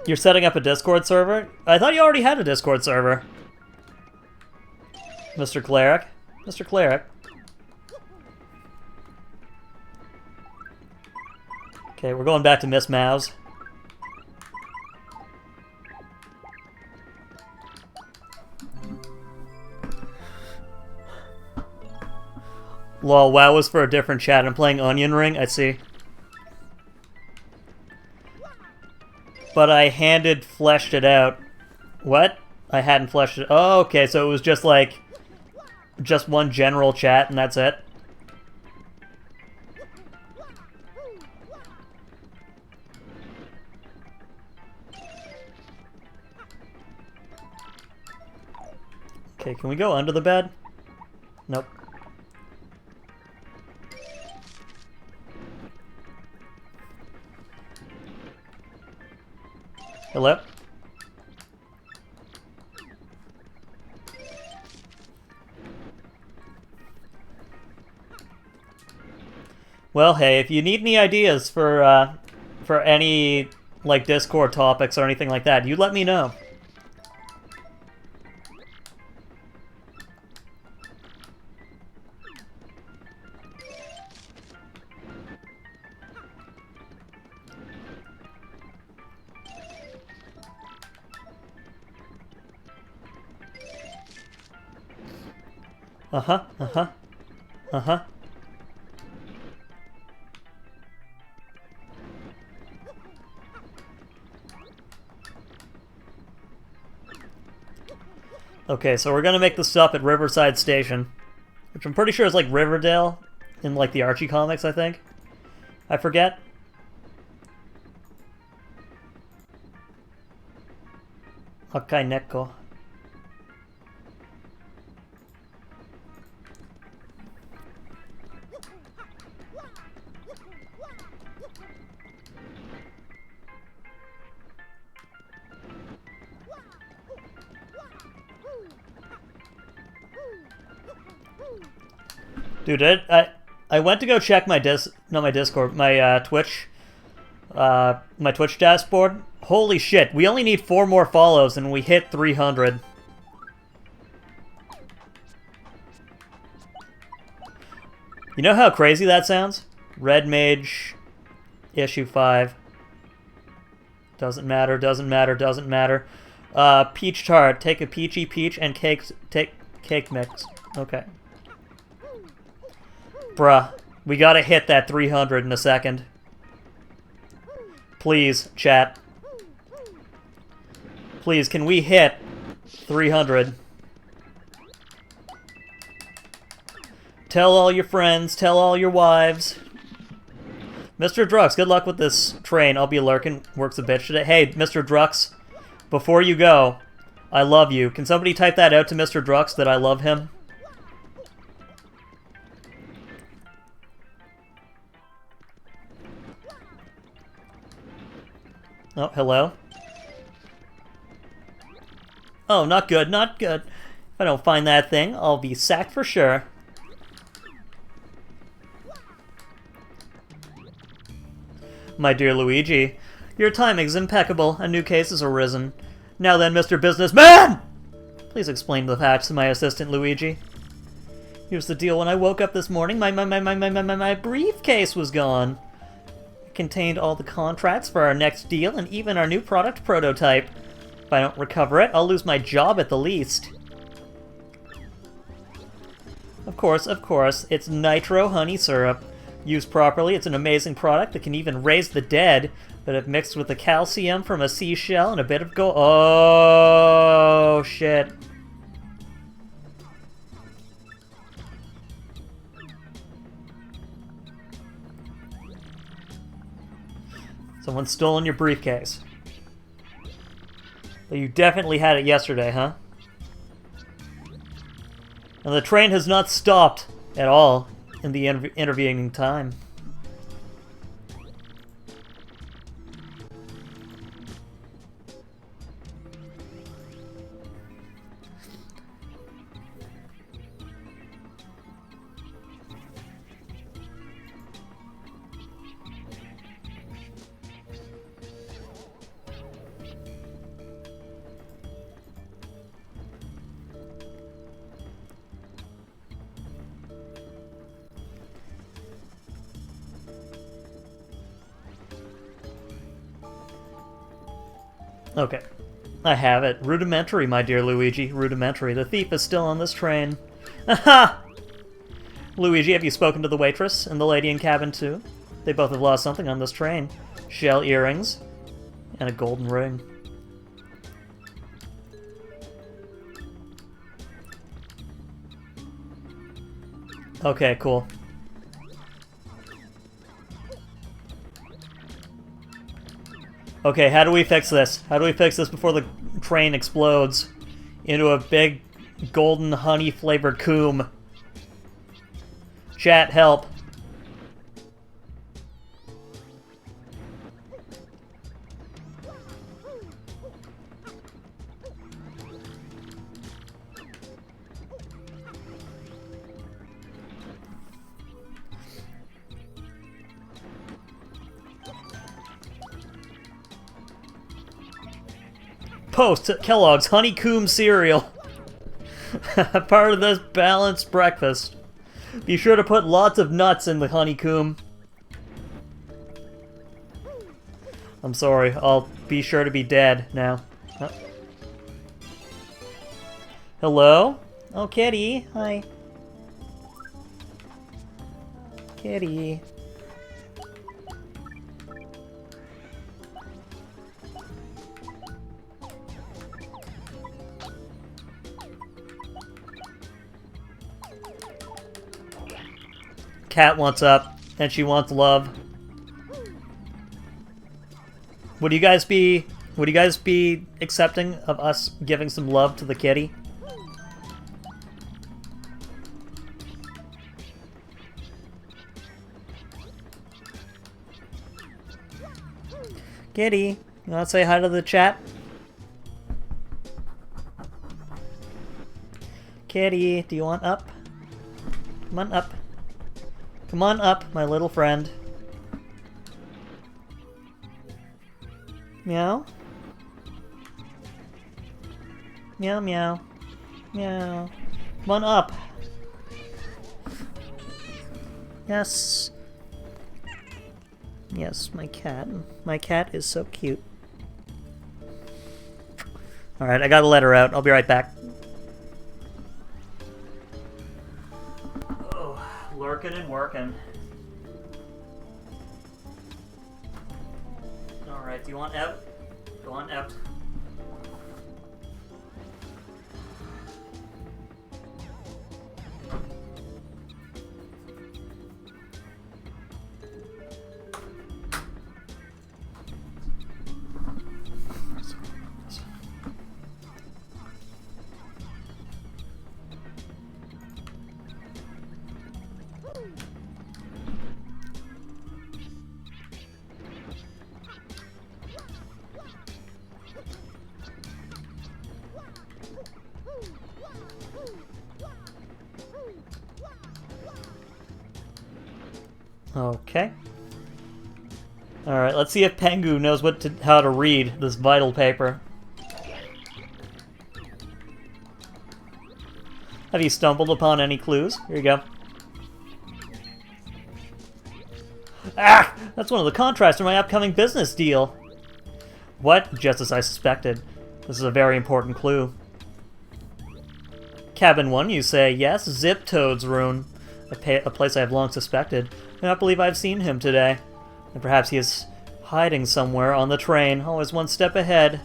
You're setting up a Discord server? I thought you already had a Discord server. Mr. Cleric. Mr. Cleric. Okay, we're going back to Miss Mouse. Lol, WoW was for a different chat. I'm playing Onion Ring, I see. But I fleshed it out. What? I hadn't fleshed it. Oh, okay, so it was just like... just one general chat and that's it? Okay, can we go under the bed? Nope. Hello? Well, hey, if you need any ideas for any, like, Discord topics or anything like that, you let me know. Uh-huh, uh-huh, uh-huh. Okay, so we're gonna make the stop at Riverside Station, which I'm pretty sure is like Riverdale in like the Archie comics, I think. I forget. Hakai Neko. Dude, I went to go check my Discord, my Twitch dashboard. Holy shit, we only need 4 more follows and we hit 300. You know how crazy that sounds? Red Mage, issue 5. Doesn't matter, doesn't matter, doesn't matter. Peach tart, take a peachy peach and take cake mix. Okay. Bruh, we gotta hit that 300 in a second. Please, chat. Please, can we hit 300? Tell all your friends, tell all your wives. Mr. Drux, good luck with this train. I'll be lurking. Works a bitch today. Hey, Mr. Drux, before you go, I love you. Can somebody type that out to Mr. Drux that I love him? Oh, hello? Oh, not good, not good. If I don't find that thing, I'll be sacked for sure. My dear Luigi, your timing is impeccable. A new case has arisen. Now then, Mr. Businessman! Please explain the facts to my assistant, Luigi. Here's the deal. When I woke up this morning, my briefcase was gone. It contained all the contracts for our next deal and even our new product prototype. If I don't recover it, I'll lose my job at the least. Of course, it's nitro honey syrup. Used properly, it's an amazing product that can even raise the dead, but if mixed with the calcium from a seashell and a bit of gold... Oh, shit. Someone's stolen your briefcase. But you definitely had it yesterday, huh? And the train has not stopped at all in the intervening time. Okay. I have it. Rudimentary, my dear Luigi. Rudimentary. The thief is still on this train. Aha! Luigi, have you spoken to the waitress and the lady in cabin 2? They both have lost something on this train. Shell earrings and a golden ring. Okay, cool. Okay, how do we fix this? How do we fix this before the train explodes into a big golden honey-flavored coom? Chat, help. Post Kellogg's Honeycomb cereal. Part of this balanced breakfast. Be sure to put lots of nuts in the honeycomb. I'm sorry, I'll be sure to be dead now. Hello? Oh, kitty. Hi. Kitty. Cat wants up, and she wants love. Would you guys be accepting of us giving some love to the kitty? Kitty, you wanna say hi to the chat? Kitty, do you want up? Come on up. Come on up, my little friend. Meow? Meow, meow. Meow. Come on up. Yes. Yes, my cat. My cat is so cute. Alright, I gotta let her out. I'll be right back. Lurking and working. Alright, do you want out? Go on out. Okay. Alright, let's see if Pengu knows how to read this vital paper. Have you stumbled upon any clues? Here you go. Ah! That's one of the contracts for my upcoming business deal. What? Just as I suspected. This is a very important clue. Cabin 1, you say? Yes, Zip Toad's rune. A place I have long suspected. I do not believe I've seen him today. And perhaps he is hiding somewhere on the train, always one step ahead.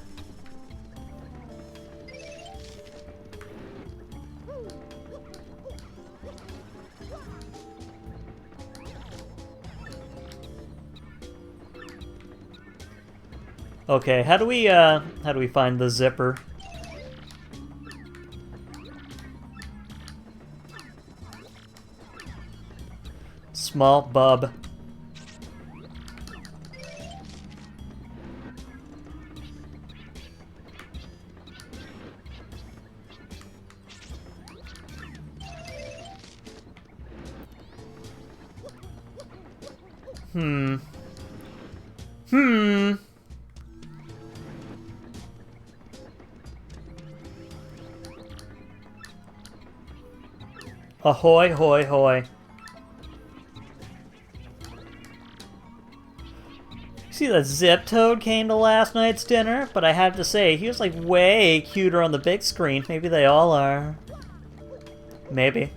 Okay, how do we find the zipper? Small bub. Ahoy, hoy, hoy. See that Zip Toad came to last night's dinner? But I have to say, he was like way cuter on the big screen. Maybe they all are. Maybe.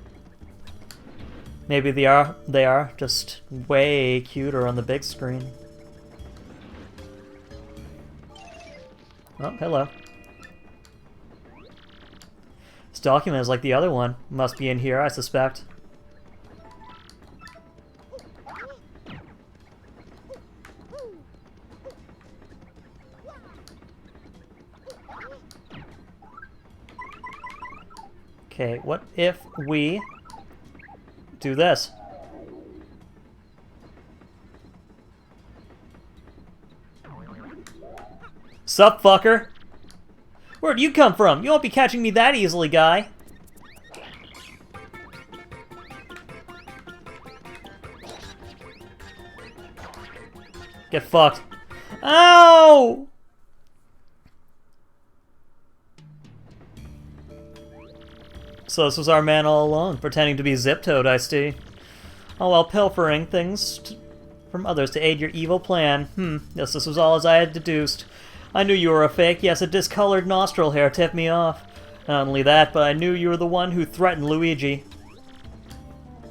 Maybe they are just way cuter on the big screen. Oh, hello. This document is like the other one. Must be in here, I suspect. Okay, what if we do this? Sup, fucker? Where'd you come from? You won't be catching me that easily, guy. Get fucked. Ow! So this was our man all along, pretending to be Zip Toad, I see. All while pilfering things from others to aid your evil plan. Yes, this was all as I had deduced. I knew you were a fake. Yes, a discolored nostril hair tipped me off. Not only that, but I knew you were the one who threatened Luigi.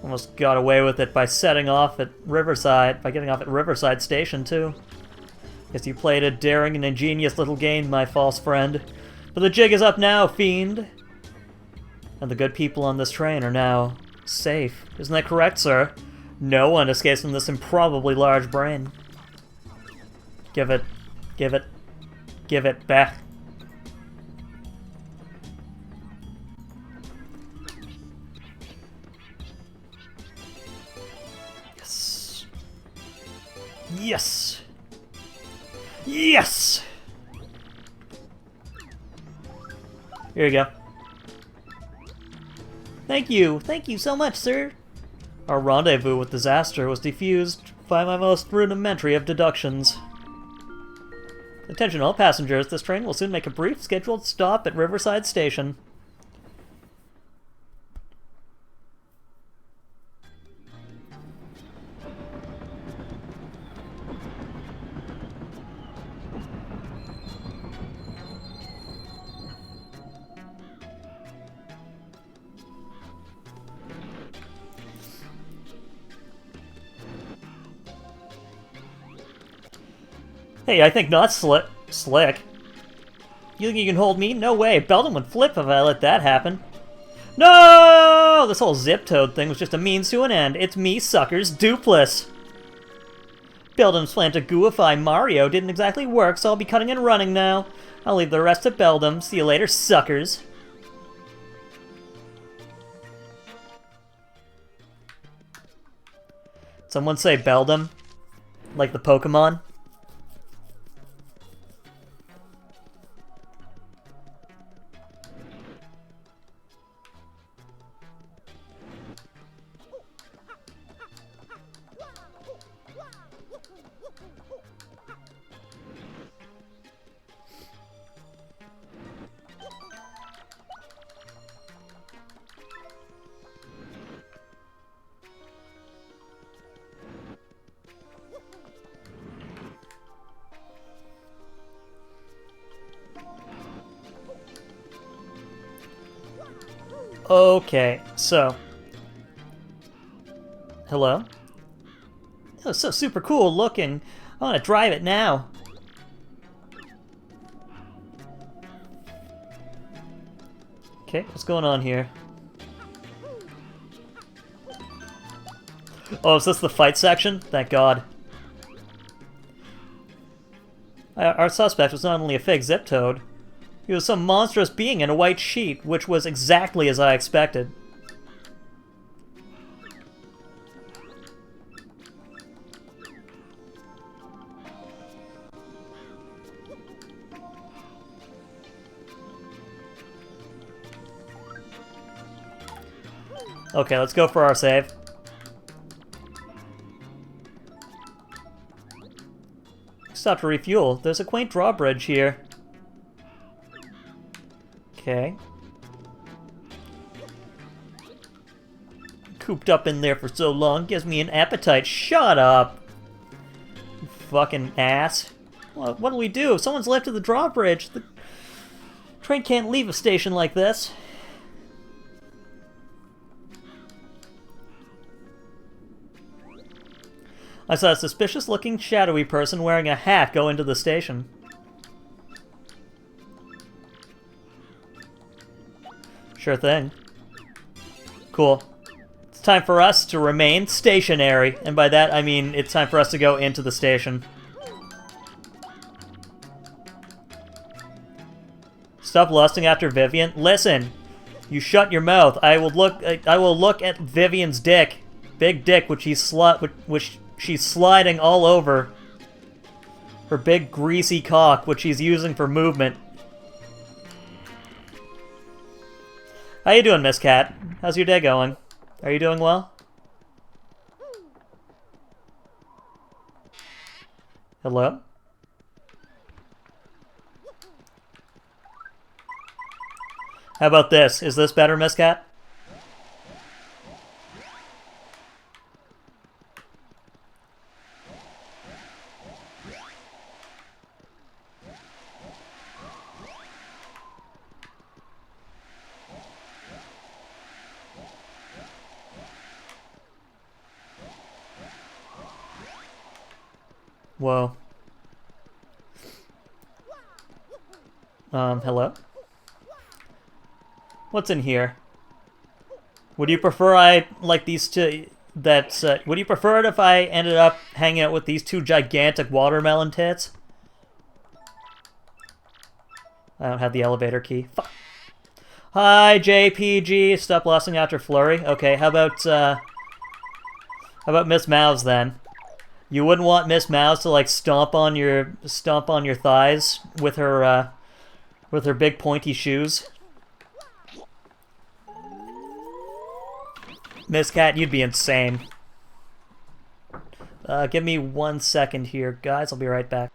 Almost got away with it by getting off at Riverside Station, too. Guess you played a daring and ingenious little game, my false friend. But the jig is up now, fiend. And the good people on this train are now safe. Isn't that correct, sir? No one escapes from this improbably large brain. Give it back. Yes. Yes. Yes! Here you go. Thank you so much, sir. Our rendezvous with disaster was defused by my most rudimentary of deductions. Attention all passengers, this train will soon make a brief scheduled stop at Riverside Station. Hey, I think not, Slick. You think you can hold me? No way. Belden would flip if I let that happen. No! This whole Zip Toad thing was just a means to an end. It's me, suckers, Dupless. Beldam's plan to gooify Mario didn't exactly work, so I'll be cutting and running now. I'll leave the rest to Beldam. See you later, suckers. Someone say Beldam? Like the Pokemon? Okay, so... Hello? Oh, so super cool looking. I want to drive it now. Okay, what's going on here? Oh, is this the fight section? Thank God. Our suspect was not only a fake zip toad, he was some monstrous being in a white sheet, which was exactly as I expected. Okay, let's go for our save. Stop to refuel. There's a quaint drawbridge here. Okay. Cooped up in there for so long gives me an appetite. Shut up! You fucking ass. What'll we do? If someone's left at the drawbridge, the train can't leave a station like this. I saw a suspicious-looking, shadowy person wearing a hat go into the station. Sure thing. Cool. It's time for us to remain stationary, and by that I mean it's time for us to go into the station. Stop lusting after Vivian. Listen, you shut your mouth. I will look at Vivian's dick, big dick, which she's sliding all over. Her big greasy cock, which she's using for movement. How you doing, Miss Cat? How's your day going? Are you doing well? Hello? How about this? Is this better, Miss Cat? Whoa. Hello? What's in here? Would you prefer I, like these two, would you prefer it if I ended up hanging out with these two gigantic watermelon tits? I don't have the elevator key. Fuck. Hi, JPG. Stop lusting after Flurry. Okay, how about Miss Mouse then? You wouldn't want Miss Mouse to like stomp on your thighs with her big pointy shoes. Miss Cat, you'd be insane. Give me 1 second here, guys. I'll be right back.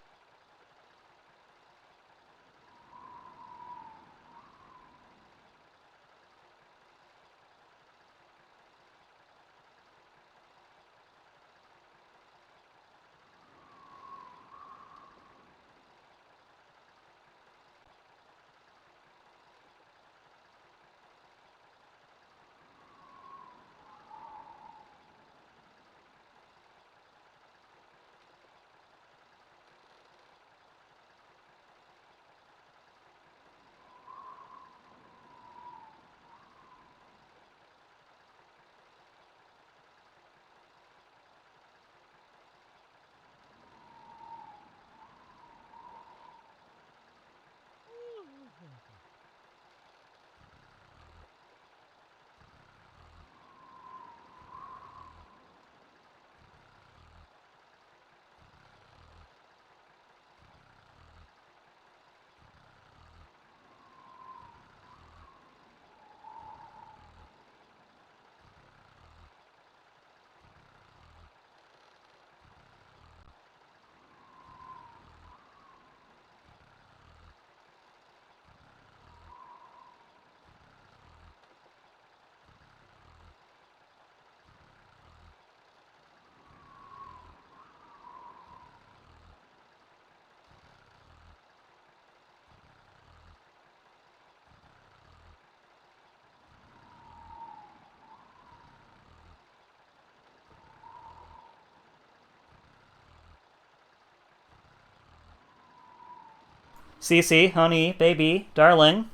Cece, honey, baby, darling.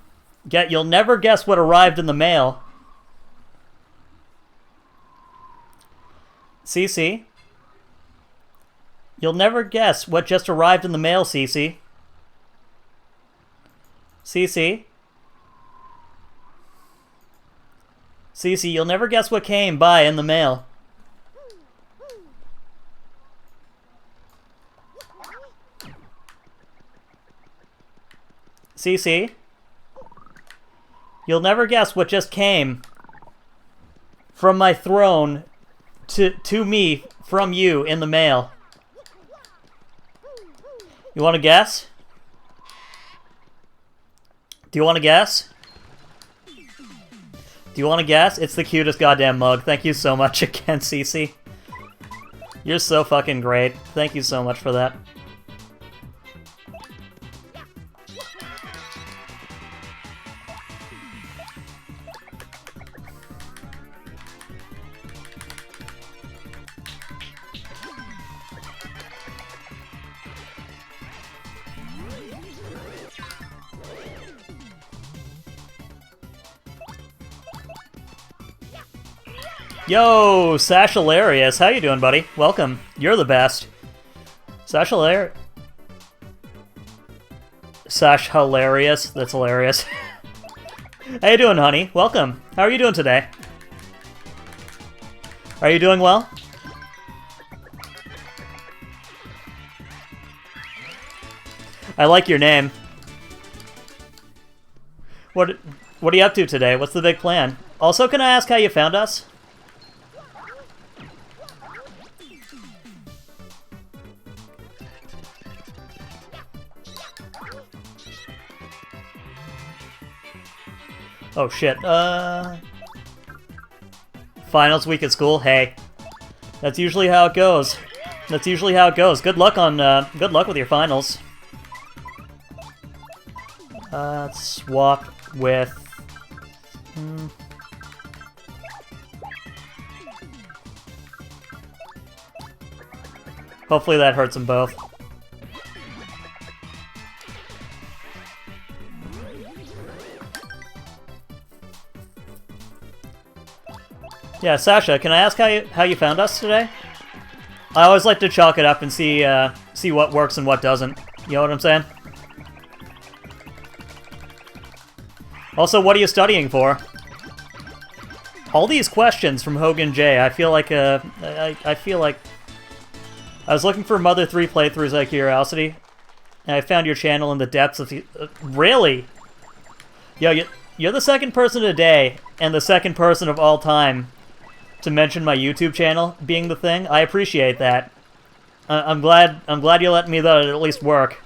You'll never guess what arrived in the mail. Cece. You'll never guess what just arrived in the mail, Cece. Cece. Cece, you'll never guess what came by in the mail. Cece. You'll never guess what just came from my throne to me from you in the mail. You want to guess? Do you want to guess? Do you want to guess? It's the cutest goddamn mug. Thank you so much again, Cece. You're so fucking great. Thank you so much for that. Yo, Sash Hilarious. How you doing, buddy? Welcome. You're the best. Sash Hilarious. Sash Hilarious. That's hilarious. How you doing, honey? Welcome. How are you doing today? Are you doing well? I like your name. What are you up to today? What's the big plan? Also, can I ask how you found us? Oh shit, finals week at school? Hey. That's usually how it goes. That's usually how it goes. Good luck with your finals. Swap with... Hopefully that hurts them both. Yeah, Sasha, can I ask how you found us today? I always like to chalk it up and see what works and what doesn't. You know what I'm saying? Also, what are you studying for? All these questions from Hogan J. I feel like I feel like I was looking for Mother 3 playthroughs out of curiosity, and I found your channel in the depths of the... really? Yo, you're the second person today and the second person of all time to mention my YouTube channel being the thing. I appreciate that. I'm glad you let me let it at least work.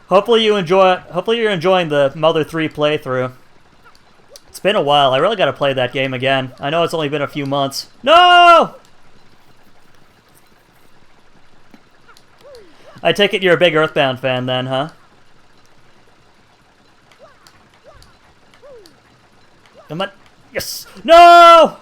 Hopefully you're enjoying the Mother 3 playthrough. It's been a while. I really gotta play that game again. I know it's only been a few months. No! I take it you're a big Earthbound fan then, huh? Come on. Yes! No!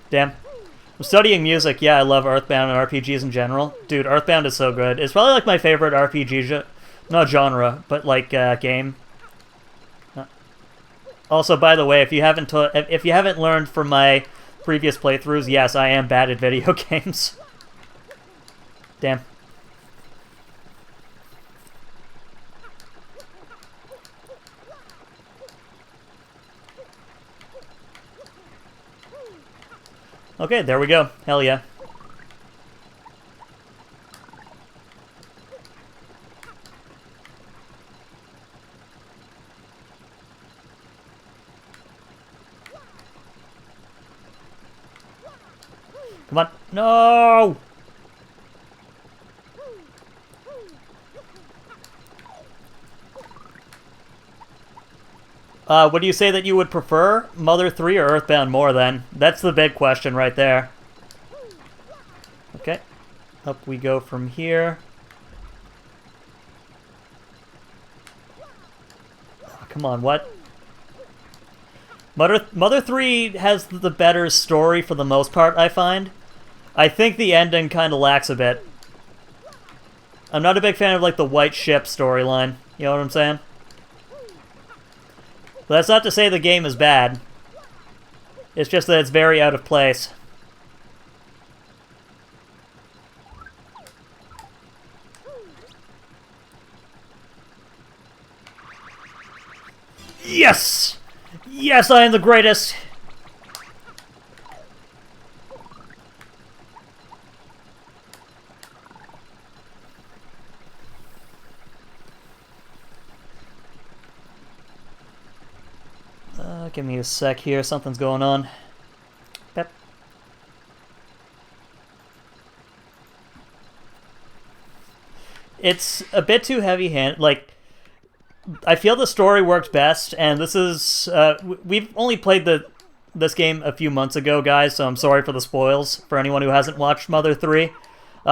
Damn. I'm studying music. Yeah, I love Earthbound and RPGs in general. Dude, Earthbound is so good. It's probably like my favorite RPG, not genre, but like game. Also, by the way, if you haven't learned from my previous playthroughs, yes, I am bad at video games. Damn. Okay, there we go. Hell yeah. Come on. No! Would you say that you would prefer Mother 3 or Earthbound more then? That's the big question right there. Okay. Up we go from here. Oh, come on, what? Mother 3 has the better story for the most part, I find. I think the ending kind of lacks a bit. I'm not a big fan of, like, the white ship storyline. You know what I'm saying? But that's not to say the game is bad. It's just that it's very out of place. Yes! Yes, I am the greatest! Give me a sec here, something's going on. Pep. It's a bit too heavy-handed, like, I feel the story worked best, and this is, we've only played this game a few months ago, guys, so I'm sorry for the spoils for anyone who hasn't watched Mother 3.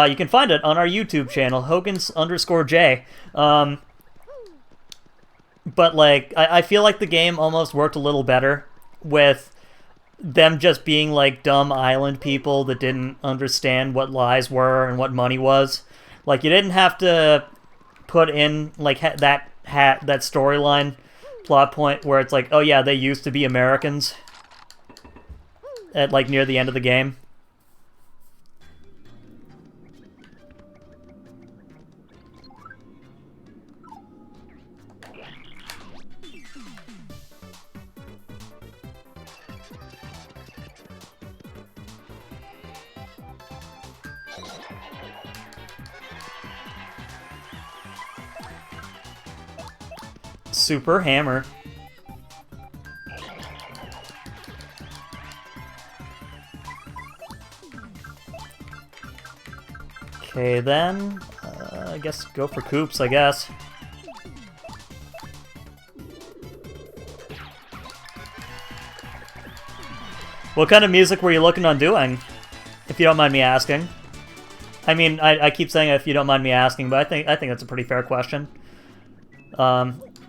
You can find it on our YouTube channel, Hogan's_J. But, like, I feel like the game almost worked a little better with them just being, like, dumb island people that didn't understand what lies were and what money was. Like, you didn't have to put in, like, that storyline plot point where it's like, oh yeah, they used to be Americans at, like, near the end of the game. Super hammer. Okay, then, I guess go for Coops, I guess. What kind of music were you looking on doing, if you don't mind me asking? I mean, I keep saying if you don't mind me asking, but I think that's a pretty fair question.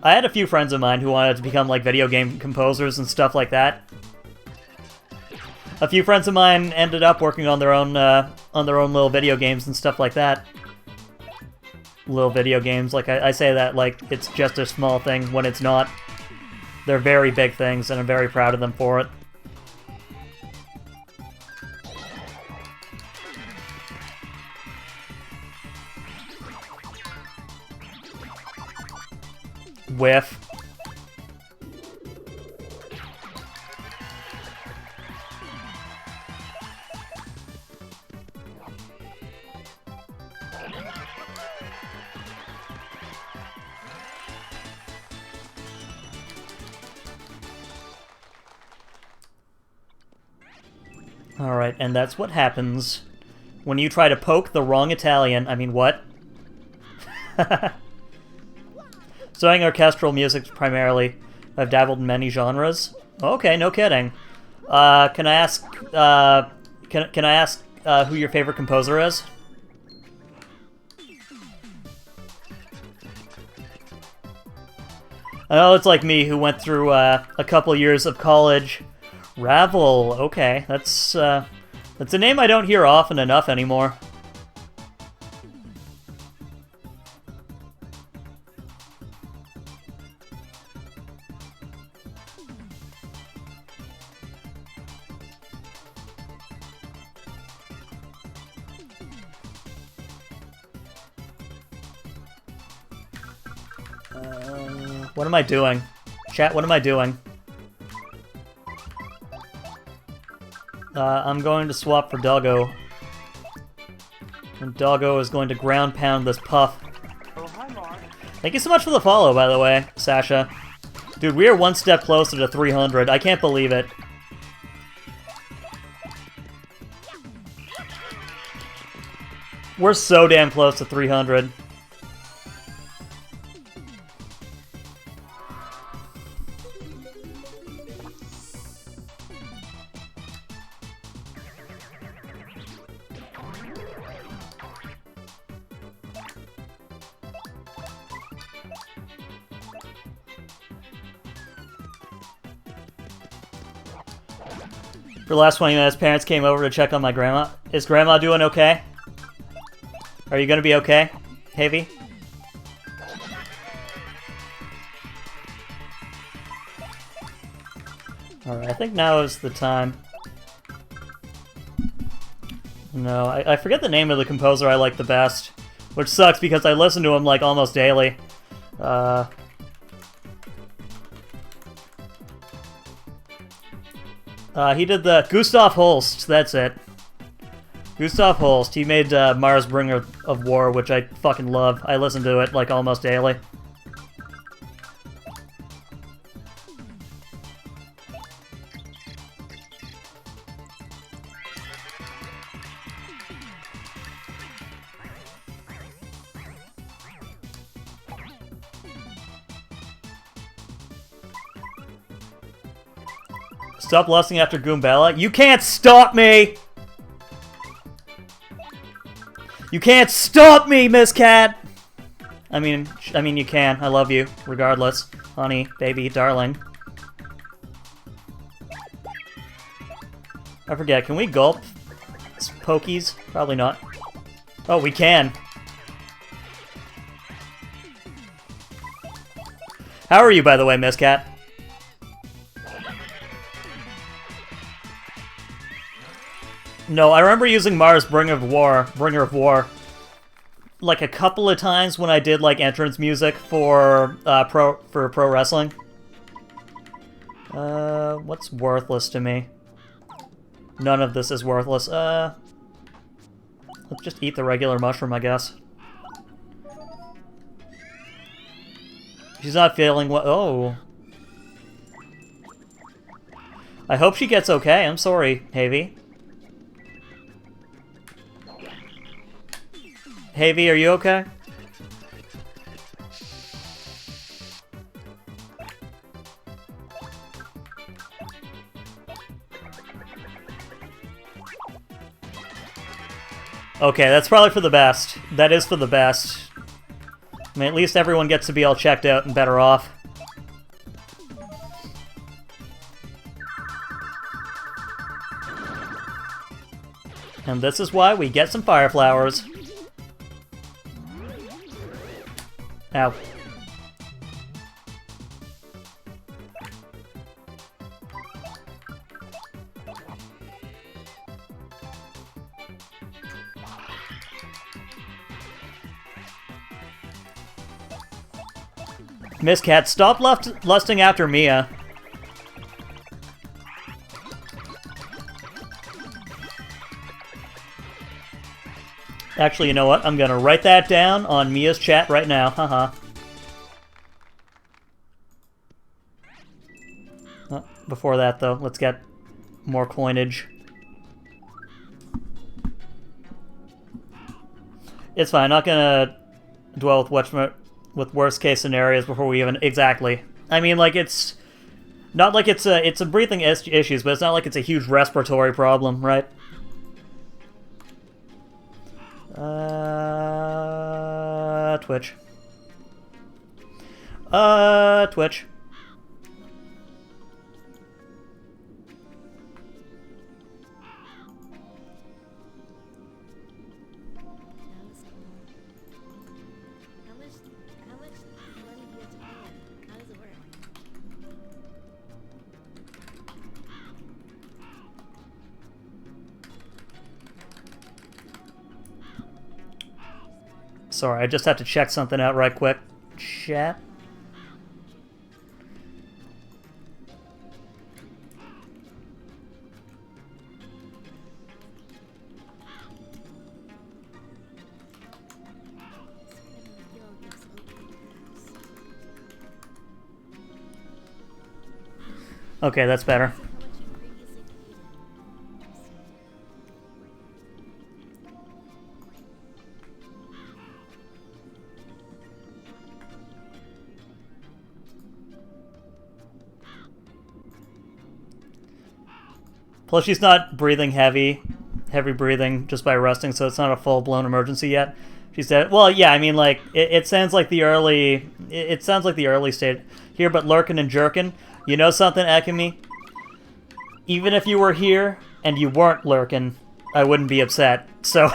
I had a few friends of mine who wanted to become, like, video game composers and stuff like that. A few friends of mine ended up working on their own little video games and stuff like that. Little video games, like, I say that like it's just a small thing when it's not. They're very big things, and I'm very proud of them for it. Whiff. Alright, and that's what happens when you try to poke the wrong Italian. I mean, what? Studying orchestral music primarily. I've dabbled in many genres. Okay, no kidding. Can I ask? Can I ask who your favorite composer is? I know it's like me, who went through a couple years of college. Ravel. Okay, that's a name I don't hear often enough anymore. What am I doing? Chat, what am I doing? I'm going to swap for Doggo. And Doggo is going to ground pound this Puff. Oh, hi, Mark. Thank you so much for the follow, by the way, Sasha. Dude, we are one step closer to 300. I can't believe it. We're so damn close to 300. For the last 20 minutes, parents came over to check on my grandma. Is grandma doing okay? Are you gonna be okay, Heavy? Alright, I think now is the time. No, I forget the name of the composer I like the best. Which sucks because I listen to him like almost daily. He did the Gustav Holst, that's it. Gustav Holst, he made Mars Bringer of War, which I fucking love. I listen to it like almost daily. Stop lusting after Goombella. You can't stop me! You can't stop me, Miss Cat! I mean, you can. I love you, regardless. Honey, baby, darling. I forget, can we gulp Pokies? Probably not. Oh, we can. How are you, by the way, Miss Cat? No, I remember using Mars Bringer of War, like a couple of times when I did like entrance music for pro wrestling. What's worthless to me? None of this is worthless. Let's just eat the regular mushroom, I guess. She's not feeling well. Oh. I hope she gets okay. I'm sorry, Havy. Havy, are you okay? Okay, that's probably for the best. That is for the best. I mean, at least everyone gets to be all checked out and better off. And this is why we get some fire flowers. Ow. Miss Cat, stop lusting after Mia. Actually, you know what? I'm gonna write that down on Mia's chat right now. Haha. Before that, though, let's get more coinage. It's fine. I'm not gonna dwell with worst case scenarios before we even exactly. I mean, like it's not like it's a breathing issues, but it's not like it's a huge respiratory problem, right? Twitch. Twitch. Sorry, I just have to check something out right quick. Chat. Okay, that's better. Plus, she's not breathing heavy breathing just by resting, so it's not a full-blown emergency yet. She said, well, yeah, I mean, like, it sounds like the early... It sounds like the early state here, but lurking and jerking. You know something, Ekimi? even if you were here and you weren't lurking, I wouldn't be upset. So,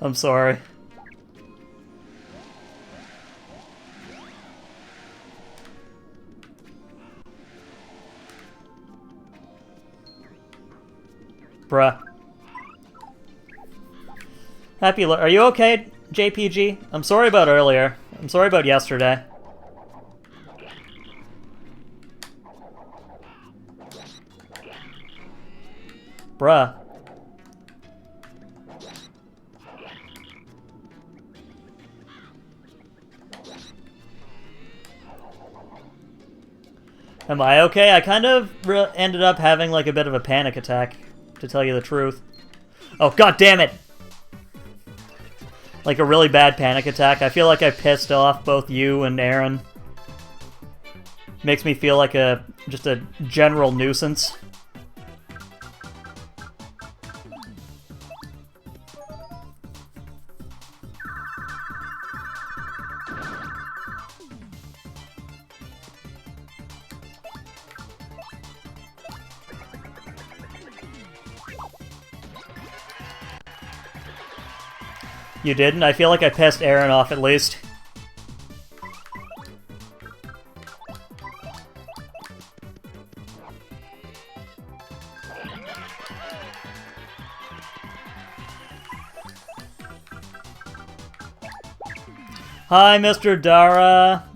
I'm sorry. Bruh. Are you okay, JPG? I'm sorry about earlier. I'm sorry about yesterday. Bruh. Am I okay? I kind of ended up having like a bit of a panic attack, to tell you the truth. Oh, god damn it! Like a really bad panic attack. I feel like I pissed off both you and Aaron. Makes me feel like just a general nuisance. You didn't? I feel like I pissed Aaron off at least. Hi, Mr. Dara.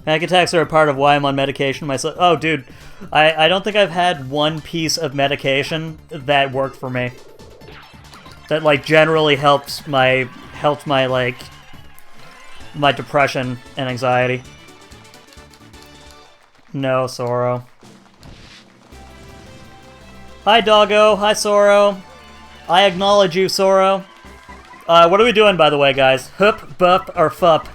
Panic attacks are a part of why I'm on medication myself. Oh, dude. I don't think I've had one piece of medication that worked for me. That, like, generally helps my, like, my depression and anxiety. No, Sorrow. Hi, Doggo. Hi, Sorrow. I acknowledge you, Sorrow. What are we doing, by the way, guys? Hup, bup, or fup?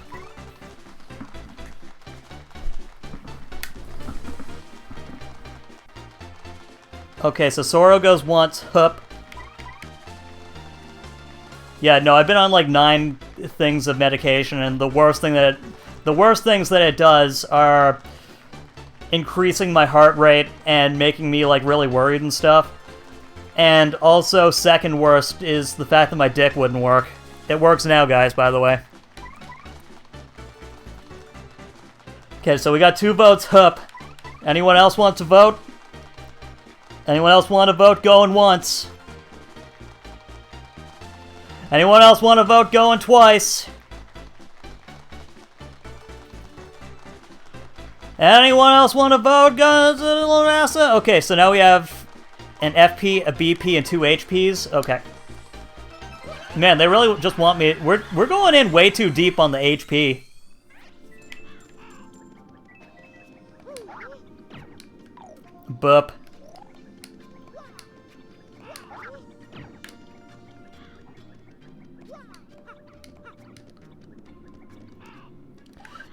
Okay, so Sorrow goes once, hup. Yeah, no, I've been on like 9 things of medication, and the worst things that it does are increasing my heart rate and making me like really worried and stuff. And also, second worst is the fact that my dick wouldn't work. It works now, guys, by the way. Okay, so we got 2 votes, hup. Anyone else want to vote? Anyone else want to vote going once? Anyone else want to vote going twice? Anyone else want to vote going to NASA? Okay, so now we have an FP, a BP, and 2 HPs. Okay. Man, they really just want me... We're going in way too deep on the HP. Boop.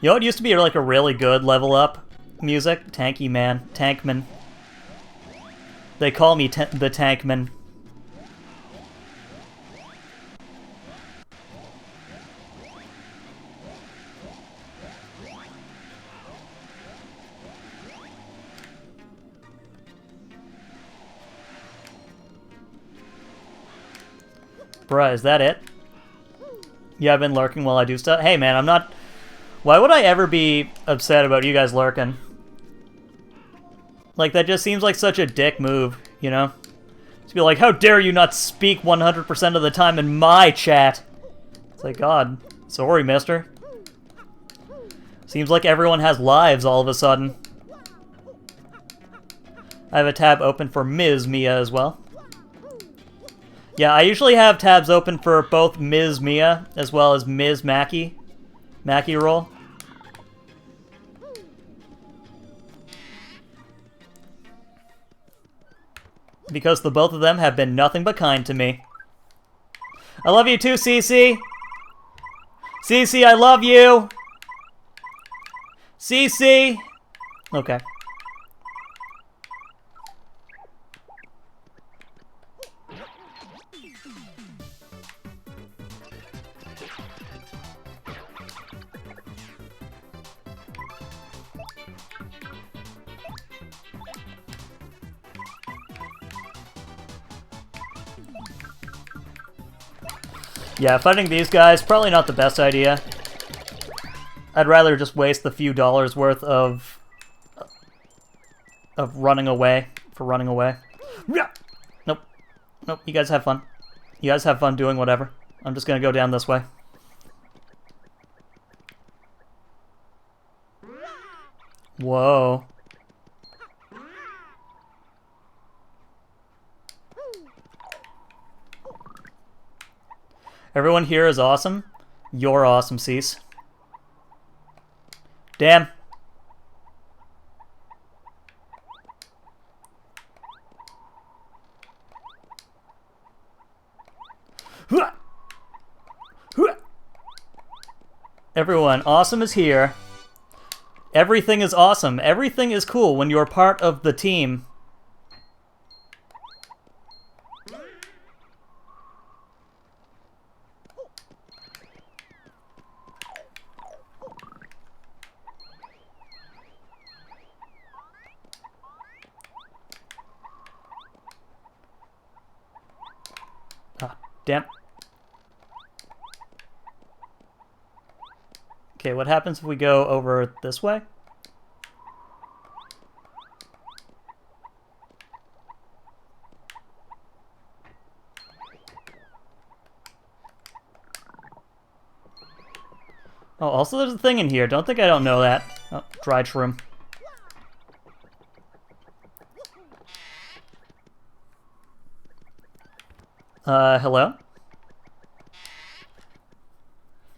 You know what used to be like a really good level up music? Tanky Man. Tankman. They call me the Tankman. Bruh, is that it? Yeah, I've been lurking while I do stuff. Hey man, I'm not... Why would I ever be upset about you guys lurking? Like, that just seems like such a dick move, you know? To be like, how dare you not speak 100% of the time in my chat? It's like, God, sorry, mister. Seems like everyone has lives all of a sudden. I have a tab open for Ms. Mia as well. Yeah, I usually have tabs open for both Ms. Mia as well as Ms. Mackie. Mackie roll. Because the both of them have been nothing but kind to me. I love you too, Cece! Cece, I love you! Cece! Okay. Yeah, fighting these guys, probably not the best idea. I'd rather just waste the few dollars worth of running away for running away. Nope. Nope, you guys have fun. You guys have fun doing whatever. I'm just gonna go down this way. Whoa. Everyone here is awesome. You're awesome, Cease. Damn. Everyone, awesome is here. Everything is awesome. Everything is cool when you're part of the team. Ah, damn. Okay, what happens if we go over this way? Oh, also there's a thing in here. Don't think I don't know that. Oh, dried shroom. Hello?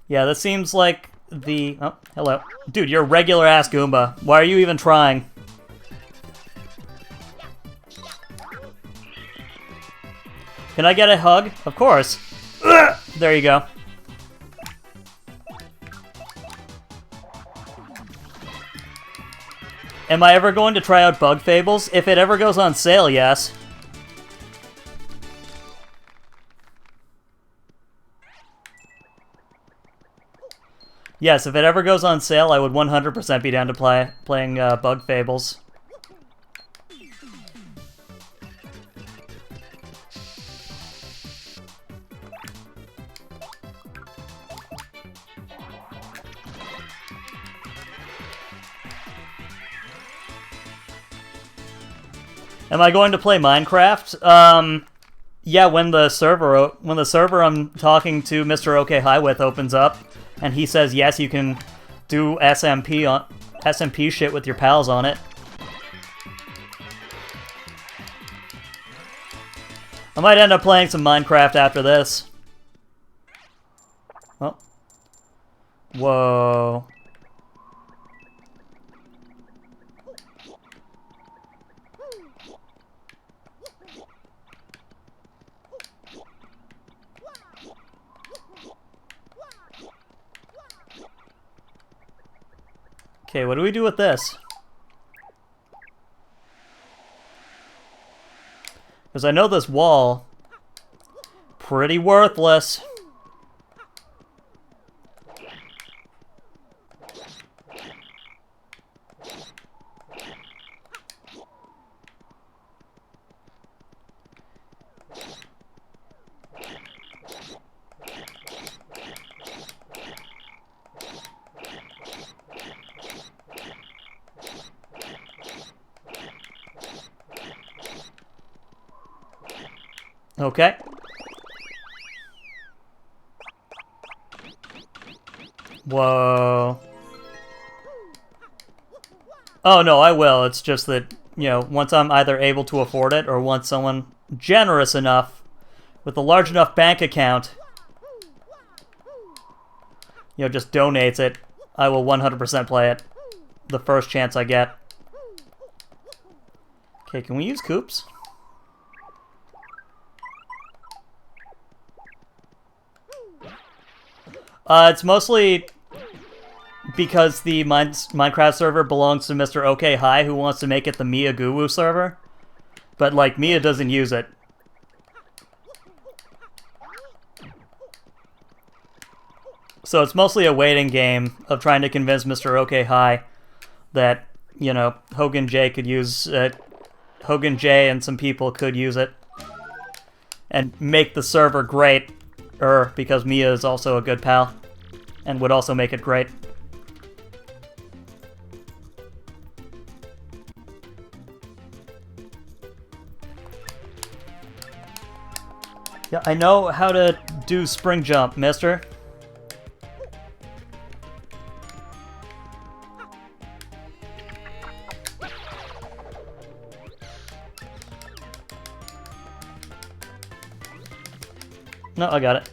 Yeah, that seems like the... Oh, hello. Dude, you're a regular-ass Goomba. Why are you even trying? Can I get a hug? Of course. Ugh! There you go. Am I ever going to try out Bug Fables? If it ever goes on sale, yes. Yes, if it ever goes on sale, I would 100% be down to playing Bug Fables. Am I going to play Minecraft? Yeah, when the server I'm talking to Mr. OK High with opens up, and he says yes, you can do SMP shit with your pals on it. I might end up playing some Minecraft after this. Oh. Whoa. Okay, what do we do with this? Because I know this wall, pretty worthless. Okay. Whoa. Oh, no, I will. It's just that, you know, once I'm either able to afford it or once someone generous enough with a large enough bank account, you know, just donates it, I will 100% play it the first chance I get. Okay, can we use Coops? It's mostly because the Minecraft server belongs to Mr. OK High, who wants to make it the Mia Guru server. But, like, Mia doesn't use it. So it's mostly a waiting game of trying to convince Mr. OK High that, you know, Hogan J could use Hogan J and some people could use it and make the server great. because Mia is also a good pal and would also make it great. Yeah, I know how to do spring jump, mister. No, I got it.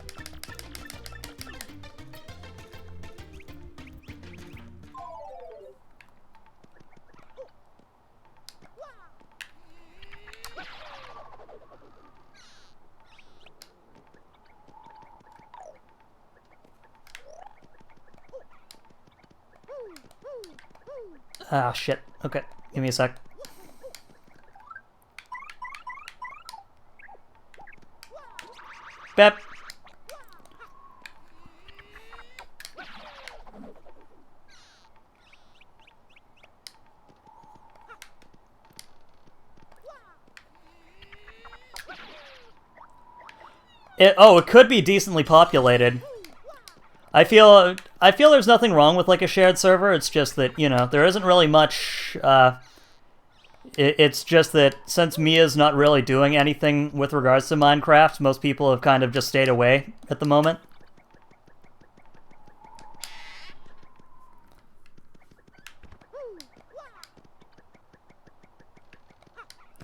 Ah, shit. Okay, give me a sec. Bep. It could be decently populated. I feel there's nothing wrong with like a shared server. It's just that, you know, there isn't really much. It's just that since Mia's not really doing anything with regards to Minecraft, most people have kind of just stayed away at the moment.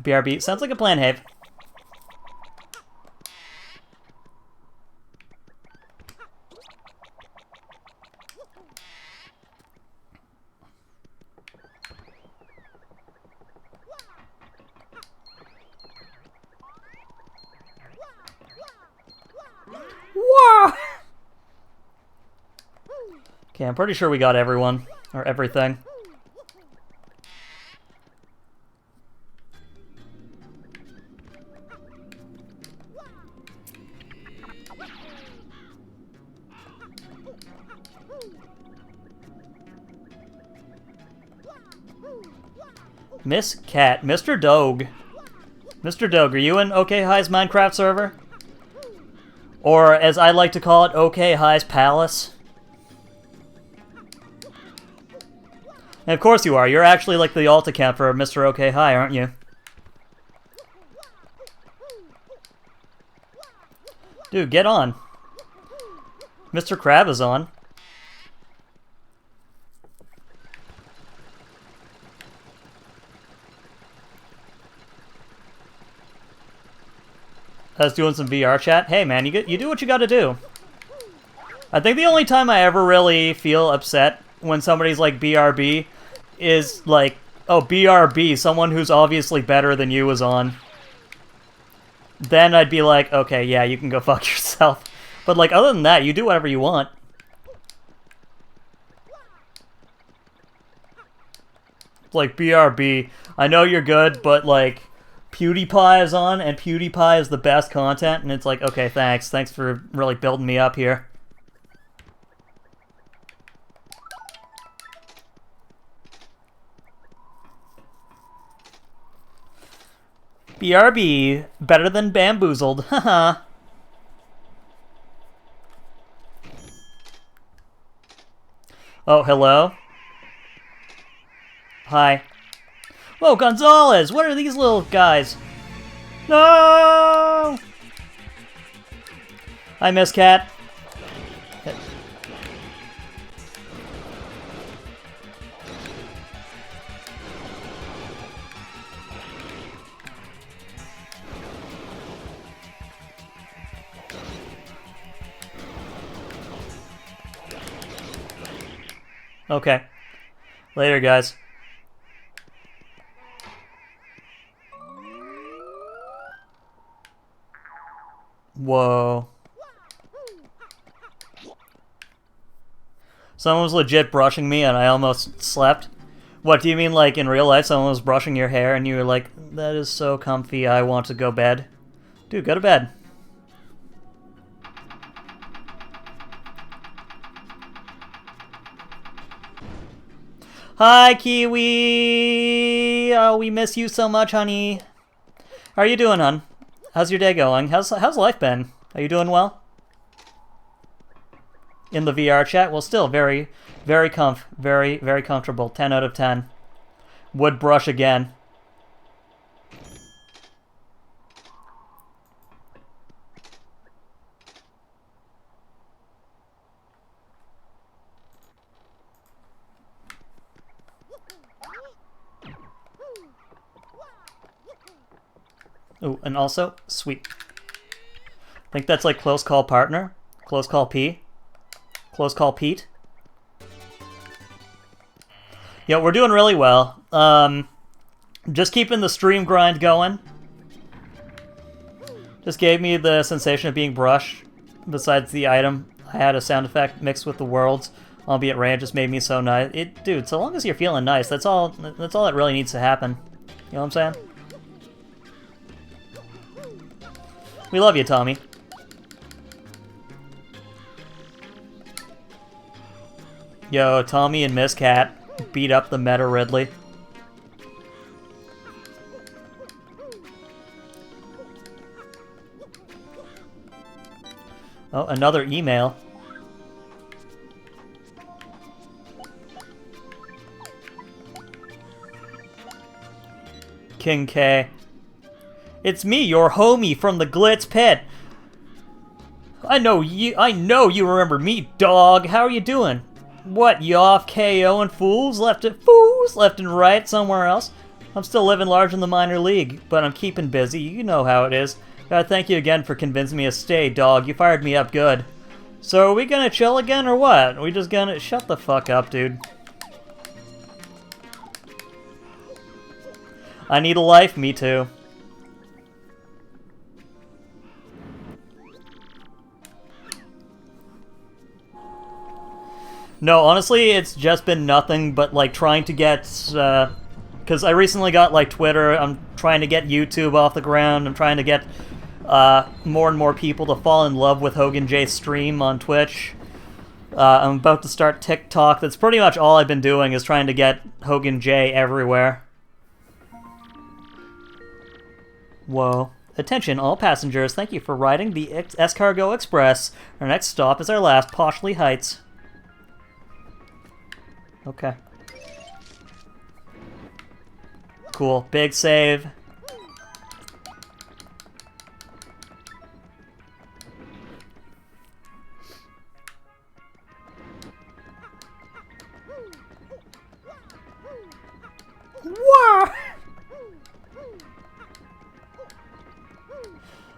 BRB sounds like a plan, Have. Whoa! Okay, I'm pretty sure we got everyone, or everything. Miss Cat, Mr. Dogue. Mr. Dogue, are you in OK High's Minecraft server? Or, as I like to call it, OK High's Palace? And of course you are. You're actually like the alt account for Mr. OK High, aren't you? Dude, get on. Mr. Crab is on. I was doing some VR chat. Hey man, you do what you gotta do. I think the only time I ever really feel upset when somebody's like BRB is like, oh, BRB, someone who's obviously better than you is on. Then I'd be like, okay, yeah, you can go fuck yourself. But like, other than that, you do whatever you want. Like, BRB, I know you're good, but like, PewDiePie is on, and PewDiePie is the best content, and it's like, okay, thanks. Thanks for really building me up here. BRB, better than Bamboozled, haha. Oh, hello? Hi. Whoa, Gonzalez! What are these little guys? No! Hi, Miss Cat. Okay. Later, guys. Whoa. Someone was legit brushing me and I almost slept. What, do you mean like in real life someone was brushing your hair and you were like, that is so comfy, I want to go bed? Dude, go to bed. Hi, Kiwi! Oh, we miss you so much, honey. How are you doing, hon? How's your day going? How's life been? Are you doing well? in the VR chat. Well, still very, very very comfortable. 10 out of 10. Would brush again. Ooh, and also, sweet. I think that's like close call partner. Close call P. Close call Pete. Yeah, we're doing really well. Just keeping the stream grind going. Just gave me the sensation of being brushed. Besides the item, I had a sound effect mixed with the worlds. Albeit Rain just made me so nice. Dude, so long as you're feeling nice, that's all that really needs to happen. You know what I'm saying? We love you, Tommy. Yo, Tommy and Miss Cat beat up the Meta Ridley. Oh, another email. King K. It's me, your homie from the Glitz Pit. I know you remember me, dog. How are you doing? What, you off KOing fools left and right somewhere else? I'm still living large in the minor league, but I'm keeping busy. You know how it is. Gotta thank you again for convincing me to stay, dog. You fired me up good. So are we gonna chill again or what? Are we just gonna... Shut the fuck up, dude. I need a life, me too. No, honestly, it's just been nothing but, like, trying to get, because I recently got, like, Twitter. I'm trying to get YouTube off the ground. I'm trying to get more and more people to fall in love with Hogan J's stream on Twitch. I'm about to start TikTok. That's pretty much all I've been doing, is trying to get Hogan J everywhere. Whoa. Attention, all passengers. Thank you for riding the S-Cargo Express. Our next stop is our last, Poshley Heights. Okay. Cool. Big save. Wah!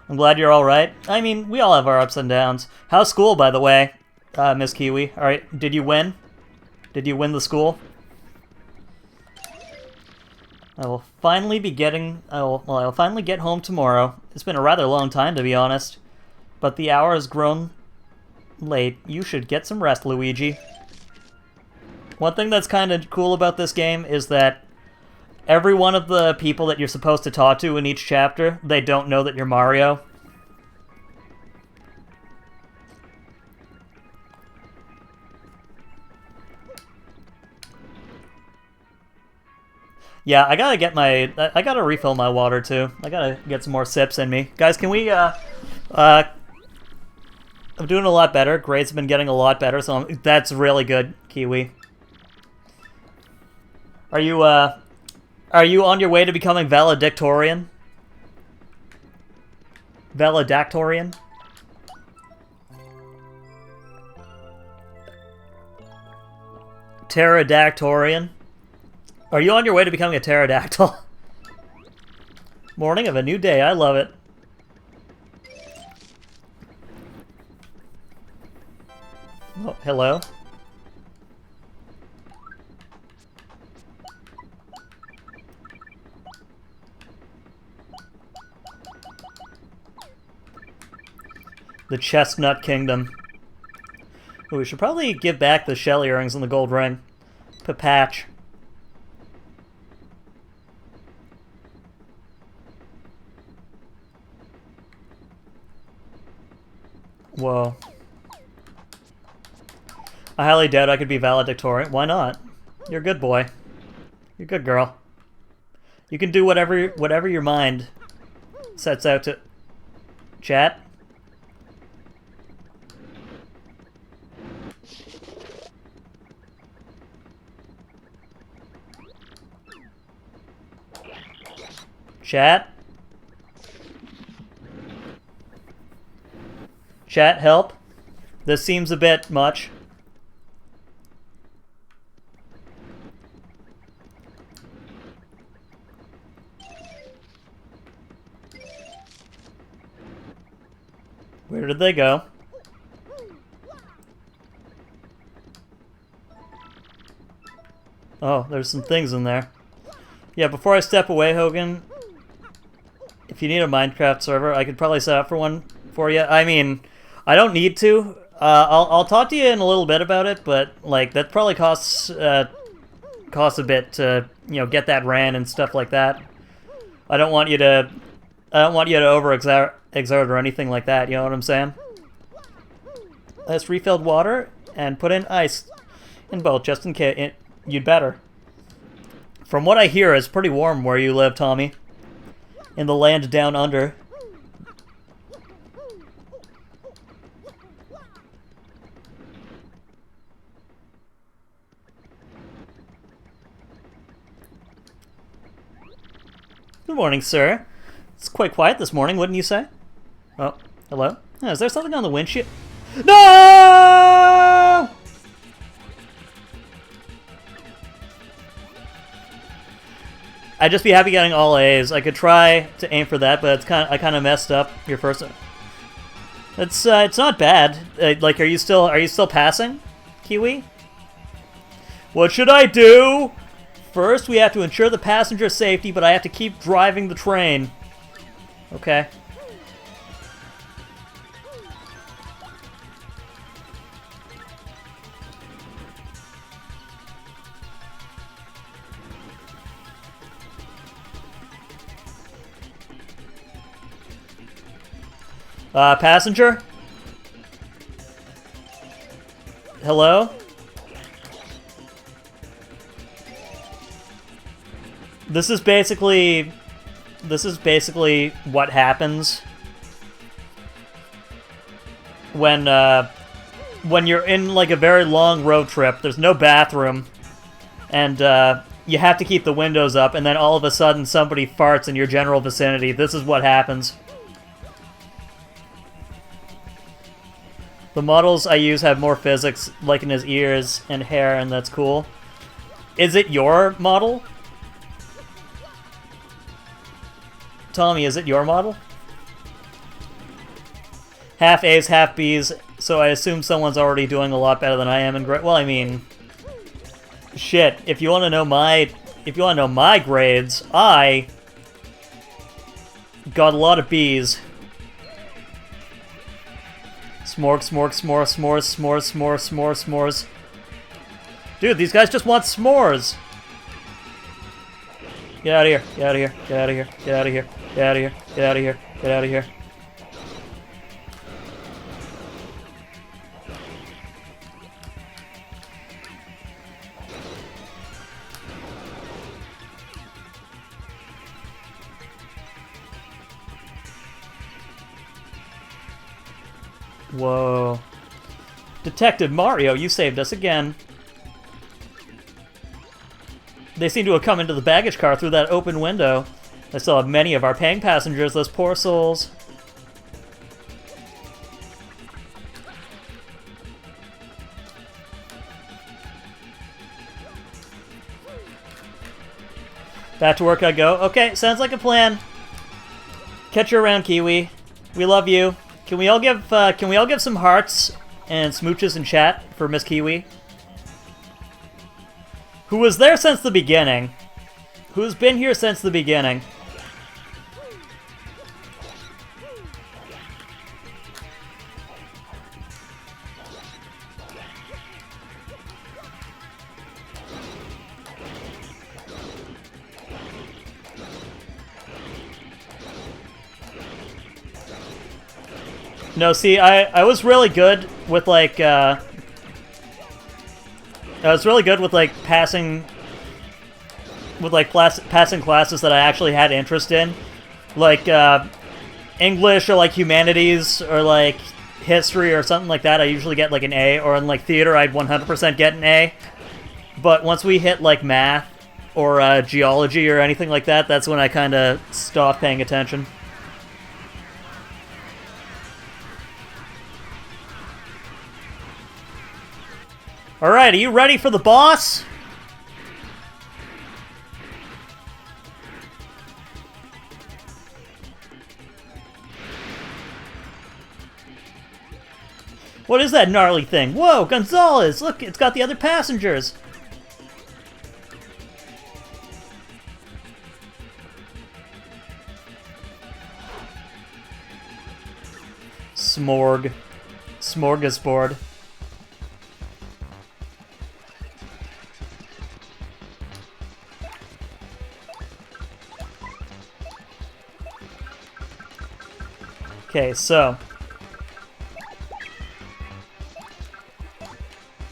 I'm glad you're alright. I mean, we all have our ups and downs. How's school, by the way, Miss Kiwi? Alright, did you win? Did you win the school? I will finally be getting... I'll finally get home tomorrow. It's been a rather long time, to be honest. But the hour has grown late. You should get some rest, Luigi. One thing that's kind of cool about this game is that every one of the people that you're supposed to talk to in each chapter, they don't know that you're Mario. Yeah, I gotta refill my water too. I gotta get some more sips in me. Guys, can we, I'm doing a lot better. Grades have been getting a lot better, so that's really good, Kiwi. Are you on your way to becoming valedictorian? Valedictorian? Pterodactorian? Are you on your way to becoming a pterodactyl? Morning of a new day. I love it. Oh, hello. The Chestnut Kingdom. Ooh, we should probably give back the shell earrings and the gold ring. Patch. Whoa. I highly doubt I could be valedictorian. Why not? You're a good boy. You're a good girl. You can do whatever your mind sets out to... Chat? Chat? Chat, help. This seems a bit much. Where did they go? Oh, there's some things in there. Yeah, before I step away, Hogan, if you need a Minecraft server, I could probably set up for one for you. I mean, I don't need to. I'll talk to you in a little bit about it, but like that probably costs a bit to get that ran and stuff like that. I don't want you to overexert or anything like that. You know what I'm saying? Let's refilled water and put in ice in both, just in case. You'd better. From what I hear, it's pretty warm where you live, Tommy. In the land down under. Good morning, sir. It's quite quiet this morning, wouldn't you say? Oh, hello? Is there something on the windshield? No! I'd just be happy getting all A's. I could try to aim for that, but I kind of messed up your first. It's not bad. Like, are you still passing, Kiwi? What should I do? First, we have to ensure the passenger safety, but I have to keep driving the train. Okay. Passenger? Hello? This is basically what happens when you're in like a very long road trip. There's no bathroom, and you have to keep the windows up, and then all of a sudden somebody farts in your general vicinity. This is what happens. The models I use have more physics, like in his ears and hair, and that's cool. Is it your model? Tommy, is it your model? Half A's, half B's, so I assume someone's already doing a lot better than I am in grade. Well, I mean, shit. If you want to know my grades, I got a lot of B's. S'mores, s'mores, s'mores, s'mores, s'mores, s'mores, s'mores, s'mores. Dude, these guys just want s'mores. Get out of here. Get out of here. Get out of here. Get out of here. Get out of here. Get out of here. Get out of here. Whoa. Detective Mario, you saved us again. They seem to have come into the baggage car through that open window. I still have many of our paying passengers, those poor souls. Back to work I go. Okay, sounds like a plan. Catch you around, Kiwi. We love you. Can we all give some hearts and smooches in chat for Miss Kiwi? Who was there since the beginning? Who's been here since the beginning? No, see, I was really good with like passing classes that I actually had interest in, like English or like humanities or like history or something like that. I usually get like an A, or in like theater I'd 100% get an A. But once we hit like math or geology or anything like that, that's when I kind of stop paying attention. Alright, are you ready for the boss? What is that gnarly thing? Whoa, Gonzalez! Look, it's got the other passengers! Smorg. Smorgasbord. Okay, so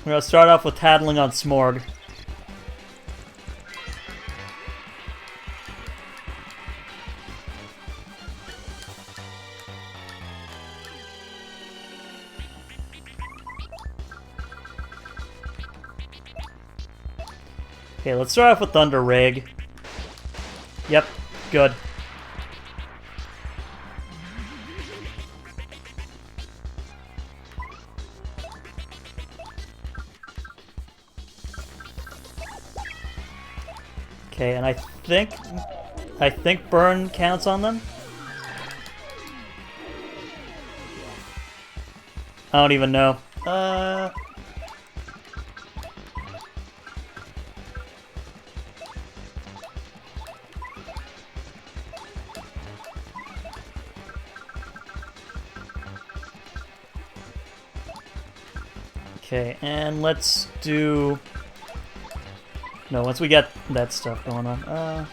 we're gonna start off with tattling on Smorg. Okay, let's start off with Thunder Rig. Yep, good. Okay, and I think burn counts on them. I don't even know. Okay, and let's do... No, once we get that stuff going on.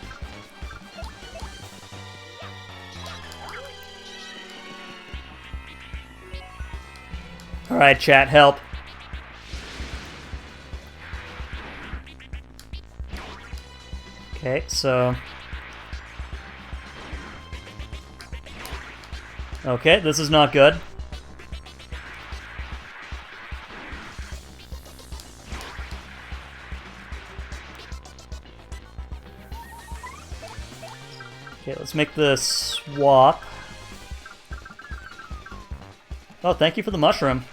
Alright, chat, help. Okay, so... Okay, this is not good. Okay, let's make the swap. Oh, thank you for the mushroom.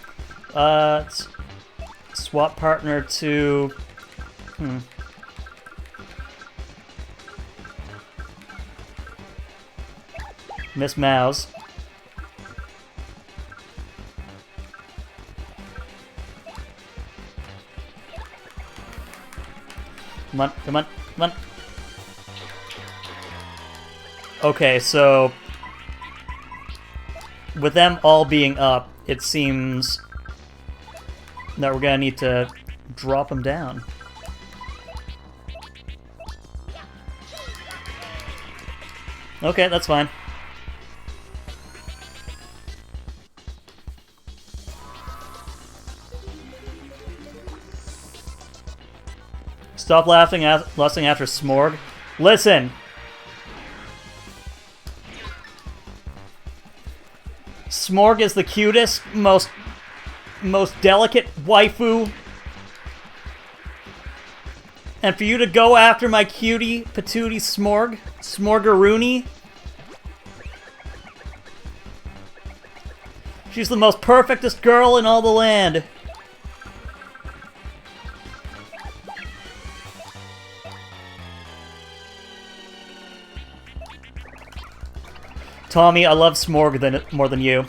Swap partner to... Miss Mouse. Come on, come on, come on. Okay, so with them all being up, it seems that we're gonna need to drop them down. Okay, that's fine. Stop lusting after Smorg. Listen! Smorg is the cutest, most delicate waifu. And for you to go after my cutie patootie Smorg, Smorgaroony, she's the most perfectest girl in all the land. Tommy, I love Smorg more than you.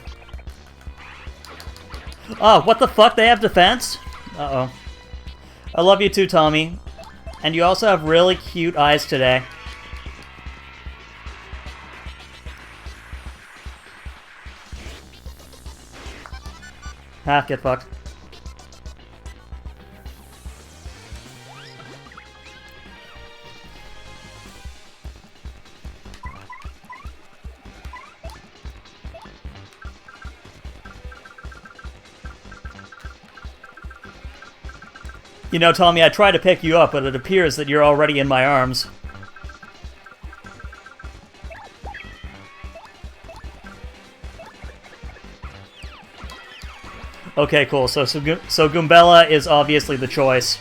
Oh, what the fuck? They have defense? Uh-oh. I love you too, Tommy. And you also have really cute eyes today. Ah, get fucked. You know, Tommy, I tried to pick you up, but it appears that you're already in my arms. Okay, cool. So Goombella is obviously the choice.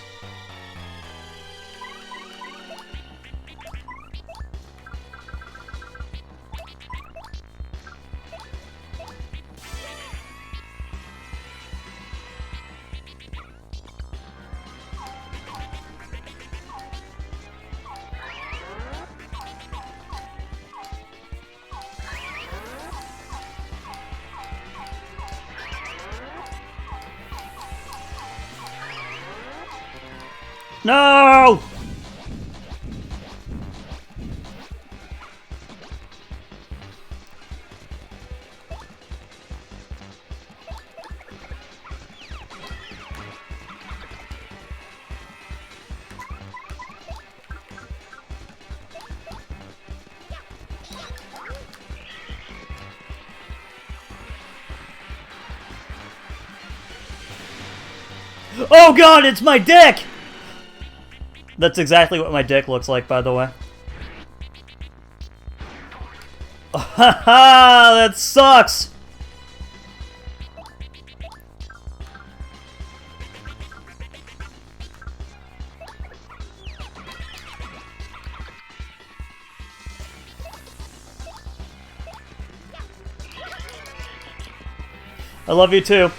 No! Oh god, it's my dick! That's exactly what my dick looks like, by the way. Oh, haha, that sucks! I love you too.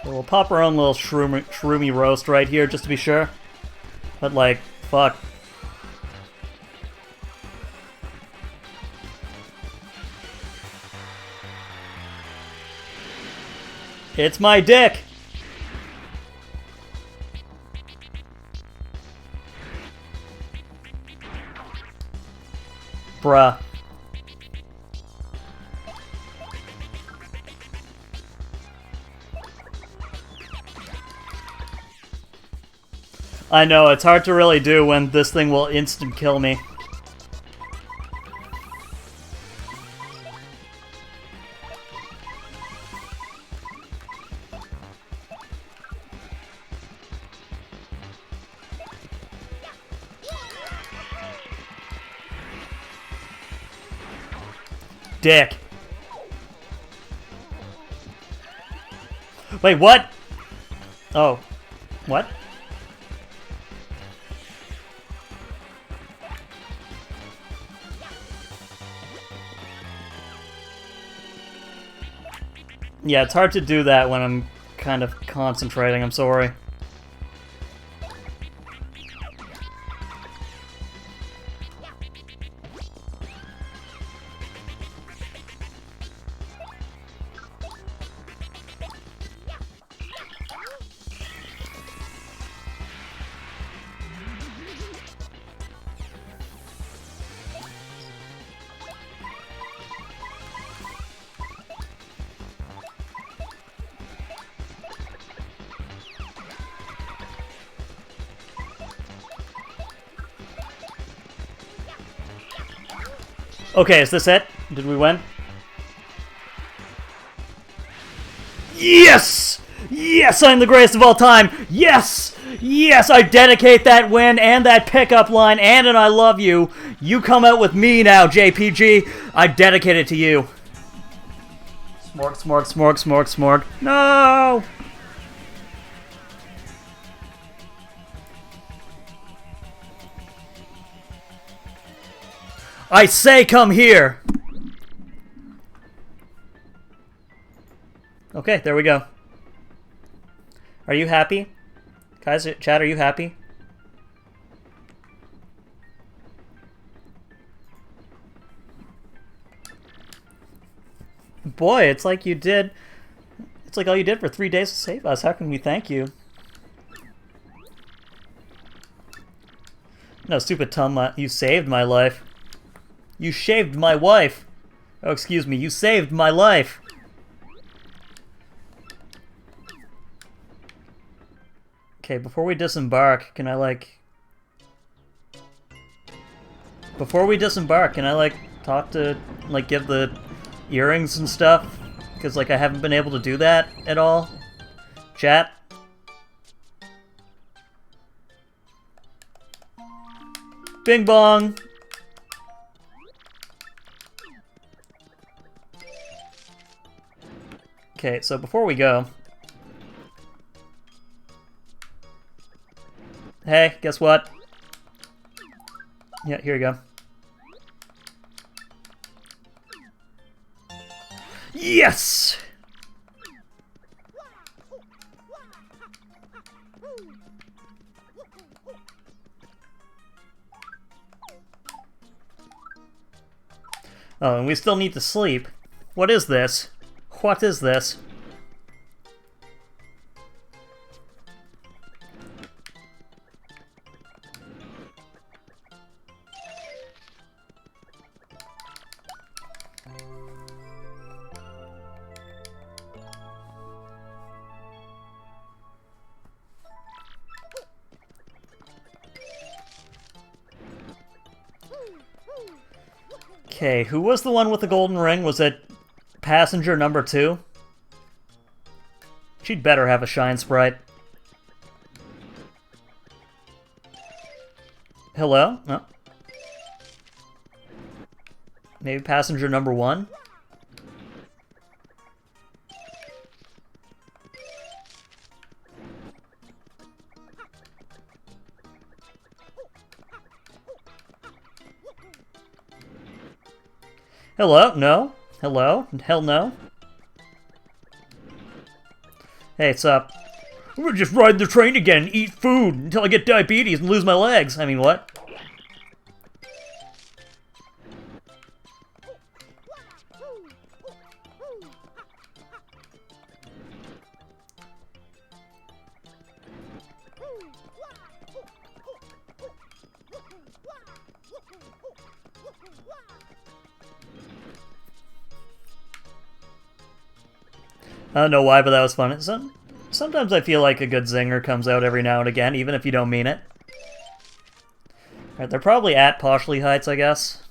We'll pop our own little shroomy roast right here, just to be sure. But, like, fuck. It's my dick! Bruh. I know, it's hard to really do when this thing will instant kill me. Dick. Wait, what? Oh. What? Yeah, it's hard to do that when I'm kind of concentrating, I'm sorry. Okay, is this it? Did we win? Yes! Yes, I'm the greatest of all time! Yes! Yes, I dedicate that win and that pickup line and an I love you. You come out with me now, JPG. I dedicate it to you. Smorg, smorg, smorg, smorg, smorg. No! I say come here! Okay, there we go. Are you happy? Guys, chat, are you happy? Boy, it's like you did... It's like all you did for 3 days to save us. How can we thank you? No, stupid Tum, you saved my life. You shaved my wife. Oh, excuse me, you saved my life. Okay, before we disembark, can I, like... Before we disembark, can I, like, talk to... Like, give the earrings and stuff? Because, like, I haven't been able to do that at all. Chat? Bing bong! Okay, so before we go... Hey, guess what? Yeah, here you go. Yes! Oh, and we still need to sleep. What is this? What is this? Okay, who was the one with the golden ring? Was it passenger number 2? She'd better have a shine sprite. Hello? No. Maybe passenger number 1? Hello? No? Hello? Hell no? Hey, what's up? I'm gonna just ride the train again and eat food until I get diabetes and lose my legs. I mean, what? I don't know why, but that was fun. Sometimes I feel like a good zinger comes out every now and again, even if you don't mean it. Alright, they're probably at Poshley Heights, I guess.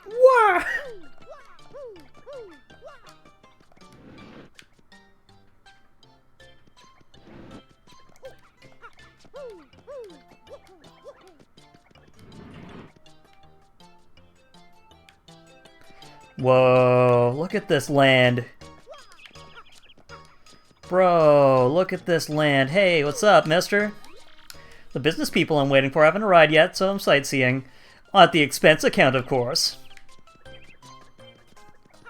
Wah! Whoa, look at this land. Bro, look at this land. Hey, what's up, mister? The business people I'm waiting for haven't arrived yet, so I'm sightseeing. At the expense account, of course.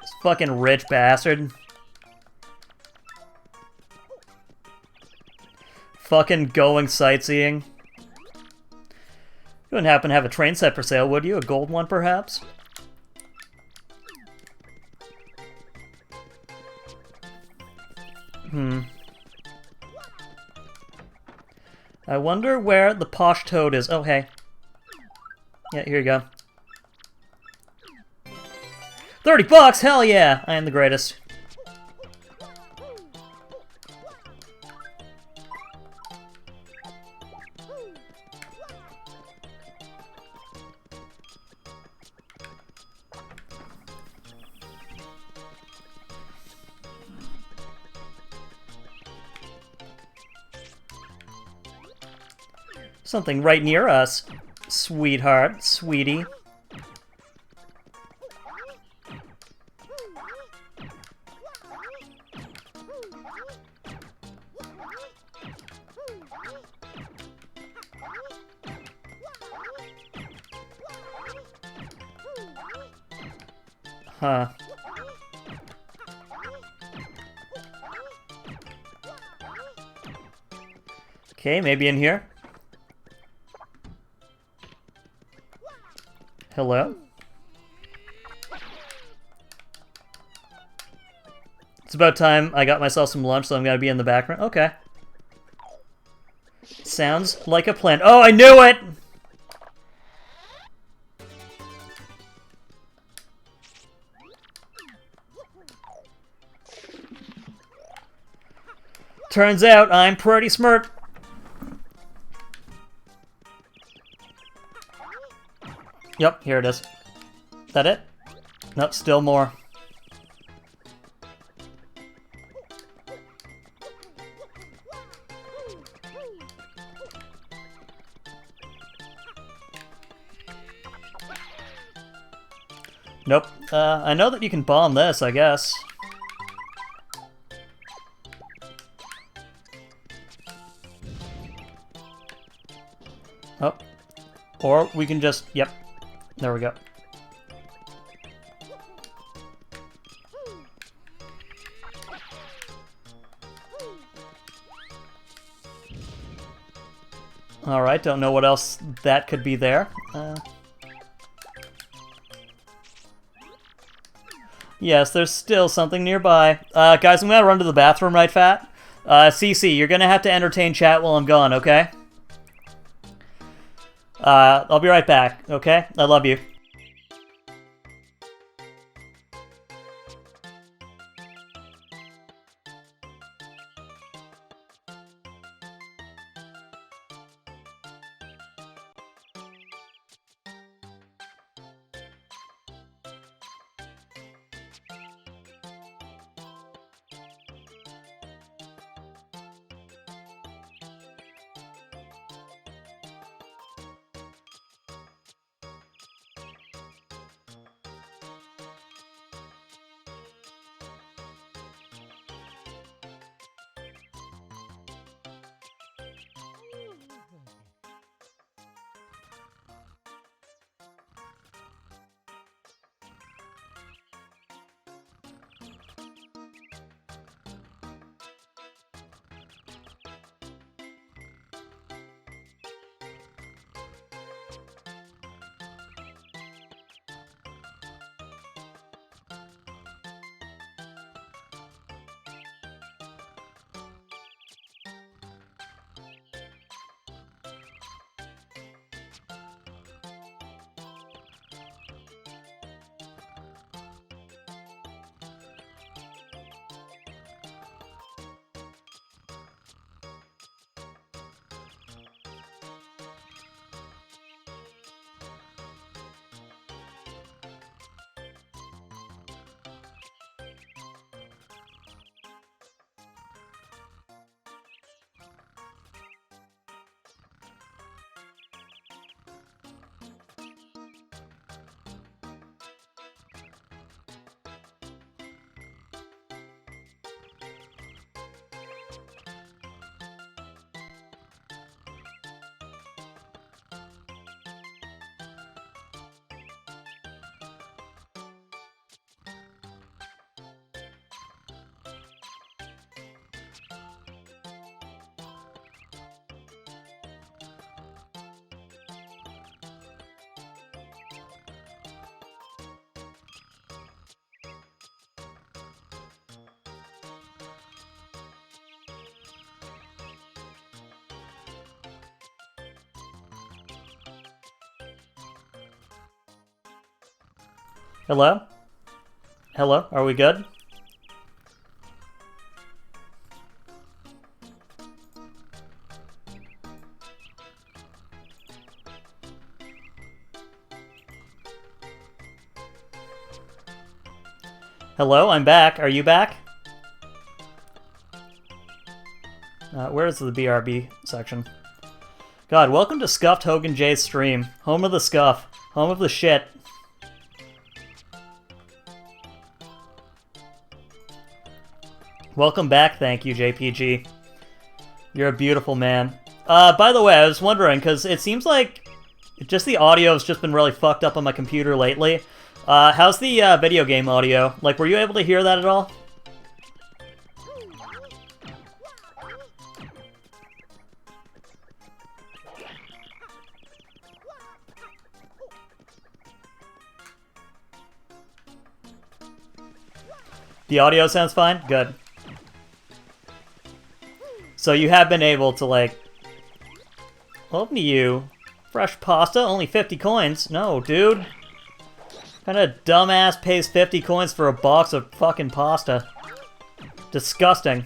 This fucking rich bastard. Fucking going sightseeing. You wouldn't happen to have a train set for sale, would you? A gold one, perhaps? I wonder where the posh toad is. Oh, hey. Yeah, here you go. 30 bucks? Hell yeah! I am the greatest. Something right near us, sweetheart, sweetie. Huh. Okay, maybe in here. Hello? It's about time I got myself some lunch, so I'm gonna be in the background. Okay. Sounds like a plan. Oh, I knew it! Turns out I'm pretty smart. Yep, here it is. That it? Nope, still more. Nope. I know that you can bomb this, I guess. Oh. Or we can just... Yep. There we go. Alright, don't know what else that could be there. Yes, there's still something nearby. Guys, I'm gonna run to the bathroom right fat. CC, you're gonna have to entertain chat while I'm gone, okay? I'll be right back, okay? I love you. Hello? Hello? Are we good? Hello, I'm back. Are you back? Where's the BRB section? God, welcome to Scuffed Hogan J's stream. Home of the scuff. Home of the shit. Welcome back, thank you, JPG. You're a beautiful man. By the way, I was wondering, because it seems like just the audio has just been really fucked up on my computer lately. How's the video game audio? Like, were you able to hear that at all? The audio sounds fine? Good. So you have been able to, like... Welcome to you. Fresh pasta? Only 50 coins? No, dude. What kind of dumbass pays 50 coins for a box of fucking pasta? Disgusting.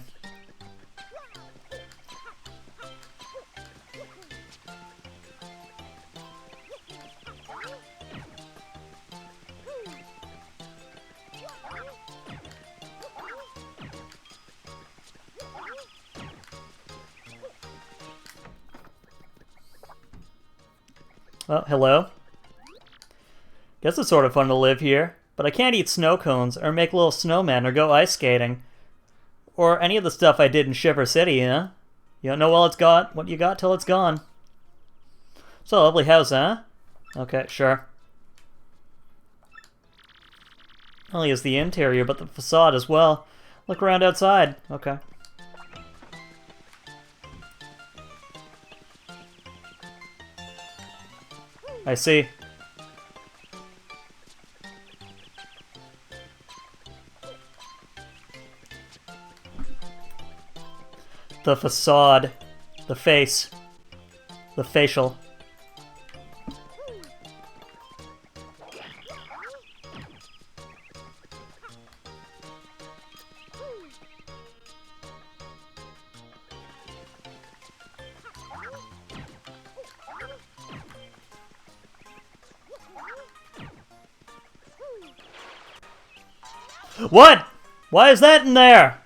Well, hello. Guess it's sort of fun to live here, but I can't eat snow cones, or make little snowmen, or go ice skating. Or any of the stuff I did in Shiver City, huh? You don't know what you got till it's gone. It's a lovely house, huh? Okay, sure. Not only is the interior, but the facade as well. Look around outside. Okay. I see. The facade. The face. The facial. What? Why is that in there?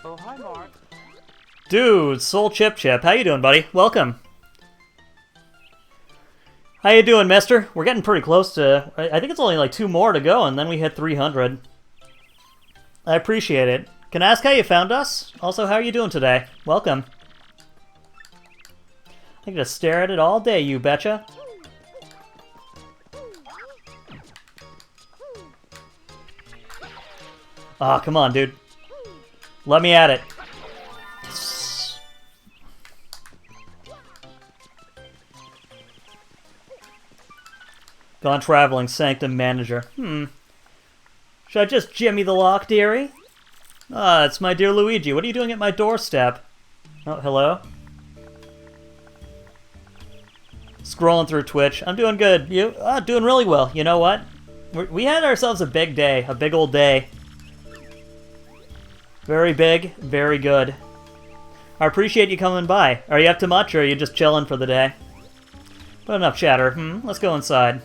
Oh, hi, Mark. Dude, Soul Chip Chip, how you doing, buddy? Welcome. How you doing, mister? We're getting pretty close to... I think it's only like 2 more to go, and then we hit 300. I appreciate it. Can I ask how you found us? Also, how are you doing today? Welcome. I can just stare at it all day, you betcha. Aw, come on, dude. Let me at it. Gone traveling, Sanctum Manager. Should I just jimmy the lock, dearie? Ah, it's my dear Luigi. What are you doing at my doorstep? Oh, hello? Scrolling through Twitch. I'm doing good. You? Doing really well. You know what? We had ourselves a big day. A big old day. Very big. Very good. I appreciate you coming by. Are you up to much, or are you just chilling for the day? But enough chatter. Let's go inside.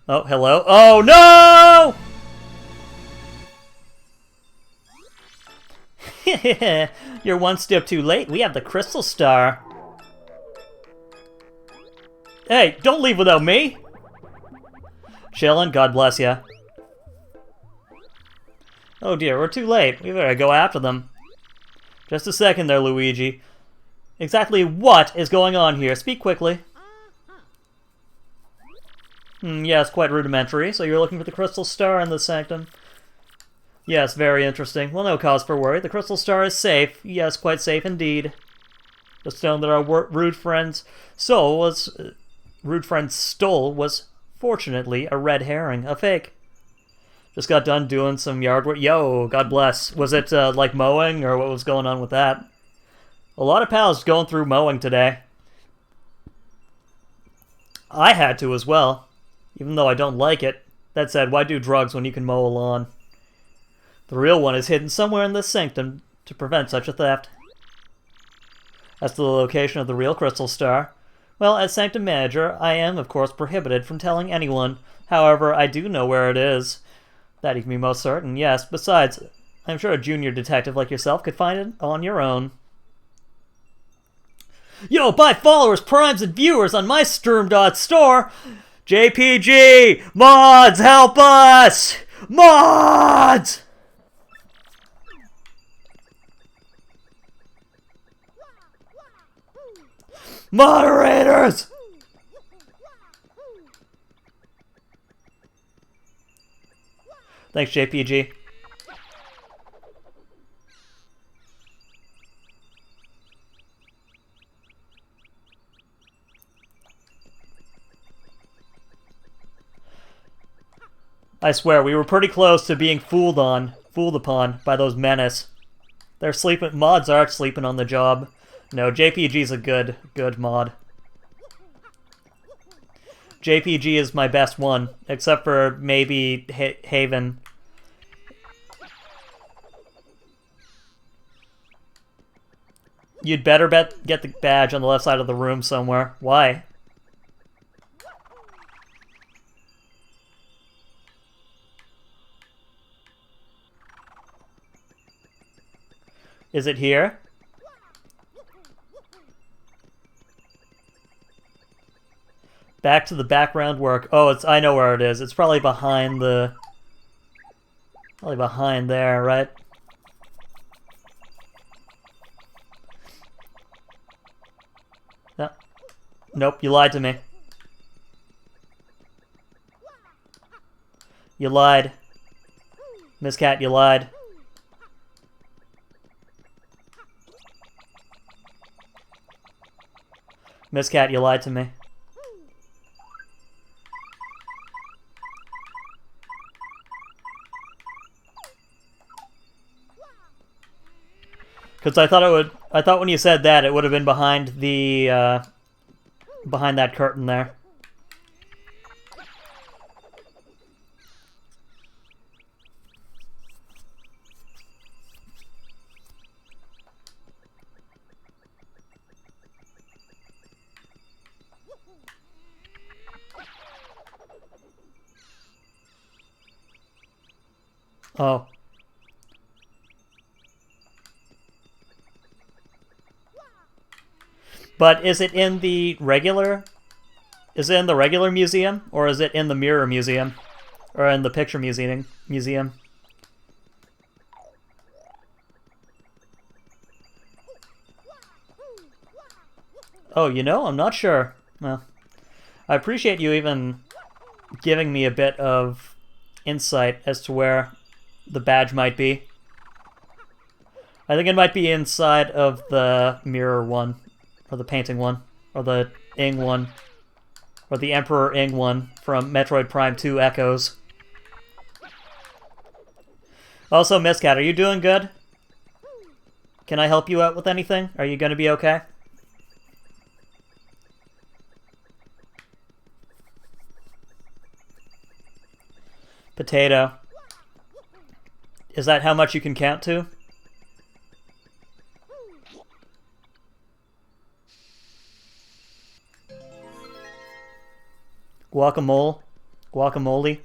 Oh, hello. Oh, no! You're one step too late. We have the Crystal Star. Hey, don't leave without me! Chillin', God bless ya. Oh dear, we're too late. We better go after them. Just a second there, Luigi. Exactly what is going on here? Speak quickly. Yes, quite rudimentary. So you're looking for the Crystal Star in the Sanctum? Yes, very interesting. Well, no cause for worry. The Crystal Star is safe. Yes, quite safe indeed. The stone that our rude friend stole was fortunately a red herring, a fake. Just got done doing some yard work. Yo, God bless. Was it like mowing, or what was going on with that? A lot of pals going through mowing today. I had to as well. Even though I don't like it. That said, why do drugs when you can mow a lawn? The real one is hidden somewhere in this sanctum to prevent such a theft. As to the location of the real Crystal Star, well, as Sanctum Manager, I am, of course, prohibited from telling anyone. However, I do know where it is. That you can be most certain, yes. Besides, I'm sure a junior detective like yourself could find it on your own. Yo, buy followers, primes, and viewers on my Sturm.store! JPG! Mods, help us! Mods! Moderators! Thanks, JPG. I swear, we were pretty close to being fooled upon by those menace. They're sleeping, mods are sleeping on the job. No, JPG's a good mod. JPG is my best one, except for maybe Haven. You'd better get the badge on the left side of the room somewhere. Why? Is it here? Back to the background work. Oh, I know where it is. It's probably behind the... Probably behind there, right? No. Nope, you lied to me. You lied. Miss Cat, you lied. Miss Cat, you lied to me. Because I thought when you said that, it would have been behind the, behind that curtain there. Oh. But is it in the regular... Is it in the regular museum? Or is it in the mirror museum? Or in the picture museum? Oh, you know, I'm not sure. Well, I appreciate you even giving me a bit of insight as to where the badge might be. I think it might be inside of the mirror one. Or the painting one. Or the Ing one. Or the Emperor Ing one from Metroid Prime 2 Echoes. Also, Miss Cat, are you doing good? Can I help you out with anything? Are you going to be okay? Potato. Is that how much you can count to? Guacamole. Guacamole.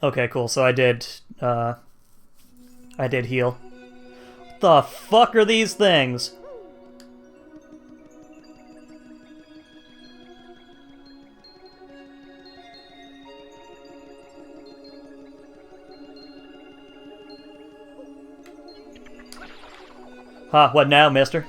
Okay, cool. So I did heal. What the fuck are these things? Huh, what now, mister?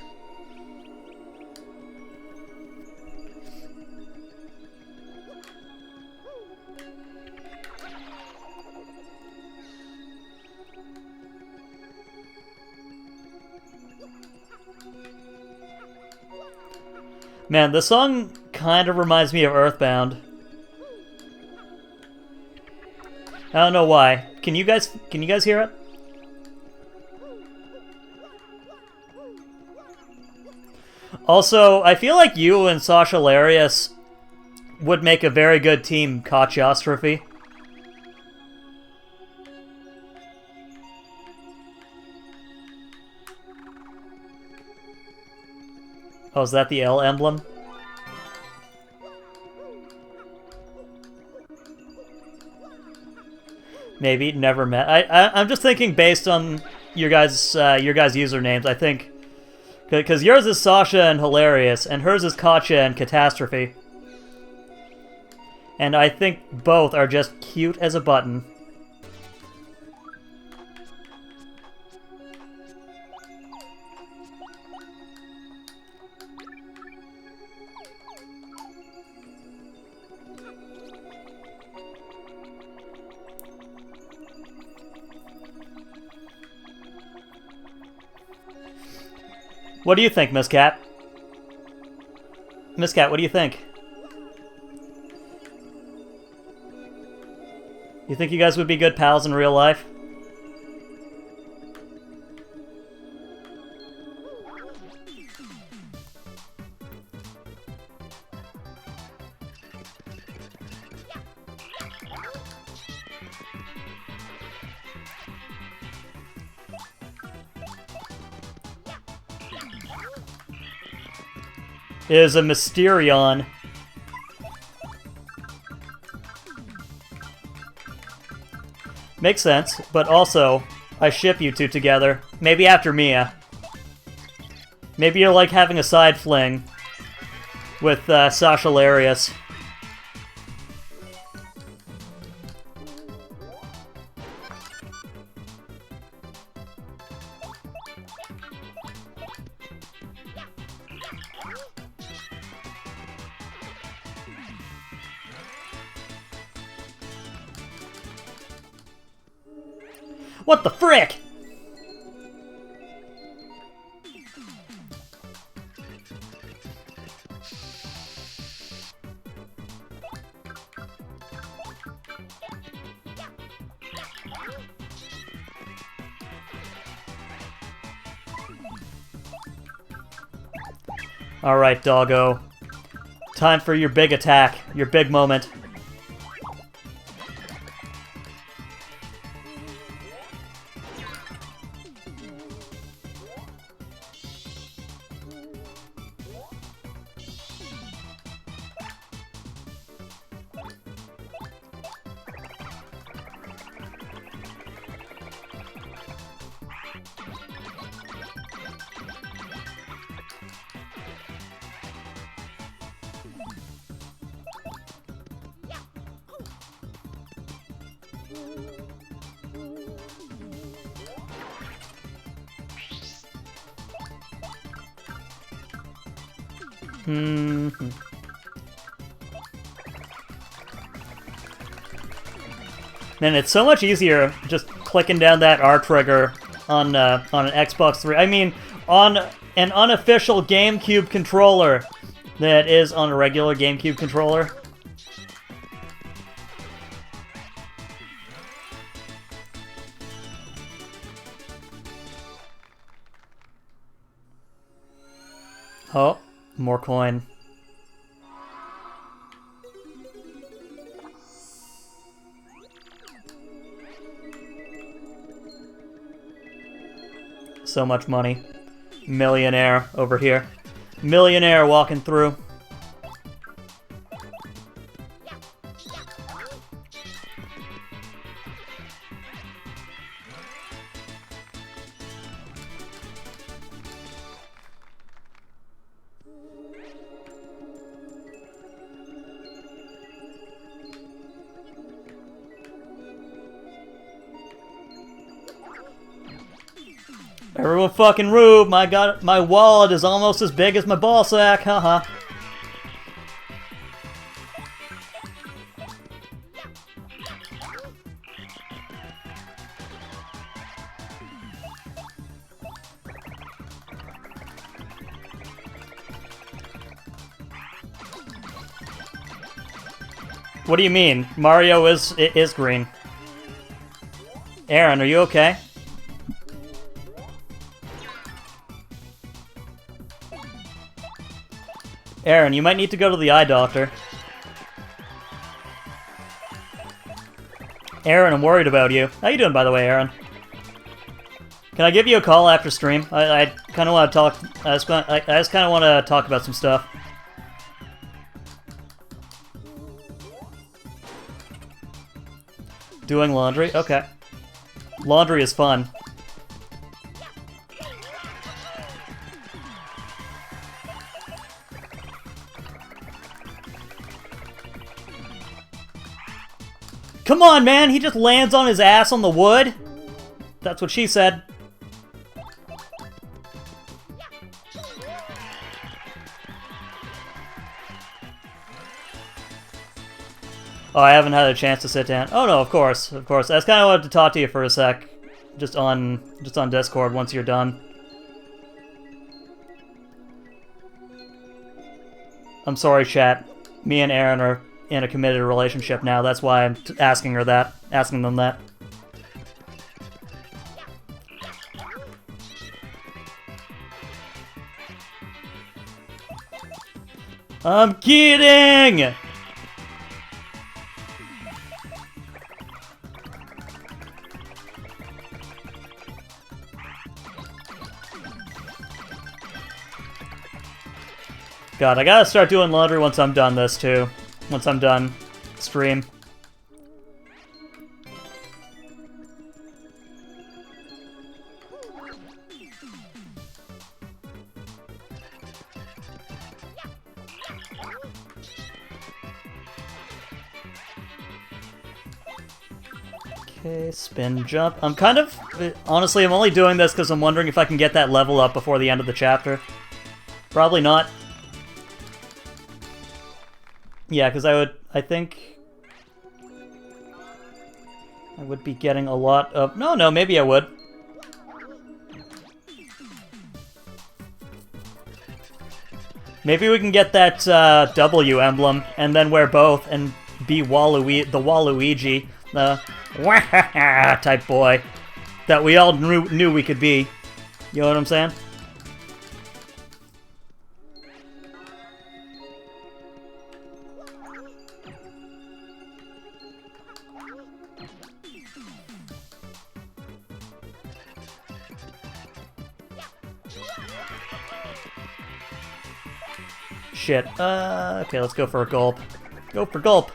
Man, this song kind of reminds me of Earthbound. I don't know why. Can you guys hear it? Also, I feel like you and Sasha Larius would make a very good team Kachostrophe. Oh, is that the L emblem? Maybe, never met. I'm just thinking based on your guys' usernames, I think. Because yours is Sasha and Hilarious, and hers is Katya and Catastrophe. And I think both are just cute as a button. What do you think, Miss Cat? Miss Cat, what do you think? You think you guys would be good pals in real life? Is a Mysterion. Makes sense, but also, I ship you two together. Maybe after Mia. Maybe you're like having a side fling with Sasha Larius. What the frick? Alright, doggo. Time for your big attack, your big moment. Man, it's so much easier just clicking down that R trigger on an Xbox 3. I mean, on an unofficial GameCube controller than it is on a regular GameCube controller. Oh, more coin. So much money. Millionaire over here. Millionaire walking through. Everyone fucking rude. My god, my wallet is almost as big as my ball sack. Haha. What do you mean? Mario is green. Aaron, are you okay? Aaron, you might need to go to the eye doctor. Aaron, I'm worried about you. How you doing, by the way, Aaron? Can I give you a call after stream? I kind of want to talk. I just kind of want to talk about some stuff. Doing laundry? Okay. Laundry is fun. Come on, man! He just lands on his ass on the wood? That's what she said. Oh, I haven't had a chance to sit down. Oh no, of course, of course. I just kind of wanted to talk to you for a sec, just on Discord once you're done. I'm sorry, chat. Me and Aaron are in a committed relationship now. That's why I'm asking them that. I'm kidding! God, I gotta start doing laundry once I'm done this, too. Once I'm done stream. Okay, spin jump. I'm kind of... Honestly, I'm only doing this because I'm wondering if I can get that level up before the end of the chapter. Probably not. Yeah, because I think... I would be getting a lot of... No, maybe I would. Maybe we can get that W emblem and then wear both and be the Waluigi, the type boy that we all knew we could be. You know what I'm saying? Shit. Okay, let's go for a gulp. Go for gulp.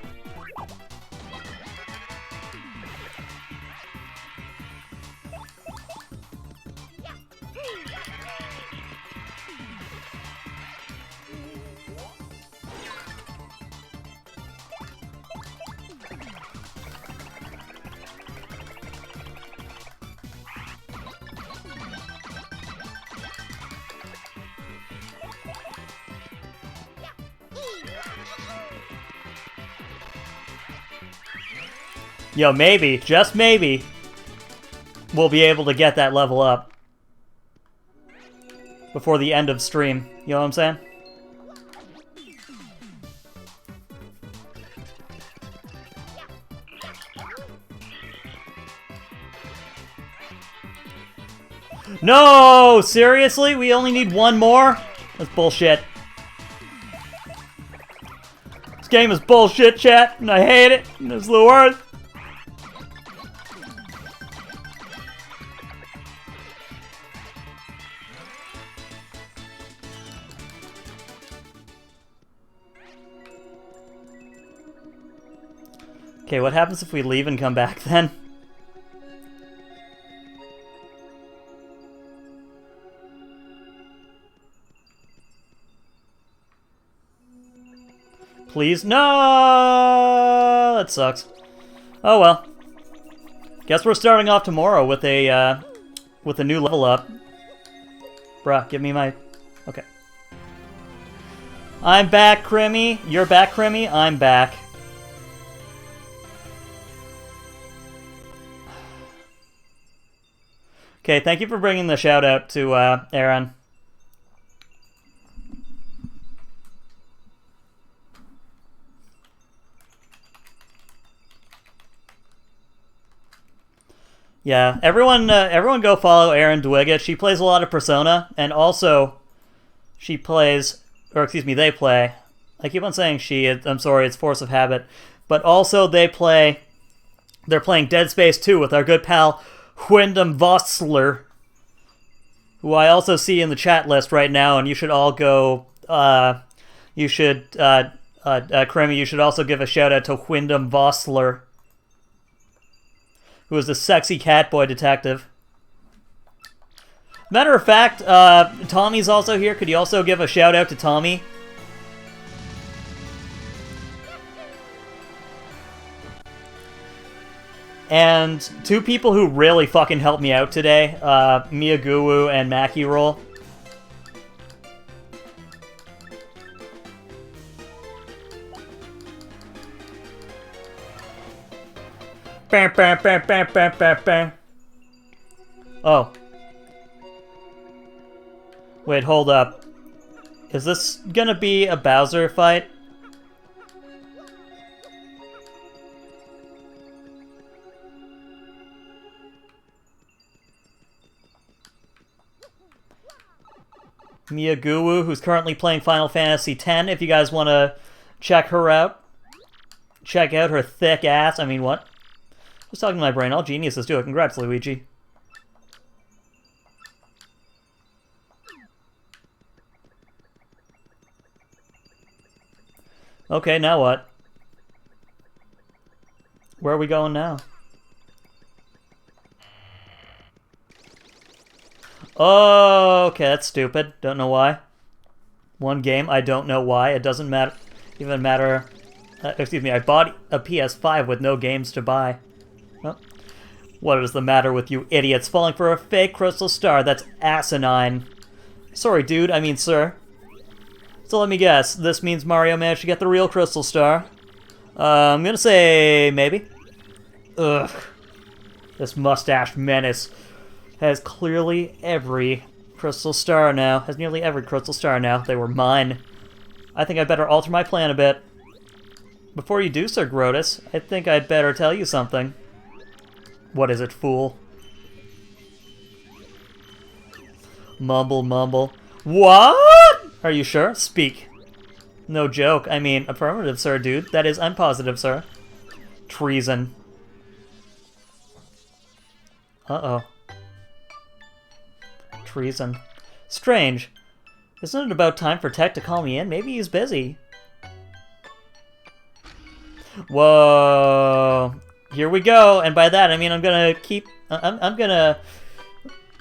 Yo, maybe, just maybe, we'll be able to get that level up before the end of stream. You know what I'm saying? No! Seriously? We only need one more? That's bullshit. This game is bullshit, chat, and I hate it, and it's the worst. Okay, what happens if we leave and come back then? Please? No! That sucks. Oh well. Guess we're starting off tomorrow with a new level up. Bruh, give me my... Okay. I'm back, Crimmy. You're back, Crimmy. I'm back. Okay, thank you for bringing the shout out to Aaron. Yeah, everyone go follow Erin Dwiggett. She plays a lot of Persona, and also she plays, or excuse me, they play. I keep on saying she. I'm sorry, it's force of habit. But also they're playing Dead Space 2 with our good pal Wyndham Vossler, who I also see in the chat list right now, and you should all go. Kremi, you should also give a shout out to Wyndham Vossler, who is the sexy catboy detective. Matter of fact, Tommy's also here. Could you also give a shout out to Tommy? And two people who really fucking helped me out today, Miyaguwu and Mackie Roll. Oh. Wait, hold up. Is this gonna be a Bowser fight? Miyaguwu, who's currently playing Final Fantasy X, if you guys want to check her out. Check out her thick ass. I mean, what? I was talking to my brain. All geniuses do it. Congrats, Luigi. Okay, now what? Where are we going now? Oh, okay, that's stupid. Don't know why. One game, I don't know why. It doesn't matter. Even matter. Excuse me, I bought a PS5 with no games to buy. Well, What is the matter with you idiots falling for a fake crystal star? That's asinine. Sorry, dude. I mean, sir. So let me guess. This means Mario managed to get the real crystal star. I'm gonna say maybe. Ugh. This mustache menace has clearly every crystal star now. Has nearly every crystal star now. They were mine. I think I'd better alter my plan a bit. Before you do, Sir Grotus, I think I'd better tell you something. What is it, fool? Mumble, mumble. What? Are you sure? Speak. No joke. I mean, affirmative, sir, dude. That is, I'm positive, sir. Treason. Uh-oh. Treason. Strange. Isn't it about time for Tech to call me in? Maybe he's busy. Whoa. Here we go. And by that, I mean I'm gonna keep... I'm gonna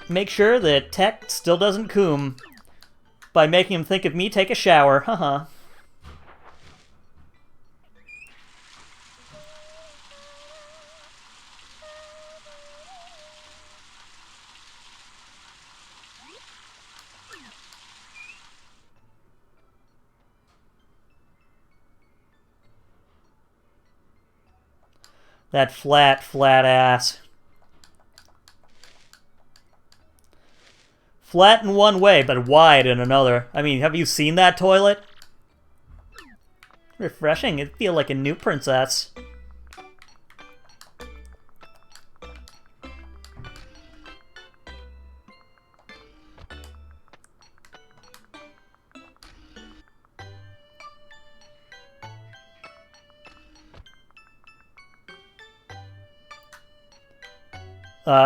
make sure that Tech still doesn't coom by making him think of me take a shower. Haha. That flat ass. Flat in one way, but wide in another. I mean, have you seen that toilet? Refreshing. It'd feel like a new princess.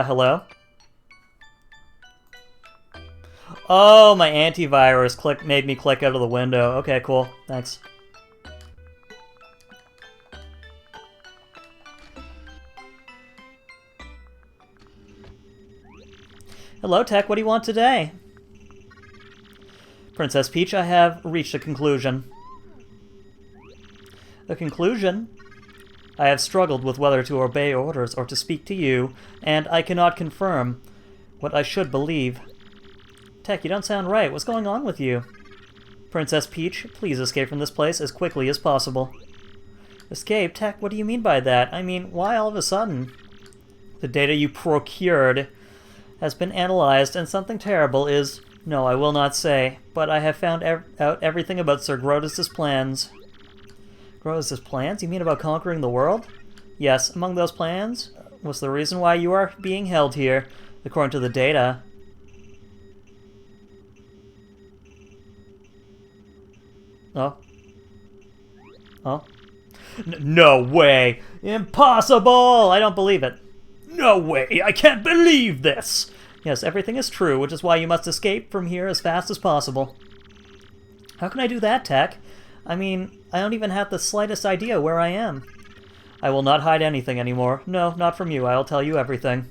Hello? Oh, my antivirus made me click out of the window. Okay, cool. Thanks. Hello, Tech. What do you want today? Princess Peach, I have reached a conclusion. A conclusion? I have struggled with whether to obey orders or to speak to you, and I cannot confirm what I should believe. Tech, you don't sound right. What's going on with you? Princess Peach, please escape from this place as quickly as possible. Escape? Tech, what do you mean by that? I mean, why all of a sudden? The data you procured has been analyzed, and something terrible is... No, I will not say, but I have found out everything about Sir Grotus's plans. Grotus's plans? You mean about conquering the world? Yes, among those plans was the reason why you are being held here, according to the data. Oh? Oh? No way! Impossible! I don't believe it. No way! I can't believe this! Yes, everything is true, which is why you must escape from here as fast as possible. How can I do that, Tech? I mean, I don't even have the slightest idea where I am. I will not hide anything anymore. No, not from you. I'll tell you everything.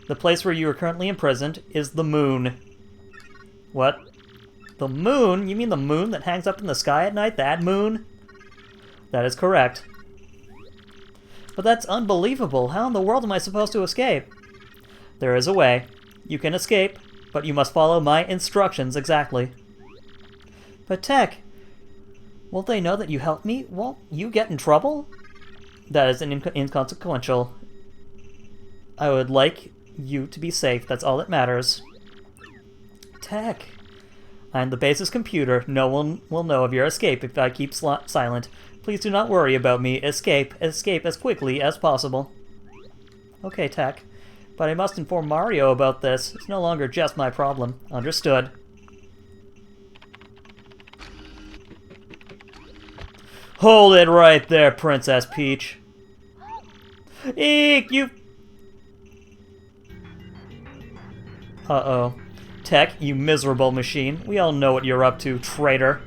The place where you are currently imprisoned is the moon. What? The moon? You mean the moon that hangs up in the sky at night? That moon? That is correct. But that's unbelievable. How in the world am I supposed to escape? There is a way. You can escape, but you must follow my instructions exactly. But Tech, won't they know that you helped me? Won't you get in trouble? That is inconsequential. I would like you to be safe. That's all that matters. Tech, I'm the base's computer. No one will know of your escape if I keep silent. Please do not worry about me. Escape. Escape as quickly as possible. Okay, Tech. But I must inform Mario about this. It's no longer just my problem. Understood. Hold it right there, Princess Peach. Eek, you... Uh-oh. Tech, you miserable machine. We all know what you're up to, traitor.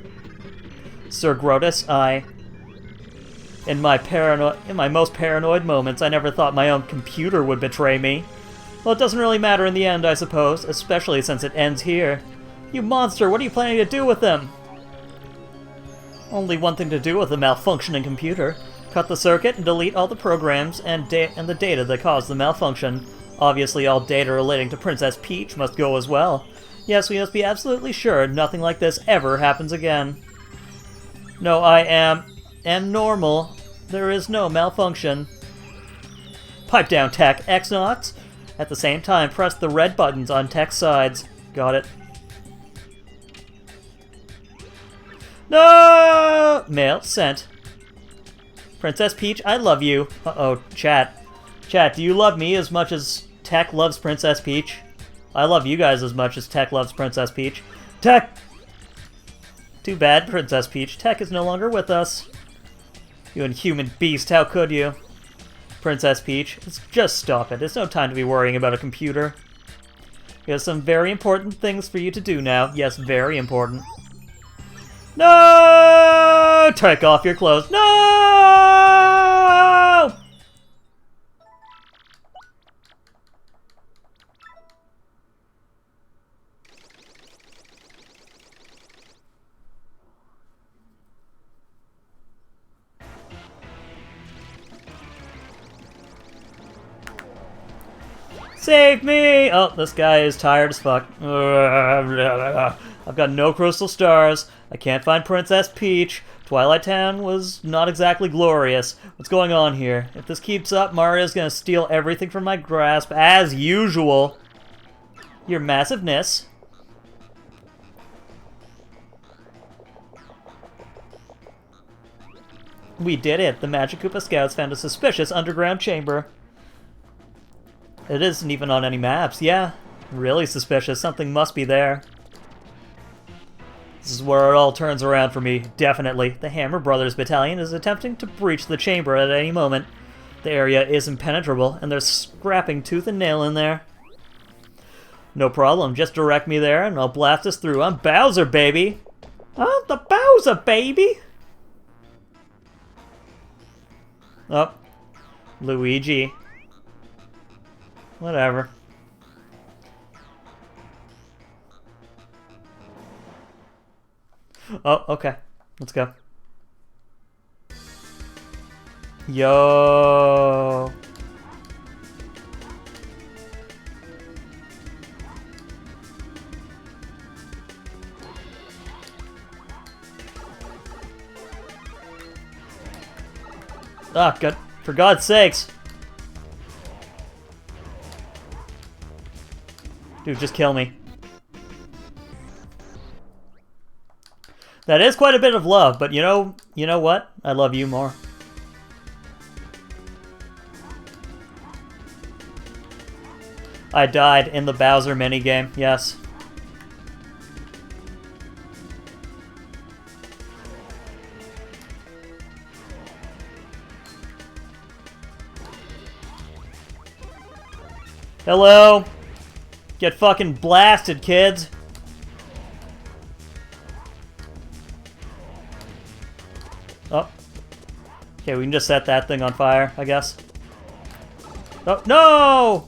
Sir Grotus, in my most paranoid moments, I never thought my own computer would betray me. Well, it doesn't really matter in the end, I suppose, especially since it ends here. You monster, what are you planning to do with them? Only one thing to do with a malfunctioning computer. cut the circuit and delete all the programs and the data that caused the malfunction. Obviously, all data relating to Princess Peach must go as well. Yes, we must be absolutely sure nothing like this ever happens again. No, I am normal. There is no malfunction. Pipe down, Tech. X-Nauts. At the same time, press the red buttons on Tech's sides. Got it. No! Mail sent. Princess Peach, I love you. Uh-oh, chat. Chat, do you love me as much as Tech loves Princess Peach? I love you guys as much as Tech loves Princess Peach. Tech! Too bad, Princess Peach. Tech is no longer with us. You inhuman beast, how could you? Princess Peach, just stop it. It's no time to be worrying about a computer. We have some very important things for you to do now. Yes, very important. No! Take off your clothes. No! Save me! Oh, this guy is tired as fuck. I've got no crystal stars. I can't find Princess Peach. Twilight Town was not exactly glorious. What's going on here? If this keeps up, Mario's gonna steal everything from my grasp, as usual. Your massiveness. We did it. The Magic Koopa Scouts found a suspicious underground chamber. It isn't even on any maps. Yeah, really suspicious. Something must be there. This is where it all turns around for me, definitely. The Hammer Brothers Battalion is attempting to breach the chamber at any moment. The area is impenetrable, and they're scrapping tooth and nail in there. No problem, just direct me there, and I'll blast us through. I'm Bowser, baby! I'm the Bowser, baby! Oh. Luigi. Whatever. Oh, okay. Let's go. Yo. Ah, God. For God's sakes. Dude, just kill me. That is quite a bit of love, but you know what? I love you more. I died in the Bowser minigame, yes. Hello? Get fucking blasted, kids. Oh. Okay, we can just set that thing on fire, I guess. Oh, no!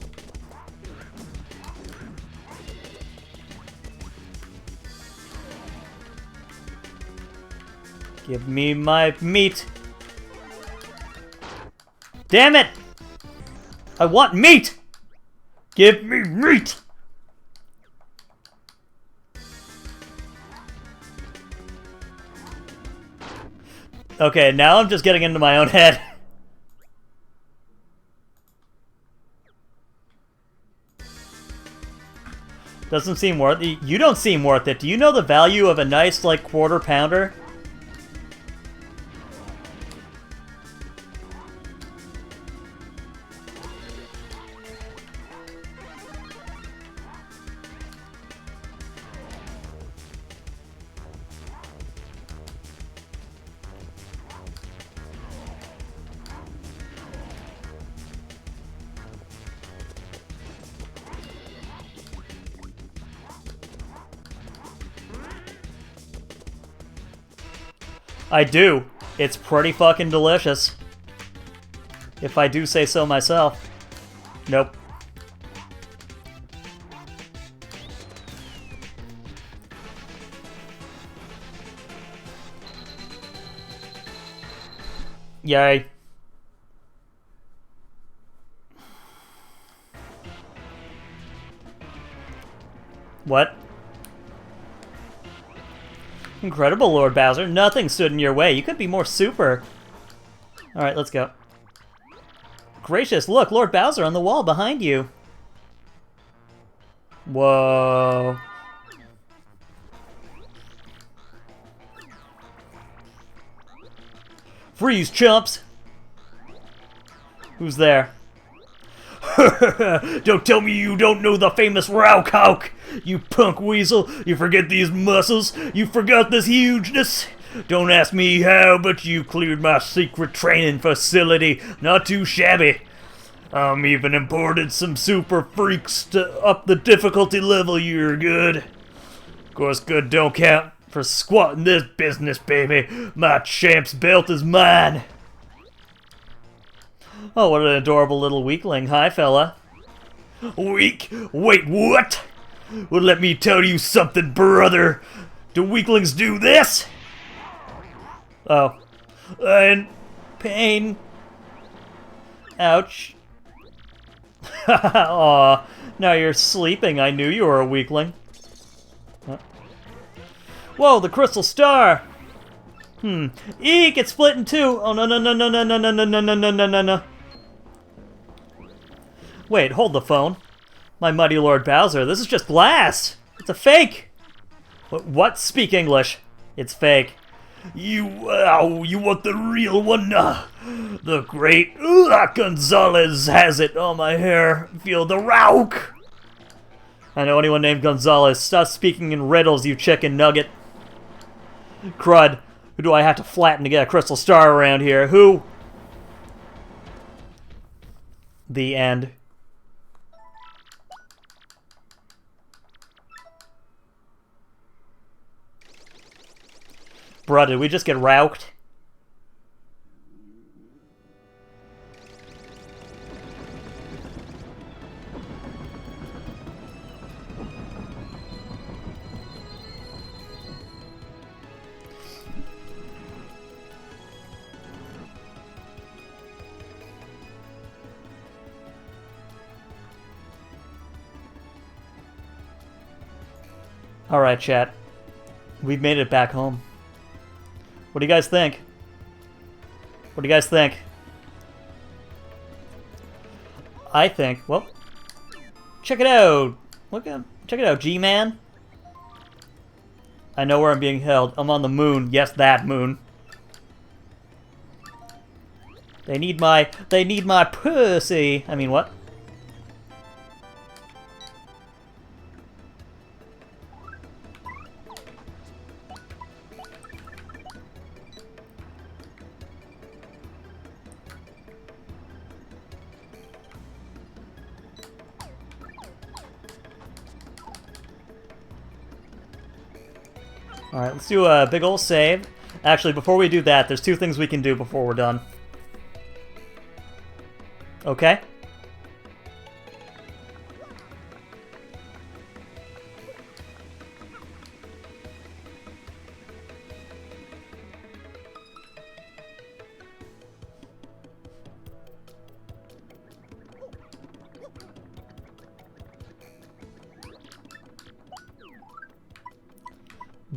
Give me my meat. Damn it! I want meat! Give me meat! Okay, now I'm just getting into my own head. Doesn't seem worth it. You don't seem worth it. Do you know the value of a nice, like, quarter pounder? I do. It's pretty fucking delicious. If I do say so myself. Nope. Yay. What? Incredible, Lord Bowser. Nothing stood in your way. You could be more super. Alright, let's go. Gracious, look, Lord Bowser on the wall behind you. Whoa. Freeze, chumps! Who's there? Don't tell me you don't know the famous Raukauk! You punk weasel! You forget these muscles! You forgot this hugeness! Don't ask me how, but you cleared my secret training facility. Not too shabby. Even imported some super freaks to up the difficulty level. You're good. Of course, good don't count for squat in this business, baby. My champ's belt is mine. Oh, what an adorable little weakling. Hi, fella. Weak? Wait, what? Well, let me tell you something, brother. Do weaklings do this? Oh. And pain. Ouch. Aw, now you're sleeping. I knew you were a weakling. Whoa, the crystal star! Eek, it's split in two! Oh, no, no, no, no, no, no, no, no, no, no, no, no, no, no. Wait, hold the phone. My mighty Lord Bowser, this is just glass! It's a fake! What? Speak English. It's fake. You want the real one? The great Gonzalez has it. Oh, my hair. Feel the rauk! I know anyone named Gonzalez. Stop speaking in riddles, you chicken nugget. Crud. Who do I have to flatten to get a crystal star around here? Who? The end. Bruh, did we just get rouked? Alright, chat. We've made it back home. What do you guys think? What do you guys think? I think, well, check it out. Check it out, G-Man. I know where I'm being held. I'm on the moon. Yes, that moon. They need my pussy. I mean, what? Alright, let's do a big ol' save. Actually, before we do that, there's two things we can do before we're done. Okay?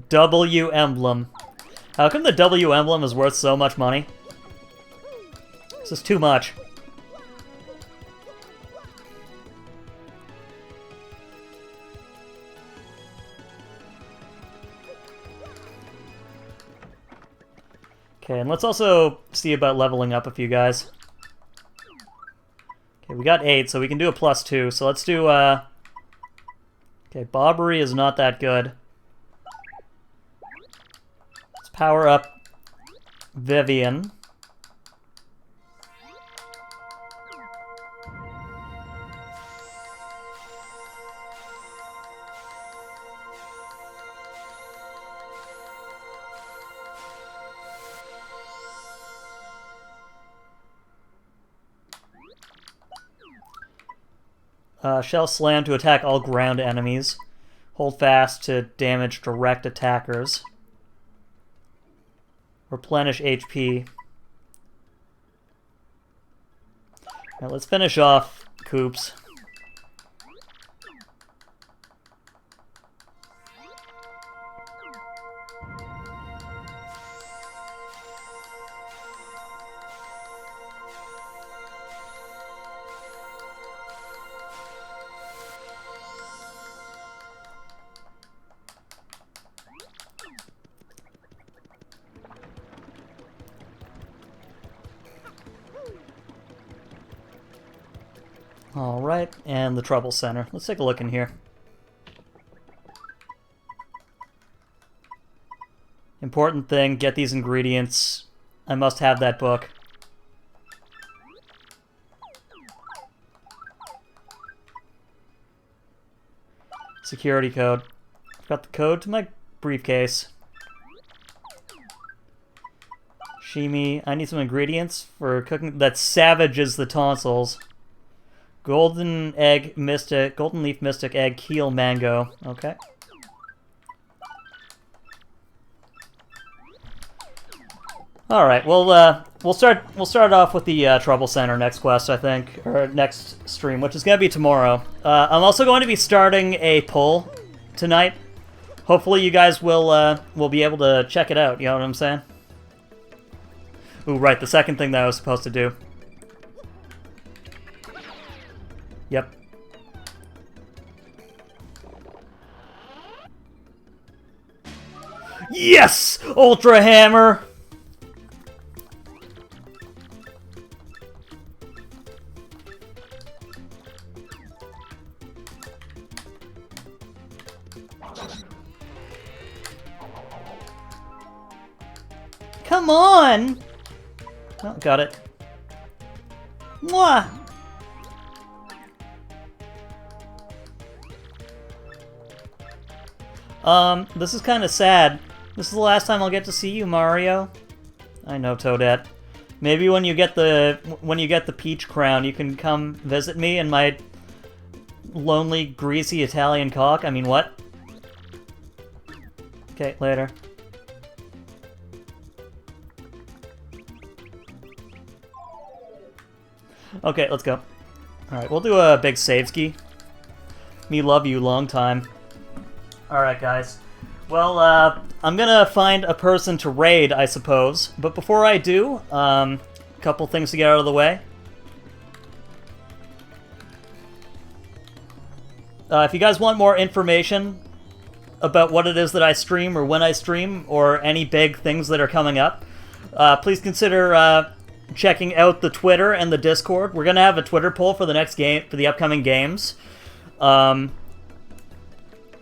W emblem. How come the W emblem is worth so much money? This is too much. Okay, and let's also see about leveling up a few guys. Okay, we got 8, so we can do a +2. So let's do, okay, Bobbery is not that good. Power up Vivian. Shell Slam to attack all ground enemies. Hold fast to damage direct attackers. Replenish HP. Now let's finish off Koops. Alright, and the Trouble Center. Let's take a look in here. Important thing, get these ingredients. I must have that book. Security code. I've got the code to my briefcase. Shimi, I need some ingredients for cooking. That savages the tonsils. Golden egg mystic, golden leaf mystic egg, keel mango. Okay. All right. Well, we'll start off with the Trouble Center next quest, I think, or next stream, which is gonna be tomorrow. I'm also going to be starting a poll tonight. Hopefully, you guys will be able to check it out. You know what I'm saying? Ooh, right. The second thing that I was supposed to do. Yep. Yes! Ultra Hammer! Come on! Oh, got it. Mwah! This is kind of sad. This is the last time I'll get to see you, Mario. I know, Toadette. Maybe when you get the Peach Crown, you can come visit me in my lonely, greasy Italian cock. I mean, what? Okay, later. Okay, let's go. Alright, we'll do a big save ski. Me love you long time. Alright, guys. Well, I'm gonna find a person to raid, I suppose. But before I do, a couple things to get out of the way. If you guys want more information about what it is that I stream or when I stream or any big things that are coming up, please consider checking out the Twitter and the Discord. We're gonna have a Twitter poll for the next game, for the upcoming games,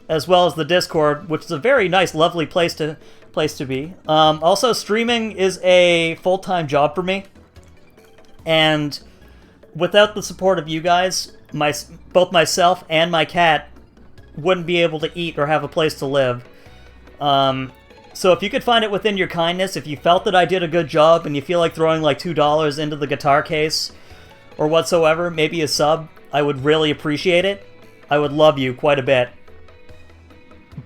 as well as the Discord, which is a very nice, lovely place to be. Also, streaming is a full-time job for me, and without the support of you guys, both myself and my cat wouldn't be able to eat or have a place to live. So if you could find it within your kindness, if you felt that I did a good job and you feel like throwing like $2 into the guitar case or whatsoever, maybe a sub, I would really appreciate it. I would love you quite a bit.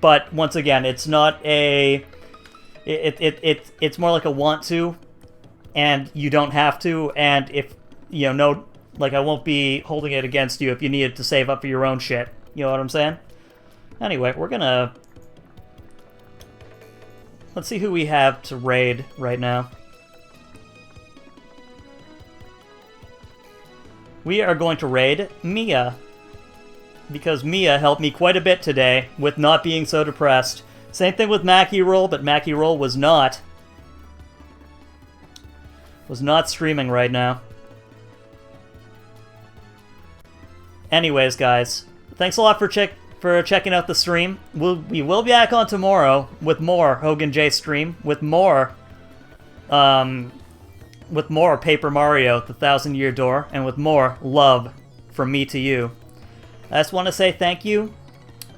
But once again, it's not a... It's more like a want to, and you don't have to, and if, you know, like I won't be holding it against you if you needed to save up for your own shit. You know what I'm saying? Anyway, we're gonna... Let's see who we have to raid right now. We are going to raid Mia, because Mia helped me quite a bit today with not being so depressed. Same thing with Mackie Roll, but Mackie Roll was not streaming right now. Anyways, guys, thanks a lot for checking out the stream. We will be back on tomorrow with more Hogan J stream, with more Paper Mario: The Thousand Year Door, and with more love from me to you. I just want to say thank you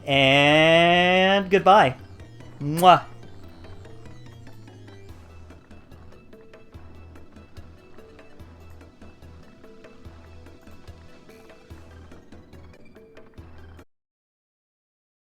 and goodbye. Mwah.